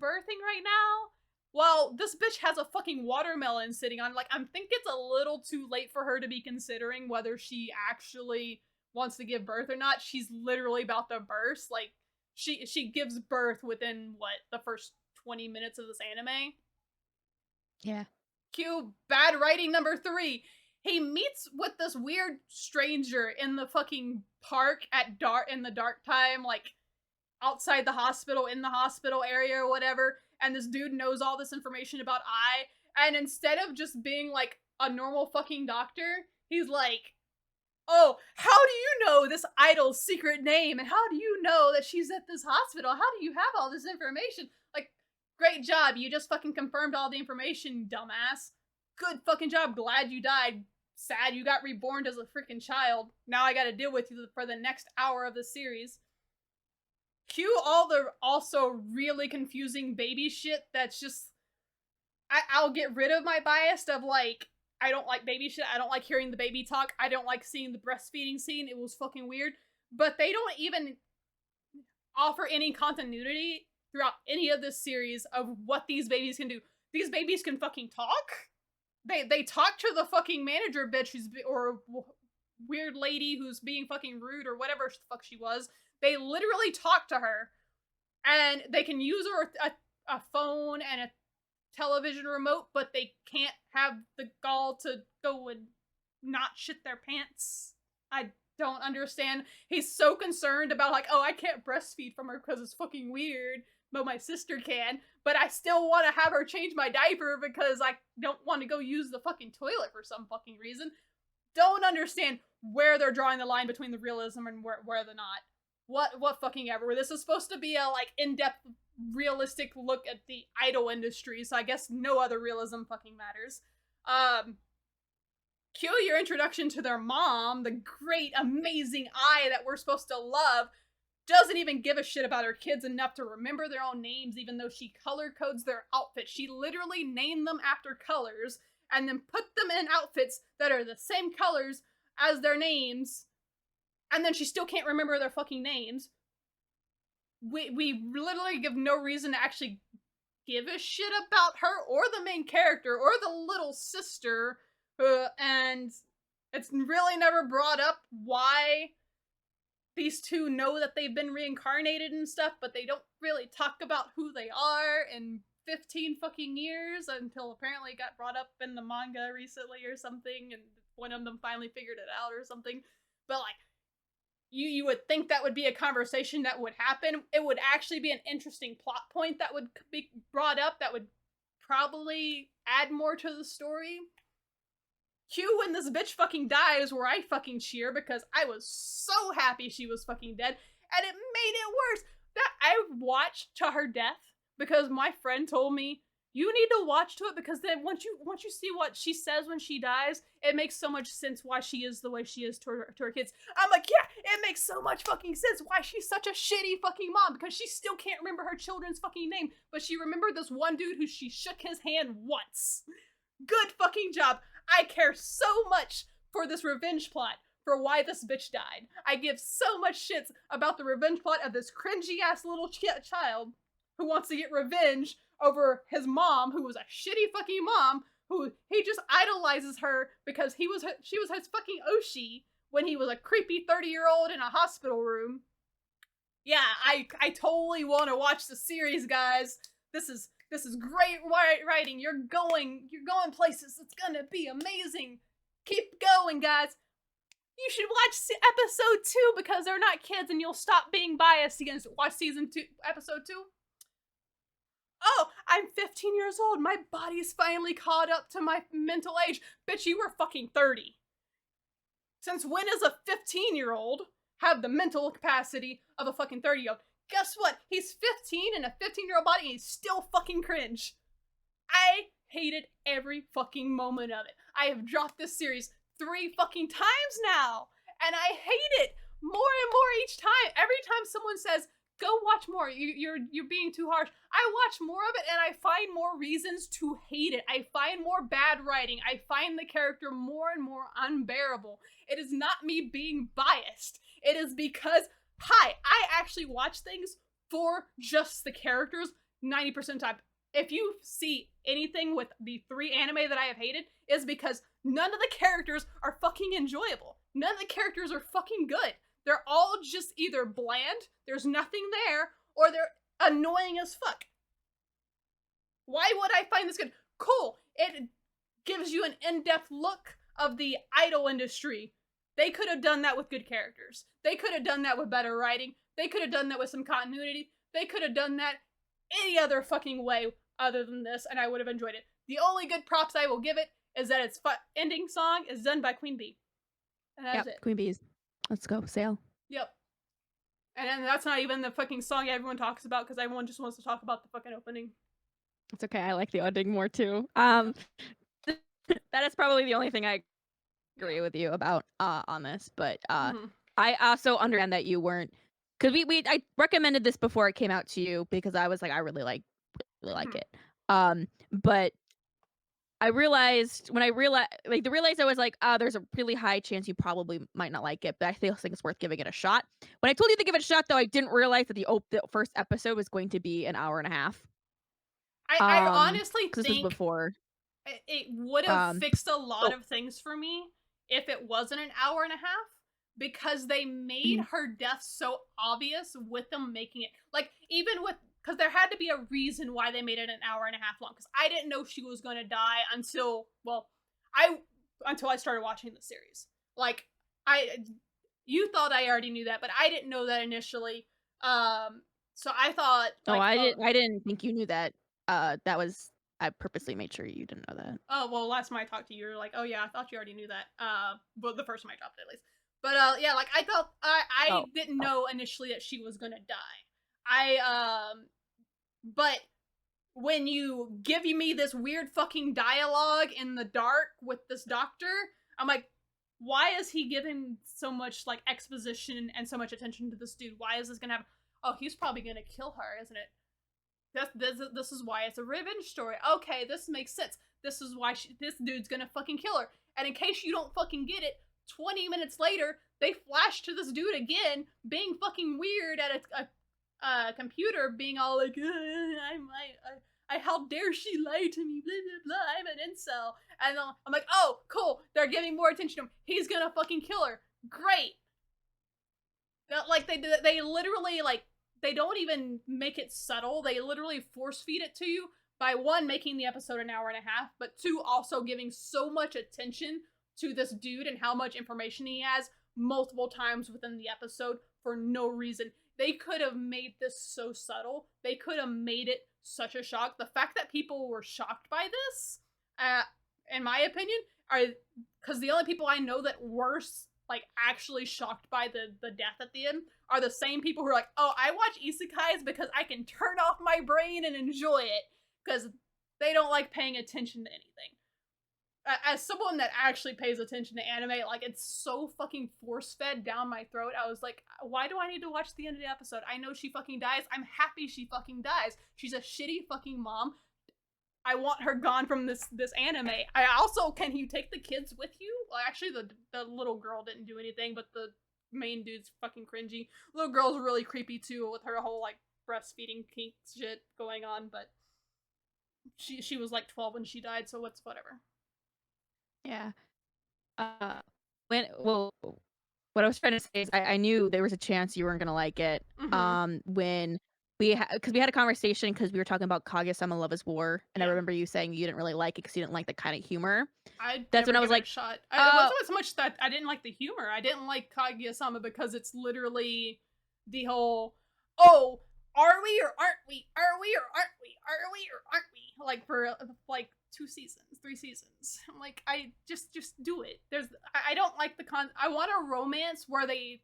birthing right now? Well, this bitch has a fucking watermelon sitting on. Like, I think it's a little too late for her to be considering whether she actually wants to give birth or not. She's literally about to burst. Like, she gives birth within, what, the first 20 minutes of this anime? Yeah. Cue bad writing number 3. He meets with this weird stranger in the fucking park at in the dark time, like outside the hospital, in the hospital area or whatever, and this dude knows all this information about and instead of just being like a normal fucking doctor, he's like, oh, how do you know this idol's secret name? And how do you know that she's at this hospital? How do you have all this information? Like, great job. You just fucking confirmed all the information, dumbass. Good fucking job. Glad you died. Sad you got reborn as a freaking child. Now I gotta deal with you for the next hour of the series. Cue all the also really confusing baby shit that's just I'll get rid of my bias of like I don't like baby shit. I don't like hearing the baby talk. I don't like seeing the breastfeeding scene. It was fucking weird. But they don't even offer any continuity throughout any of this series of what these babies can do. These babies can fucking talk. They talk to the fucking manager bitch who's or weird lady who's being fucking rude or whatever the fuck she was. They literally talk to her, and they can use a phone and a television remote, but they can't have the gall to go and not shit their pants. I don't understand. He's so concerned about like, oh, I can't breastfeed from her because it's fucking weird, but my sister can. But I still want to have her change my diaper because I don't want to go use the fucking toilet for some fucking reason. Don't understand where they're drawing the line between the realism and where they're not. What fucking ever. This is supposed to be a like in-depth realistic look at the idol industry, so I guess no other realism fucking matters. Cue your introduction to their mom, the great, amazing Ai that we're supposed to love, doesn't even give a shit about her kids enough to remember their own names, even though she color codes their outfits. She literally named them after colors and then put them in outfits that are the same colors as their names, and then she still can't remember their fucking names. We literally give no reason to actually give a shit about her or the main character or the little sister, and it's really never brought up why these two know that they've been reincarnated and stuff, but they don't really talk about who they are in 15 fucking years until apparently it got brought up in the manga recently or something, and one of them finally figured it out or something. But like, you would think that would be a conversation that would happen. It would actually be an interesting plot point that would be brought up that would probably add more to the story. Cue when this bitch fucking dies where I fucking cheer because I was so happy she was fucking dead, and it made it worse that I watched to her death because my friend told me you need to watch to it because then once you see what she says when she dies, it makes so much sense why she is the way she is to her kids. I'm like, yeah, it makes so much fucking sense why she's such a shitty fucking mom because she still can't remember her children's fucking name, but she remembered this one dude who she shook his hand once. Good fucking job. I care so much for this revenge plot for why this bitch died. I give so much shits about the revenge plot of this cringy ass little child who wants to get revenge over his mom, who was a shitty fucking mom, who he just idolizes her because she was his fucking Oshi when he was a creepy 30-year-old in a hospital room. Yeah, I totally want to watch the series, guys. This is great writing. You're going places. It's gonna be amazing. Keep going, guys. You should watch episode 2 because they're not kids and you'll stop being biased against watch season 2, episode 2. Oh, I'm 15 years old. My body's finally caught up to my mental age. Bitch, you were fucking 30. Since when does a 15-year-old have the mental capacity of a fucking 30-year-old? Guess what? He's 15 in a 15-year-old body and he's still fucking cringe. I hated every fucking moment of it. I have dropped this series 3 fucking times now, and I hate it more and more each time. Every time someone says, go watch more, you're being too harsh, I watch more of it and I find more reasons to hate it. I find more bad writing. I find the character more and more unbearable. It is not me being biased. It is because, hi, I actually watch things for just the characters 90% of the time. If you see anything with the 3 anime that I have hated, is because none of the characters are fucking enjoyable. None of the characters are fucking good. They're all just either bland, there's nothing there, or they're annoying as fuck. Why would I find this good? Cool. It gives you an in-depth look of the idol industry. They could have done that with good characters. They could have done that with better writing. They could have done that with some continuity. They could have done that any other fucking way other than this, and I would have enjoyed it. The only good props I will give it is that its ending song is done by Queen Bee. And that's it. Queen Bees. Let's go, sail. Yep. And then that's not even the fucking song everyone talks about because everyone just wants to talk about the fucking opening. It's okay. I like the ending more too. That is probably the only thing I agree with you about on this. But I also understand that you weren't 'Cause I recommended this before it came out to you because I was like, "I really like Mhm. it." But I realized when I realized I was like, "Ah, there's a really high chance you probably might not like it, but I still think it's worth giving it a shot." When I told you to give it a shot, though, I didn't realize that the first episode was going to be an hour and a half. I honestly 'Cause this was think before, it would have um fixed a lot oh, of things for me if it wasn't an hour and a half because they made mhm, her death so obvious with them making it like even with because there had to be a reason why they made it an hour and a half long because I didn't know she was going to die until well I until I started watching the series like I you thought I already knew that but I didn't know that initially so I thought oh, like oh I didn't think you knew that, that was I purposely made sure you didn't know that. oh, well, last time I talked to you, you were like, "Oh yeah, I thought you already knew that." Well, the first time I dropped it at least. But yeah, like I thought I Oh, didn't oh, know initially that she was gonna die. But when you give me this weird fucking dialogue in the dark with this doctor, I'm like, why is he giving so much like exposition and so much attention to this dude? Why is this gonna happen? Oh, he's probably gonna kill her, isn't it? This is why it's a revenge story. Okay, this makes sense. This is why this dude's gonna fucking kill her. And in case you don't fucking get it, 20 minutes later, they flash to this dude again, being fucking weird at a computer, being all like, how dare she lie to me, blah, blah, blah, I'm an incel. And I'm like, oh, cool, they're giving more attention to him. He's gonna fucking kill her. Great. That, like, they literally, like, they don't even make it subtle. They literally force feed it to you by one, making the episode an hour and a half, but two, also giving so much attention to this dude and how much information he has multiple times within the episode for no reason. They could have made this so subtle. They could have made it such a shock. The fact that people were shocked by this, uh, in my opinion, are because the only people I know that were like actually shocked by the death at the end are the same people who are like, oh, I watch isekais because I can turn off my brain and enjoy it because they don't like paying attention to anything. As someone that actually pays attention to anime, like it's so fucking force fed down my throat. I was like, why do I need to watch the end of the episode? I know she fucking dies. I'm happy she fucking dies. She's a shitty fucking mom. I want her gone from this anime. I also can you take the kids with you? Well, actually, the little girl didn't do anything, but the main dude's fucking cringy. Little girl's really creepy too, with her whole like breastfeeding kink shit going on. But she was like 12 when she died, so what's whatever. yeah. Uh, what I was trying to say is I knew there was a chance you weren't gonna like it, Mm-hmm. when because we had a conversation because we were talking about Kaguya-sama Love is War, and I Yeah. remember you saying you didn't really like it because you didn't like the kind of humor. I'd That's when never I was give it a like, shot. It "Oh." wasn't as much that I didn't like the humor. I didn't like Kaguya-sama because it's literally the whole, oh, are we or aren't we? Are we or aren't we? Are we or aren't we? Like for like 2 seasons, 3 seasons. I'm like, I just do it. I don't like the I want a romance where they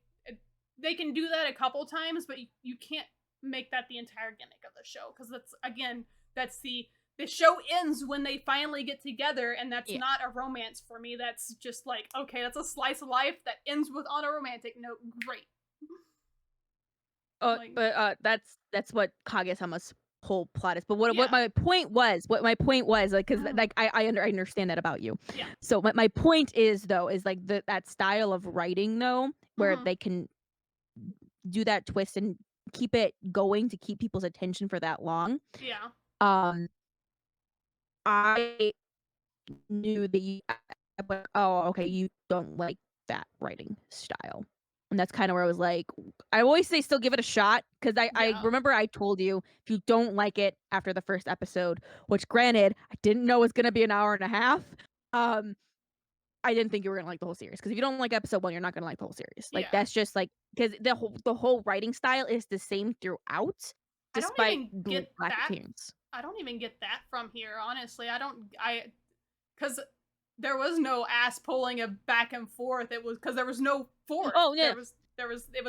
can do that a couple times, but you can't make that the entire gimmick of the show because that's again that's the show ends when they finally get together, and that's Yeah. not a romance for me. That's just like, okay, that's a slice of life that ends with on a romantic note. Great. Like, But, that's what Kaguya-sama's whole plot is. But yeah. what my point was, like, 'cause, Mhm. like, I understand that about you. Yeah. So, my point is, though, is, like, that style of writing, though, where Hmm. they can do that twist and keep it going to keep people's attention for that long. Yeah. Um, I knew that I went, "Oh, okay, you don't like that writing style." And that's kinda where I was like I always say still give it a shot because I Yeah. remember I told you, if you don't like it after the first episode, which granted, I didn't know it was gonna be an hour and a half, um, I didn't think you were gonna like the whole series. Because if you don't like episode 1, you're not gonna like the whole series. Like, Yeah. that's just, like because the whole writing style is the same throughout, I don't despite even the get lack of that. teams. I don't even get that from here, honestly. Because there was no ass pulling of back and forth. It was because there was no force. Oh, yeah. It was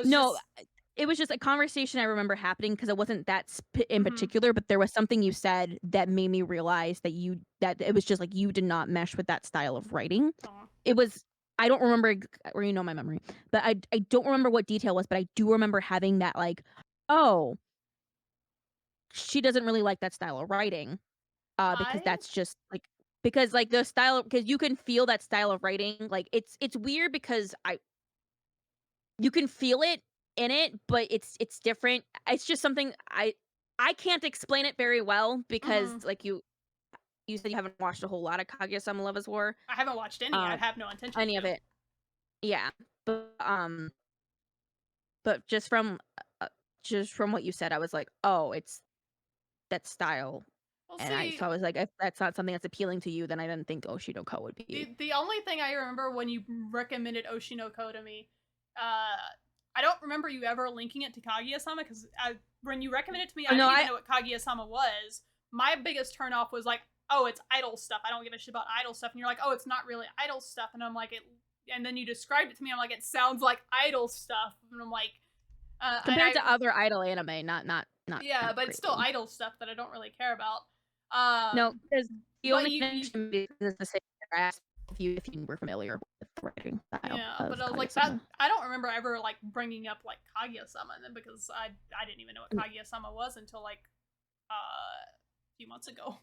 No, just, it was just a conversation I remember happening because it wasn't that in mhm. particular, but there was something you said that made me realize that it was just like you did not mesh with that style of writing. Aw. It was I don't remember or you know my memory, but I don't remember what detail was, but I do remember having that like, "Oh, she doesn't really like that style of writing." Because I that's just, like because, like, the style because you can feel that style of writing, like, it's weird because I you can feel it in it, but it's different. It's just something I can't explain it very well because, mhm. like, you said you haven't watched a whole lot of Kaguya-sama Love is War, I haven't watched any. I um, have no intention any of to. it. Yeah, but just from what you said, I was like, "Oh, it's that style." Well, And see, I was like, "If that's not something that's appealing to you, then I didn't think Oshi no Ko would be." the only thing I remember when you recommended Oshinoko to me, uh, I don't remember you ever linking it to Kaguya-sama because when you recommended it to me, Oh, I no, didn't even know what Kaguya-sama was. My biggest turnoff was like, oh, it's idol stuff. I don't give a shit about idol stuff. And you're like, oh, it's not really idol stuff. And I'm like, it. And then you described it to me. I'm like, it sounds like idol stuff. And I'm like, and compared to other idol anime, yeah, not but it's still greatly. idol stuff that I don't really care about. No, Um, because the but only connection is the same asked if you were familiar with the writing style yeah, but of I was like that. Kaguya-sama. I don't remember ever like bringing up like Kaguya-sama then because I didn't even know what N Kaguya-sama was until like a few months ago.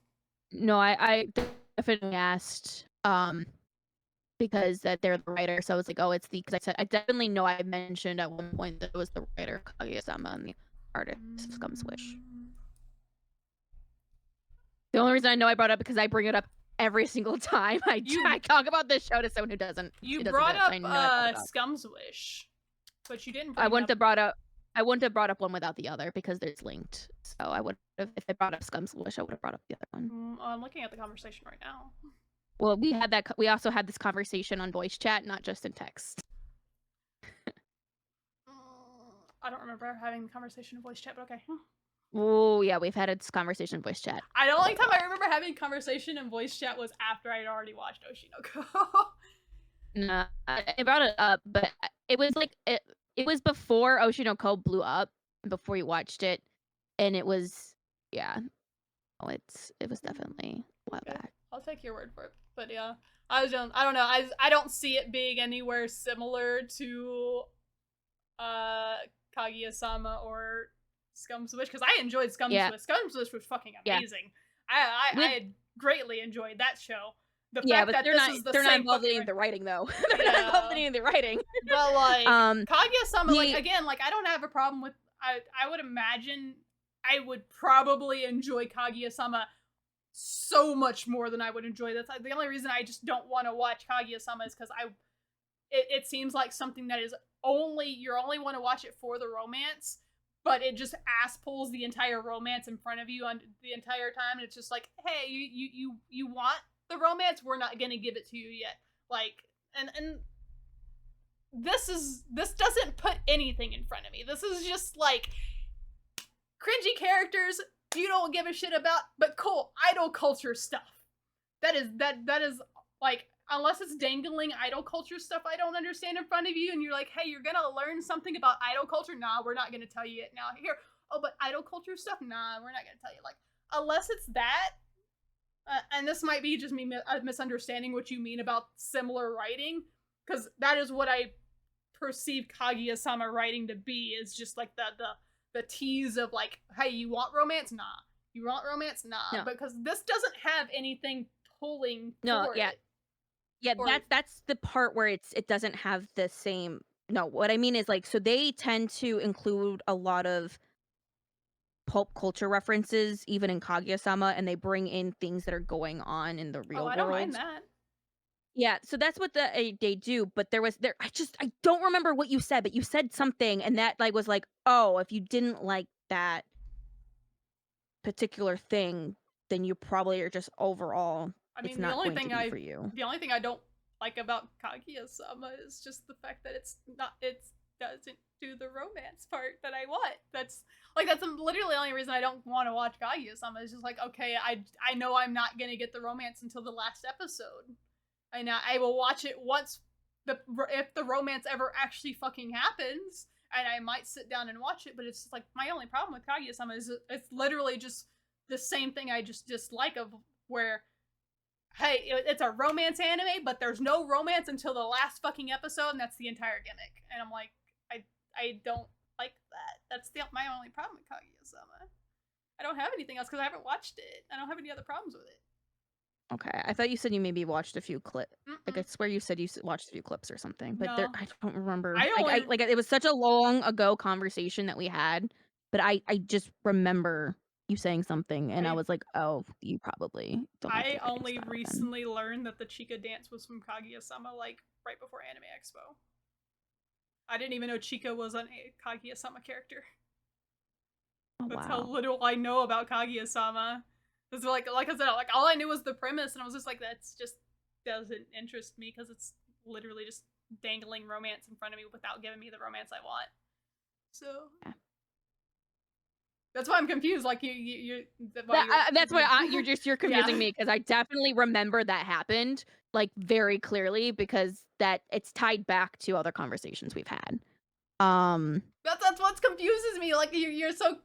no, I definitely asked, because that they're the writer, so I was like, "Oh, it's the because I said I definitely know I mentioned at one point that it was the writer Kaguya-sama and the artist of Scum Swish. Mm. The only reason I know I brought it up because I bring it up every single time I You talk about this show to someone who doesn't know brought it, so up I know I brought it up. Scum's Wish, but you didn't I bring wouldn't up. have brought up I wouldn't have brought up one without the other because there's linked. So I would have if I brought up Scum's Wish, I would have brought up the other one. I'm looking at the conversation right now. Well, we also had this conversation on voice chat, not just in text. I don't remember having the conversation in voice chat, but okay. Oh, yeah, we've had this conversation in voice chat The only quite a time I lot. remember having conversation in voice chat was after I'd already watched Oshinoko. No, I brought it up, but it was like it was before Oshi no Ko blew up, before you watched it, and it was yeah. Oh, it was definitely a while Okay, back. I'll take your word for it. But yeah, I don't know. I don't see it being anywhere similar to uh Kaguya-sama or Scum Swish because I enjoyed Scum Yeah, Swish. Scum Swish was fucking yeah. amazing. I With had greatly enjoyed that show. The yeah, fact but that this is the they're not same involved in fucking any of the writing though. They're not involved in yeah. any of the writing. But like Um, Kaguya-sama, like the again, like I don't have a problem with. I would imagine I would probably enjoy Kaguya-sama so much more than I would enjoy this. The only reason I just don't want to watch Kaguya-sama is because it seems like something that is you only want to watch it for the romance, but it just ass pulls the entire romance in front of you on the entire time, and it's just like, hey, you want the romance? We're not gonna give it to you yet. Like, and this doesn't put anything in front of me. This is just like cringy characters you don't give a shit about, but cool idol culture stuff. That is like unless it's dangling idol culture stuff I don't understand in front of you, and you're like, hey, you're gonna learn something about idol culture. Nah, we're not gonna tell you it now. Here, oh, but idol culture stuff. Nah, we're not gonna tell you. Like unless it's that. And this might be just me misunderstanding what you mean about similar writing, because that is what I perceive Kaguya-sama writing to be. Is just like the tease of like, hey, you want romance? Nah. You want romance? Nah. no, Because this doesn't have anything pulling no, for yeah, it. yeah. Or That's the part where it doesn't have the same. No, what I mean is like so they tend to include a lot of pulp culture references even in Kaguya-sama, and they bring in things that are going on in the oh, real I don't mind world. that. Yeah, so that's what they do, but I don't remember what you said, but you said something and that like was like, "Oh, if you didn't like that particular thing, then you probably are just overall I it's mean, not going to be for you." the only thing I don't like about Kaguya-sama is just the fact that it doesn't do the romance part that I want. That's literally the only reason I don't want to watch Kaguya-sama. Is just like, okay, I know I'm not gonna get the romance until the last episode, and I will watch it once if the romance ever actually fucking happens, and I might sit down and watch it. But it's just like my only problem with Kaguya-sama is it's literally just the same thing I just dislike of where hey, it's a romance anime, but there's no romance until the last fucking episode, and that's the entire gimmick. And I'm like, I don't like that. That's my only problem with Kaguya-sama. I don't have anything else because I haven't watched it. I don't have any other problems with it. Okay, I thought you said you maybe watched a few clips. Like I Mm-mm. swear you said you watched a few clips or something, but there No, I don't remember. I only Like it was such a long ago conversation that we had, but I just remember you saying something, and I was like, oh, you probably don't like I the writing only style then. recently learned that the Chica dance was from Kaguya-sama, like right before Anime Expo. I didn't even know Chica was a Kaguya-sama character. Oh That's how wow. little I know about Kaguya-sama. It's like I said, like all I knew was the premise, and I was just like, that's just doesn't interest me because it's literally just dangling romance in front of me without giving me the romance I want. So Yeah. that's why I'm confused. Like you That's why you're confusing yeah. me because I definitely remember that happened like very clearly because that it's tied back to other conversations we've had. That's what confuses me. Like you're so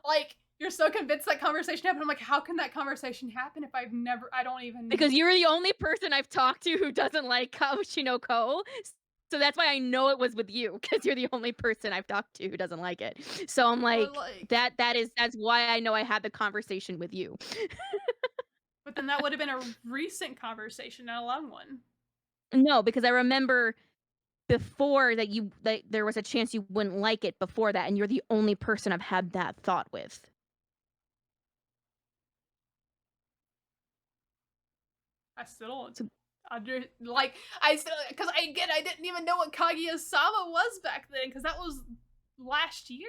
like you're so convinced that conversation happened. I'm like, how can that conversation happen if I don't even. Because you're the only person I've talked to who doesn't like Kaoshinoko. So that's why I know it was with you, because you're the only person I've talked to who doesn't like it. So I'm But like, like, that's why I know I had the conversation with you. but then that would have been a recent conversation, not a long one. No, because I remember before that there was a chance you wouldn't like it before that, and you're the only person I've had that thought with. I still don't So like I still because I didn't even know what Kaguya-sama was back then because that was last year.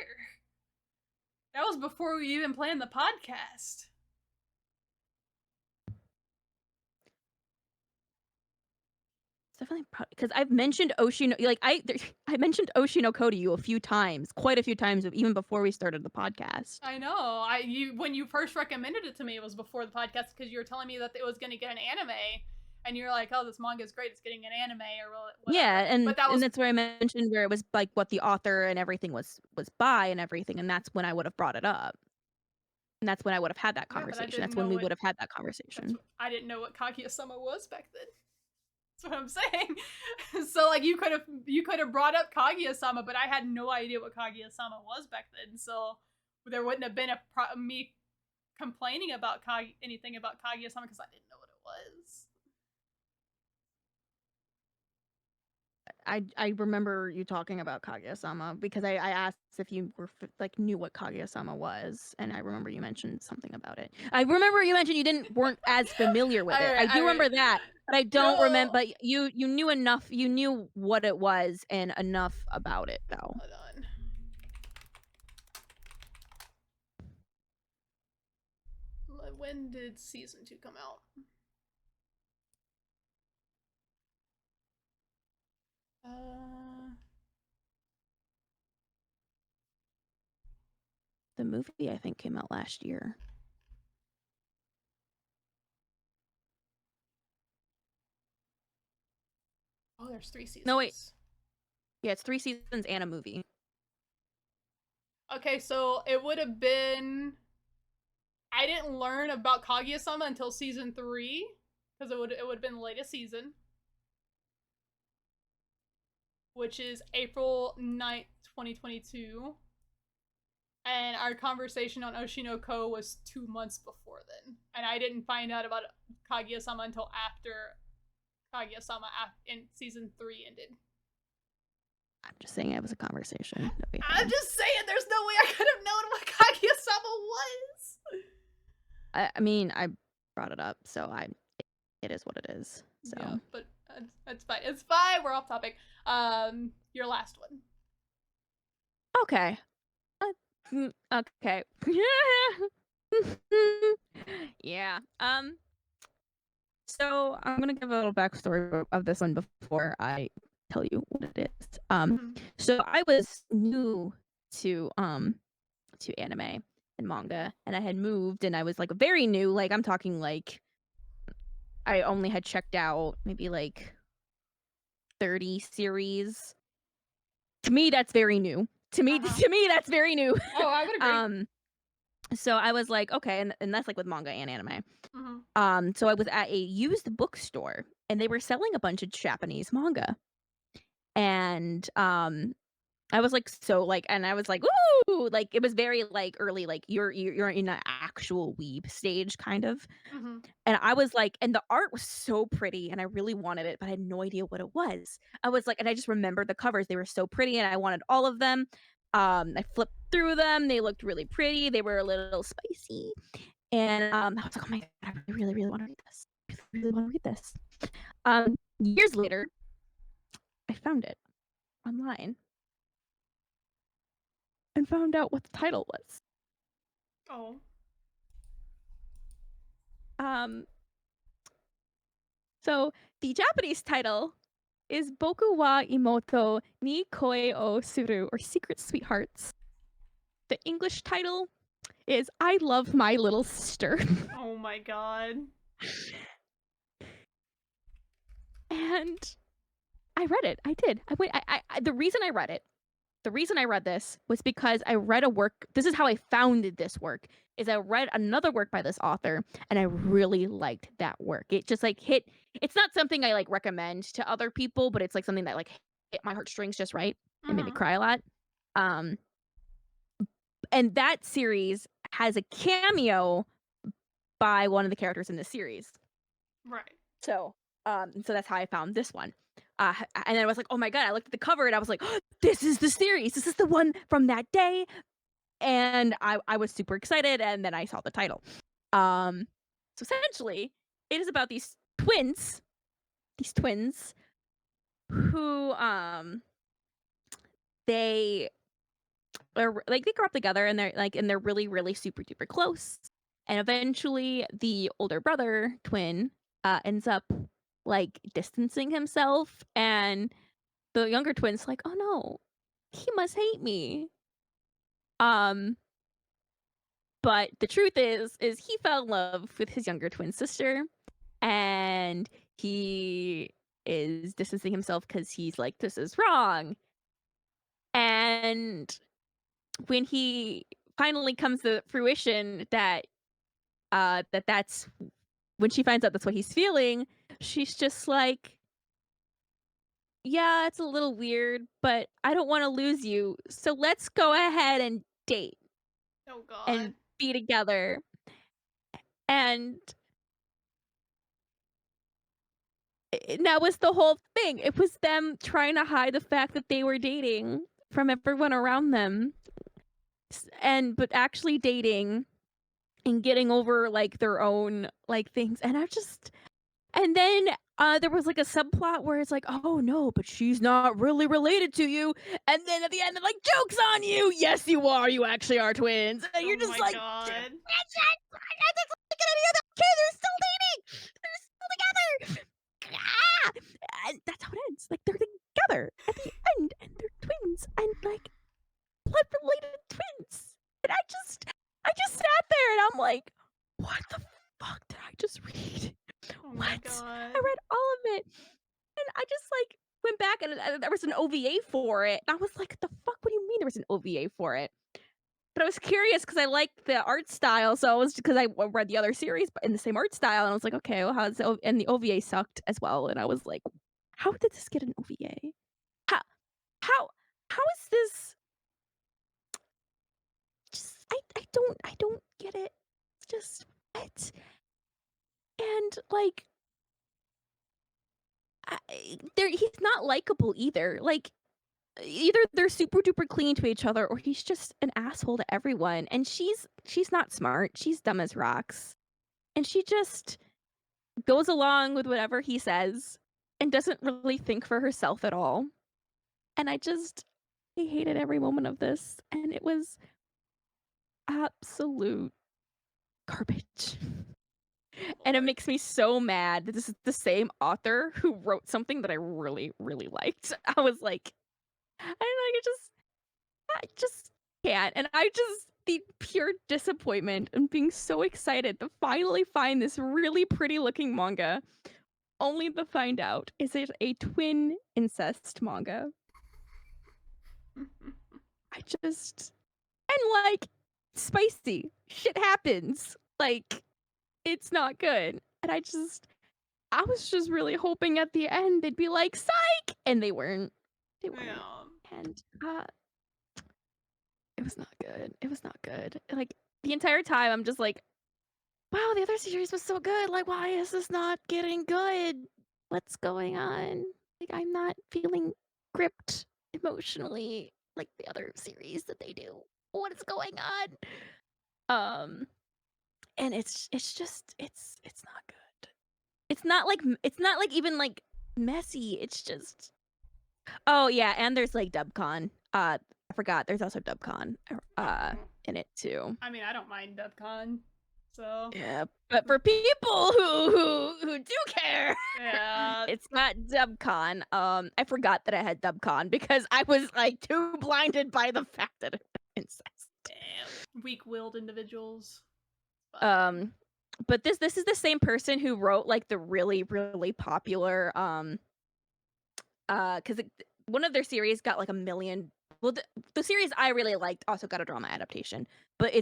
That was before we even planned the podcast. it's definitely because I've mentioned I mentioned Oshi no Ko to you a few times, quite a few times, even before we started the podcast. I know. When you first recommended it to me, it was before the podcast because you were telling me that it was going to get an anime, and you're like, "Oh, this manga is great. It's getting an anime or Yeah, whatever." But that and was that's where I mentioned where it was like what the author and everything was by and everything, and that's when I would have brought it up. And that's when I would have had that yeah, but I conversation. didn't That's when know we what would have had that conversation. I didn't know what Kaguya-sama was back then. That's what I'm saying. So like you could have brought up Kaguya-sama, but I had no idea what Kaguya-sama was back then. So there wouldn't have been me complaining about anything about Kaguya-sama because I didn't know what it was. I remember you talking about Kaguya-sama because I asked if you were like knew what Kaguya-sama was, and I remember you mentioned something about it. I remember you mentioned you weren't as familiar with it. I do remember that, but I don't remember. No. But you knew enough. You knew what it was and enough about it, though. Hold on. When did season 2 come out? The movie I think came out last year. Oh, there's 3 seasons. No, wait. Yeah, it's 3 seasons and a movie. Okay, so it would have been. I didn't learn about Kaguya-sama until season 3 because it would have been the latest season, which is April 9th, 2022. And our conversation on Oshi no Ko was 2 months before then. And I didn't find out about Kaguya-sama until after Kaguya-sama in season 3 ended. I'm just saying it was a conversation that we I'm had. just saying there's no way I could have known what Kaguya-sama was. I mean, I brought it up, so it is what it is. So Yeah, but it's fine. It's fine. We're off topic. Your last one. okay. Okay. Yeah. So I'm gonna give a little backstory of this one before I tell you what it is. So I was new to anime and manga, and I had moved, and I was like very new. Like I'm talking like I only had checked out maybe like 30 series. To me, that's very new. To me, that's very new. Oh, I would agree. So I was like, okay, and that's like with manga and anime. Mhm. So I was at a used bookstore and they were selling a bunch of Japanese manga. And I was like so like and I was like, "Ooh!" Like it was very like early, like you're in an actual weeb stage kind of. Mhm. And I was like and the art was so pretty and I really wanted it, but I had no idea what it was. I was like and I just remembered the covers, they were so pretty and I wanted all of them. I flipped through them, they looked really pretty, they were a little spicy. And, I was like, "Oh my god, I really, really wanna read this. I really, really wanna read this." Years later, I found it online and found out what the title was. Oh. Um, so the Japanese title is Boku wa Imouto ni Koe o Suru, or Secret Sweethearts. The English title is I Love My Little Sister. Oh my god. And I read it. I did. I went I the reason I read it The reason I read this was because I read a work this is how I found this work, is I read another work by this author, and I really liked that work. It just, like, hit it's not something I, like, recommend to other people, but it's, like, something that, like, hit my heartstrings just right. It made me Mhm. cry a lot. Um, and that series has a cameo by one of the characters in the series. Right. So, so that's how I found this one. And then I was like, "Oh my god," I looked at the cover and I was like, "Oh, this is the series. This is the one from that day." And I was super excited, and then I saw the title. Um, so essentially, it is about these twins who, they like, they grew up together, and they're really, really super duper close. And eventually, the older brother twin, ends up, like, distancing himself, and the younger twin's like, "Oh, no. He must hate me." Um But the truth is he fell in love with his younger twin sister, and he is distancing himself because he's like, "This is wrong." And when he finally comes to fruition that, that's when she finds out that's what he's feeling, she's just like, "Yeah, it's a little weird, but I don't wanna lose you, so let's go ahead and date Oh god. and be together." And that was the whole thing. It was them trying to hide the fact that they were dating from everyone around them, but actually dating and getting over, like, their own, like, things, and and then, there was, like, a subplot where it's like, "Oh, no, but she's not really related to you," and then at the end, they're like, "Joke's on you! Yes, you are, you actually are twins," and Oh you're just my like, god. "That's not any other okay, they're still dating! They're still together!" Ah! And that's how it ends. Like they're together at the end, and they're twins, and like blood related twins. And I just sat there, and I'm like, what the fuck did I just read? Oh my What? god. I read all of it, and I just like went back, and there was an OVA for it, and I was like, the fuck? What do you mean there was an OVA for it? But I was curious because I liked the art style, so I was because read the other series, but in the same art style, and I was like, "Okay, well, how's the and the OVA sucked as well," and I was like, "How did this get an OVA? How how how is this just I don't get it. It's just what?" And, like, he's not likable either, like, either they're super duper clean to each other or he's just an asshole to everyone, and she's not smart, she's dumb as rocks, and she just goes along with whatever he says and doesn't really think for herself at all. And I hated every moment of this, and it was absolute garbage. And it Lord. makes me so mad that this is the same author who wrote something that I really, really liked. I was like, I don't know, I just can't. And the pure disappointment and being so excited to finally find this really pretty looking manga, only to find out is it a twin incest manga. I just and like spicy. Shit happens. Like, it's not good. And I was just really hoping at the end they'd be like, "Psych!" And they weren't. They weren't. Yeah. And, it was not good. It was not good. Like, the entire time, I'm just like, "Wow, the other series was so good. Like, why is this not getting good? What's going on?" Like, I'm not feeling gripped emotionally like the other series that they do. What is going on? Um, and it's not good. It's not like even like messy. It's just oh yeah, and there's like DubCon. I forgot there's also DubCon in it too. I mean, I don't mind DubCon, so Yeah, but for people who do care, yeah. it's not DubCon. I forgot that I had DubCon because I was like too blinded by the fact that it was incest. Weak-willed individuals. Fine. Um, but this is the same person who wrote like the really popular because one of their series got like a million. Well, the series I really liked also got a drama adaptation, but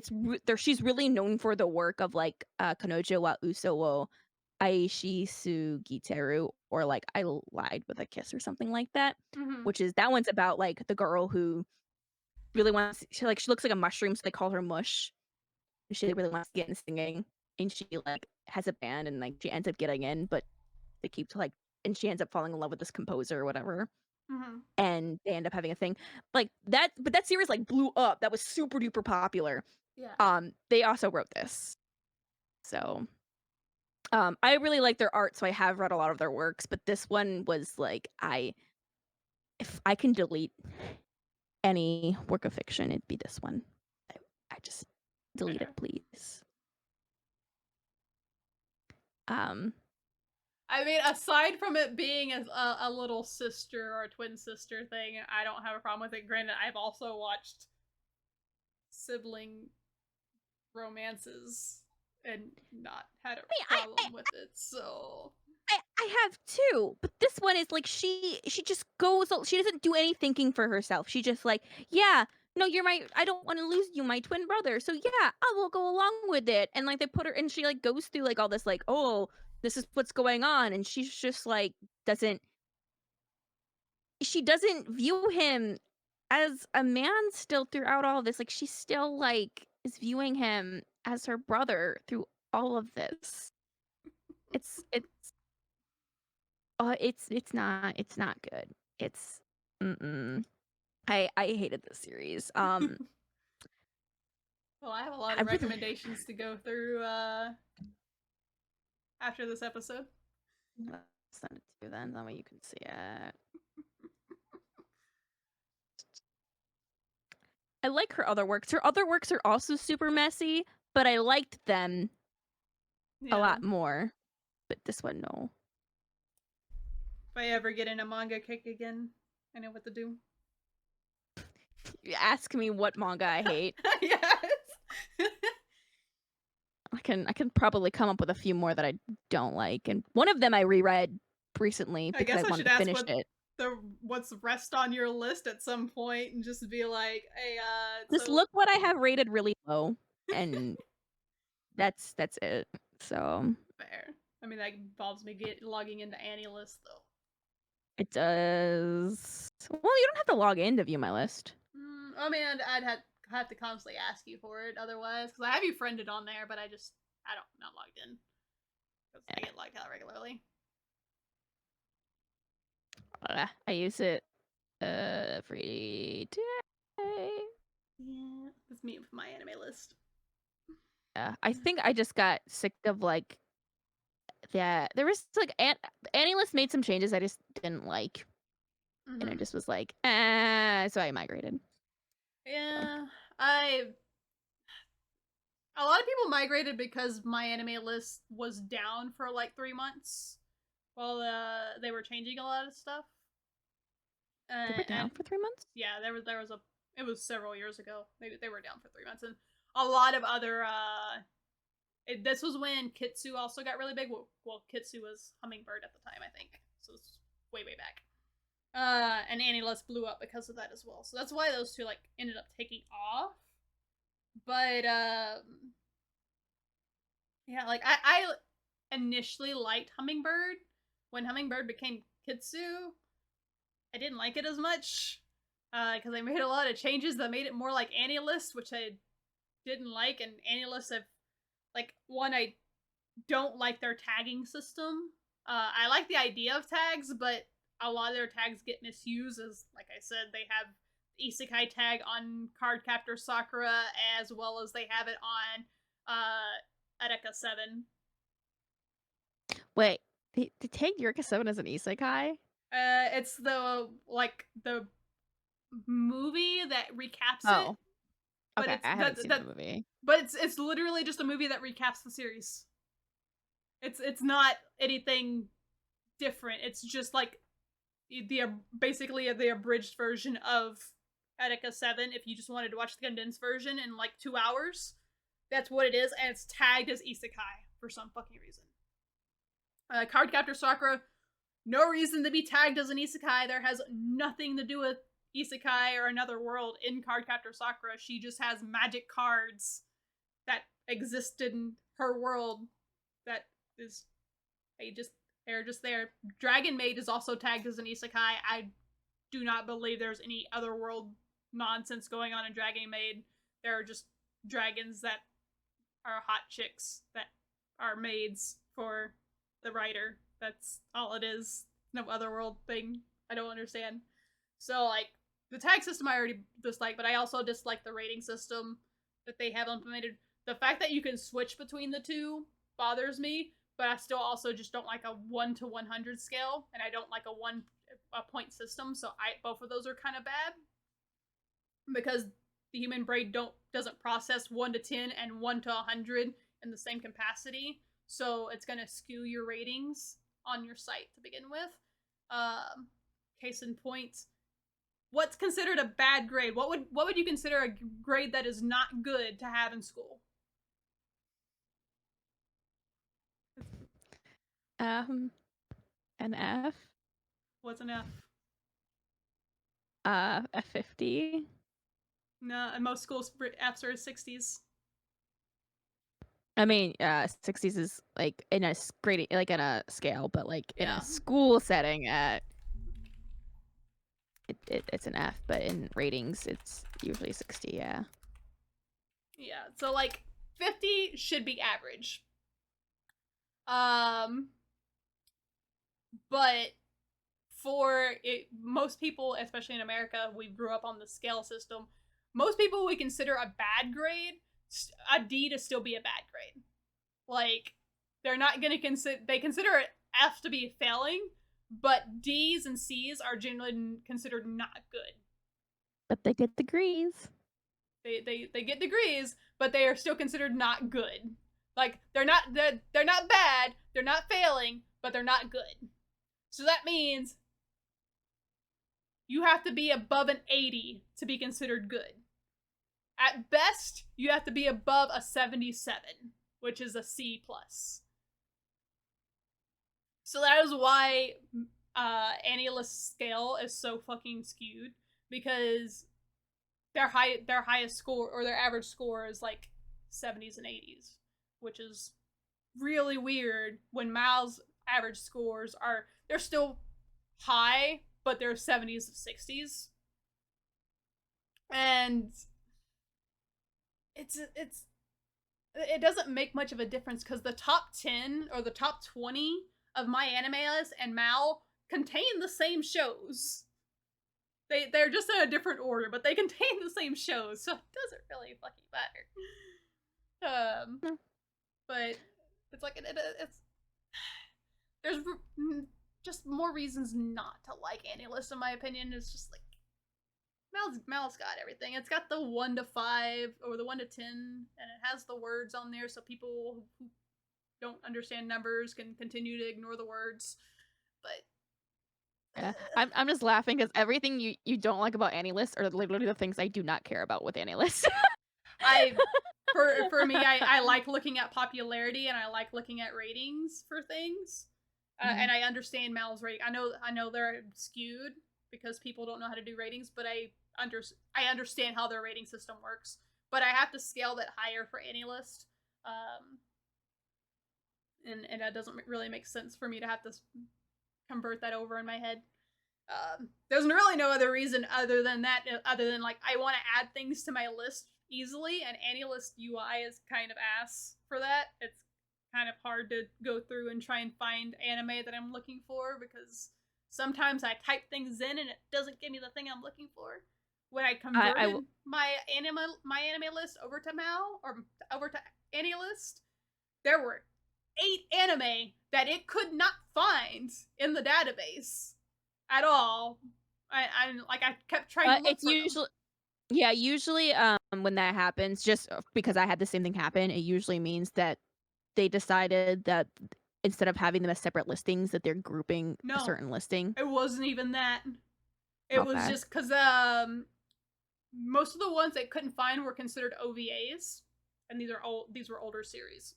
she's really known for the work of like Kanojo wa Uso wo Aishi Sugiteru, or like I lied with a kiss or something like that, Mm-hmm. which is that one's about like the girl who really wants she looks like a mushroom, so they call her Mush. She really wants to get into singing, and she like has a band, and like she ends up getting in, but they keep like, and she ends up falling in love with this composer or whatever, Mm-hmm. and they end up having a thing like that. But that series like blew up. That was super duper popular. Yeah. They also wrote this, so I really like their art, so I have read a lot of their works. But this one was like if I can delete any work of fiction, it'd be this one. I just delete Fair. it, please. Um, I mean, aside from it being a little sister or twin sister thing, I don't have a problem with it. Granted, I've also watched sibling romances and not had a problem with it, so. I have too, but this one is like she just goes. She doesn't do any thinking for herself. She just like, yeah, no, you're my. I don't want to lose you, my twin brother. So yeah, I will go along with it. And like they put her, and she like goes through like all this like, oh, this is what's going on, and she's just like doesn't. She doesn't view him as a man still throughout all this. Like she still like is viewing him as her brother through all of this. It's it's not good. It's mm-mm. I hated this series. Well, I have a lot I of really recommendations to go through after this episode. send it to you then. That way you can see it. I like her other works. Her other works are also super messy, but I liked them a Yeah. lot more. But this one, no. If I ever get in a manga kick again, I know what to do. You ask me what manga I hate. Yes. I can probably come up with a few more that I don't like, and one of them I reread recently I because I guess I wanted should to ask finish it. what's rest on your list at some point and just be like, hey, Just so look what I have rated really low, and that's it. So fair. I mean, that involves me logging into Annie list though. it does. Well, you don't have to log in to view my list. I mean, I'd have to constantly ask you for it otherwise, because I have you friended on there, but I don't not logged in because I Yeah. get logged out regularly. I use it every day. Yeah, that's me with my anime list. Yeah, I think I just got sick of like that. There was like Annie List made some changes I just didn't like, and I Mm-hmm. just was like, so I migrated. So. Yeah, I a lot of people migrated because my anime list was down for like 3 months while they were changing a lot of stuff. They were And down for 3 months. yeah, there was a it was several years ago. They were down for 3 months, and a lot of other this was when Kitsu also got really big. Well, Kitsu was Hummingbird at the time, I think, so it's way back. And Annie List blew up because of that as well. So that's why those two like ended up taking off. But yeah, like I initially liked Hummingbird. When Hummingbird became Kitsu, I didn't like it as much because they made a lot of changes that made it more like Annulus, which I didn't like. And Annulus, have like one, I don't like their tagging system. I like the idea of tags, but a lot of their tags get misused. As like I said, they have Isekai tag on Cardcaptor Sakura as well as they have it on Edeka 7. Wait, they take Eureka 7 as an isekai? It's the movie that recaps it, Oh, but okay. it's I haven't seen the movie. but it's literally just a movie that recaps the series. It's not anything different. It's just like the basically the abridged version of Edeka 7 if you just wanted to watch the condensed version in like 2 hours. That's what it is, and it's tagged as isekai for some fucking reason. Cardcaptor Sakura, no reason to be tagged as an isekai. There has nothing to do with isekai or another world in Cardcaptor Sakura. She just has magic cards that exist in her world that is they're just there. Dragon Maid is also tagged as an isekai. I do not believe there's any other world nonsense going on in Dragon Maid. There are just dragons that are hot chicks that are maids for the writer. That's all it is. No other world thing. I don't understand. So like the tag system I already dislike, but I also dislike the rating system that they have implemented. The fact that you can switch between the two bothers me, but I still also just don't like a 1 to 100 scale, and I don't like a point system. So both of those are kind of bad because the human brain doesn't process 1 to 10 and 1 to 100 in the same capacity. So it's gonna skew your ratings on your site to begin with. Case in point, what's considered a bad grade? What would you consider a grade that is not good to have in school? An F. What's an F? A 50. No, in most schools Fs are 60s. I mean, 60s is like in a grading, like in a scale, but like in Yeah. a school setting, it's an F, but in ratings, it's usually 60. Yeah. Yeah. So like 50 should be average. Um, but for it, most people, especially in America, we grew up on the scale system. Most people would consider a bad grade a D to still be a bad grade. Like they're not gonna they consider it F to be failing, but D's and C's are generally considered not good. But they get degrees. They get degrees, but they are still considered not good. Like they're not bad, they're not failing, but they're not good. So that means you have to be above an 80 to be considered good. At best, you have to be above a 77, which is a C plus. So that is why Annulus scale is so fucking skewed, because their highest score or their average score is like 70s and 80s, which is really weird when Mal's average scores they're still high, but they're 70s to 60s. And it doesn't make much of a difference because the top 10 or the top 20 of My Anime List and Mal contain the same shows. They're just in a different order, but they contain the same shows, so it doesn't really fucking matter. But it's like it's there's just more reasons not to like Annulus, in my opinion. It's just like Mal's got everything. It's got the 1 to 5 or the 1 to 10, and it has the words on there, so people who don't understand numbers can continue to ignore the words. But yeah. I'm just laughing because everything you don't like about Annulus are literally the things I do not care about with Annulus. For me, I like looking at popularity and I like looking at ratings for things. And I understand Mal's rating. I know they're skewed because people don't know how to do ratings, but I understand how their rating system works. but I have to scale that higher for AniList. And that doesn't really make sense for me to have to convert that over in my head. There's really no other reason other than that, other than like I want to add things to my list easily, and AniList UI is kind of ass for that. It's kind of hard to go through and try and find anime that I'm looking for because sometimes I type things in and it doesn't give me the thing I'm looking for. When I converted my anime list over to Mal or over to AniList, there were 8 anime that it could not find in the database at all. I kept trying to look it's for usually yeah, usually when that happens, just because I had the same thing happen, it usually means that they decided that instead of having them as separate listings, that they're grouping a No, certain listing. it wasn't even that. It was Okay. just because most of the ones they couldn't find were considered OVAs, and these were older series.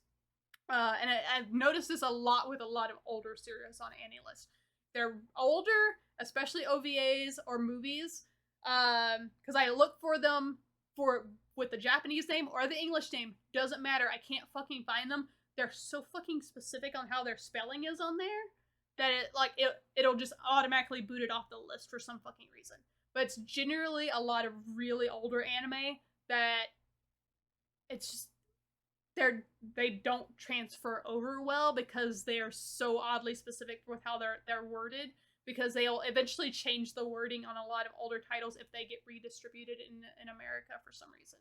And I've noticed this a lot with a lot of older series on AniList. They're older, especially OVAs or movies, because I look for them with the Japanese name or the English name. Doesn't matter. I can't fucking find them. They're so fucking specific on how their spelling is on there that it'll just automatically boot it off the list for some fucking reason. But it's generally a lot of really older anime that it's just they don't transfer over well because they are so oddly specific with how they're worded, because they'll eventually change the wording on a lot of older titles if they get redistributed in America for some reason.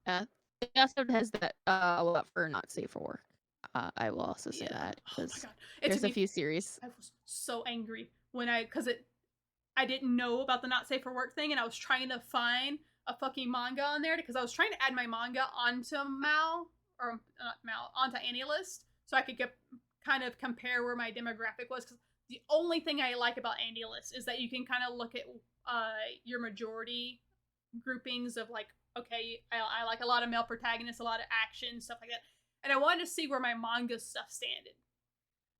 Yeah. It also has that a lot for not safe for work. I will also say Yeah. that Oh my because god. there's a few series. I was so angry when I didn't know about the not safe for work thing, and I was trying to find a fucking manga on there because I was trying to add my manga onto Mal or not Mal onto AniList so I could kind of compare where my demographic was. Because the only thing I like about AniList is that you can kind of look at your majority groupings of like, okay, I like a lot of male protagonists, a lot of action, stuff like that, and I wanted to see where my manga stuff standed.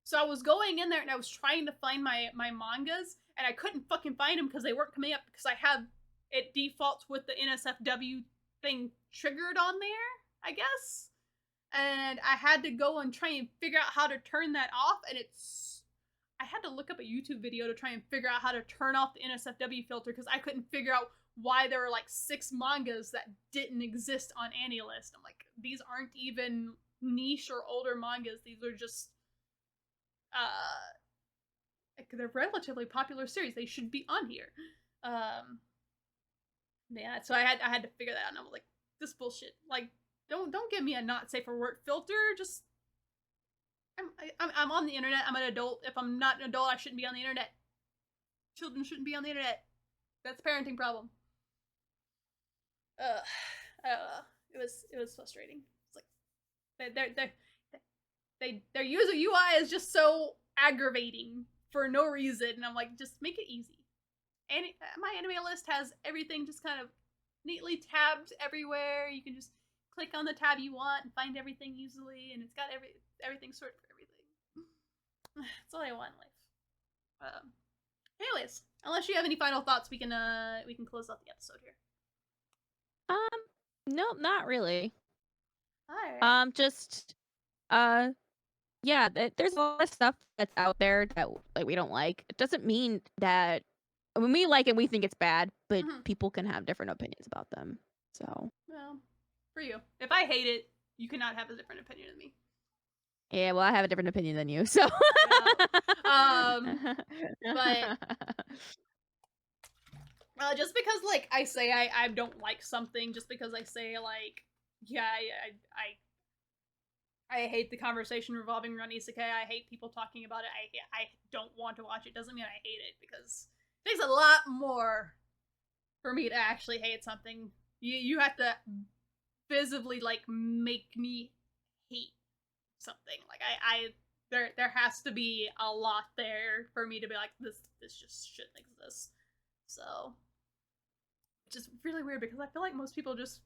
So I was going in there and I was trying to find my mangas, and I couldn't fucking find them because they weren't coming up because I have it defaults with the NSFW thing triggered on there, I guess. And I had to go and try and figure out how to turn that off, and I had to look up a YouTube video to try and figure out how to turn off the NSFW filter because I couldn't figure out why there were like 6 mangas that didn't exist on AniList. I'm like, these aren't even niche or older mangas. These are just they're relatively popular series. They should be on here. Yeah, so I had to figure that out, and I was like, this bullshit. Like, don't give me a not safe for work filter. Just I'm on the internet. I'm an adult. If I'm not an adult, I shouldn't be on the internet. Children shouldn't be on the internet. That's a parenting problem. It was frustrating. It's like their user UI is just so aggravating for no reason, and I'm like, just make it easy. And my anime list has everything just kind of neatly tabbed everywhere. You can just click on the tab you want and find everything easily, and it's got everything sorted for everything. That's all I want in life. Anyways, unless you have any final thoughts, we can close out the episode here. No, not really. All right. Just yeah, there's a lot of stuff that's out there that like we don't like. It doesn't mean that when we like it, we think it's bad, but Mm-hmm. people can have different opinions about them. So, Well, for you, if I hate it, you cannot have a different opinion than me. yeah, well, I have a different opinion than you. So, But just because like I say I don't like something, just because I say like yeah I hate the conversation revolving around isekai. I hate people talking about it. I don't want to watch it. Doesn't mean I hate it, because it takes a lot more for me to actually hate something. You have to visibly like make me hate something. Like there has to be a lot there for me to be like, this just shouldn't exist. So it's just really weird because I feel like most people just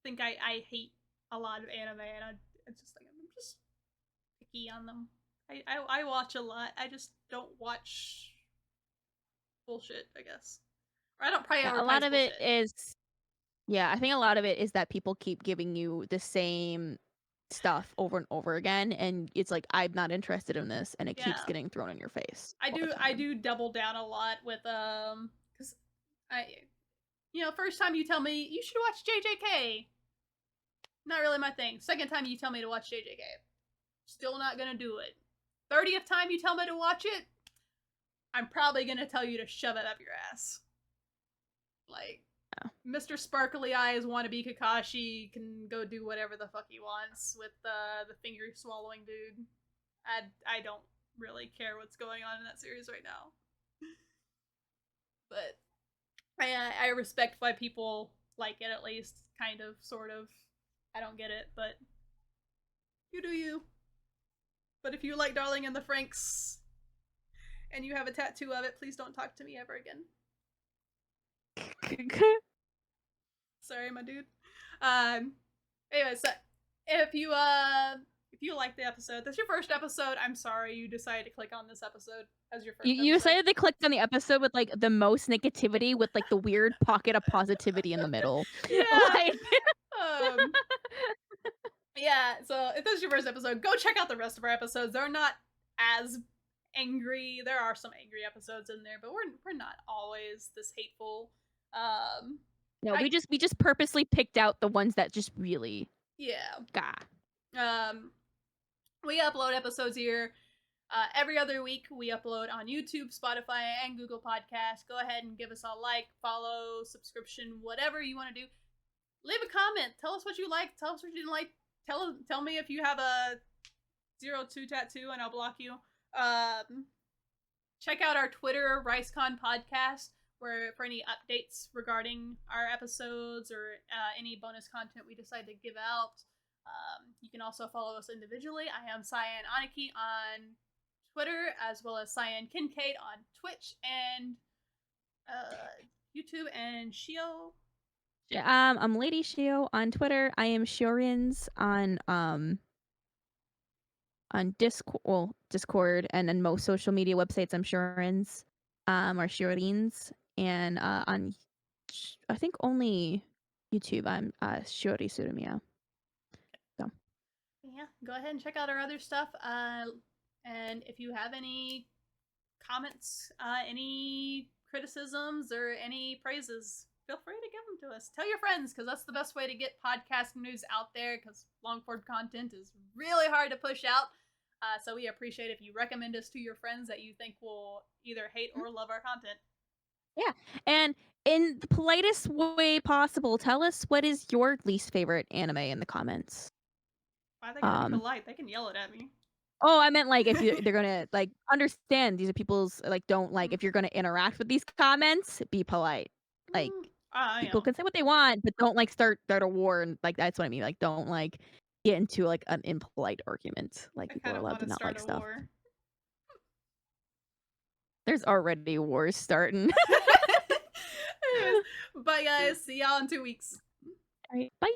think I hate a lot of anime, and it's just like I'm just picky on them. I watch a lot. I just don't watch bullshit, I guess. Or I don't yeah, prioritize bullshit. Yeah, I think a lot of it is that people keep giving you the same stuff over and over again, and it's like, "I'm not interested in this," and it keeps Yeah. getting thrown in your face I all the do I time. do double down a lot with cuz I first time you tell me you should watch JJK. Not really my thing. Second time you tell me to watch JJK. Still not going to do it. 30th time you tell me to watch it, I'm probably going to tell you to shove it up your ass. Like Yeah. Mr. Sparkly Eyes wannabe Kakashi can go do whatever the fuck he wants with the finger swallowing dude. I don't really care what's going on in that series right now. But I respect why people like it, at least, kind of, sort of. I don't get it, but you do you. But if you like Darling in the Franxx and you have a tattoo of it, please don't talk to me ever again. Sorry, my dude. Anyway, so if you like the episode, that's your first episode. I'm sorry you decided to click on this episode as your first You episode. decided they clicked on the episode with, like, the most negativity with, like, the weird pocket of positivity in the middle. Yeah. Like Um. Yeah. So if this is your first episode, go check out the rest of our episodes. They're not as angry. There are some angry episodes in there, but we're not always this hateful. No, I we just purposely picked out the ones that just really yeah. gah. We upload episodes here every other week. We upload on YouTube, Spotify, and Google Podcasts. Go ahead and give us a like, follow, subscription, whatever you want to do. Leave a comment. Tell us what you like. Tell us what you didn't like. Tell me if you have a 02 tattoo, and I'll block you. Check out our Twitter, RiceCon Podcast, where for any updates regarding our episodes or any bonus content we decide to give out. You can also follow us individually. I am Cyan Aniki on Twitter, as well as Cyan Kincaid on Twitch and YouTube, and Shio. I'm Lady Shio on Twitter. I am Shiorins on Discord, and then most social media websites I'm Shiorins or Shiorins, and on I think only YouTube I'm Shiori Surumiya. So Yeah, go ahead and check out our other stuff. And if you have any comments, any criticisms, or any praises, feel free to give them to us. Tell your friends, because that's the best way to get podcast news out there, because long form content is really hard to push out. So we appreciate if you recommend us to your friends that you think will either hate or love our content. yeah, and in the politest way possible, tell us what is your least favorite anime in the comments. Why are they gotta be polite? They can yell it at me. Oh, I meant, like, if they're gonna, like, understand these are people's, like, don't, like, if you're gonna interact with these comments, be polite. Like, people can say what they want, but don't, like, start a war, and, like, that's what I mean, like, don't, like, get into, like, an impolite argument. Like, I people kind are of allowed want to to not start like a stuff. war. There's already wars starting. Anyways, bye guys. See y'all in 2 weeks. Alright, bye.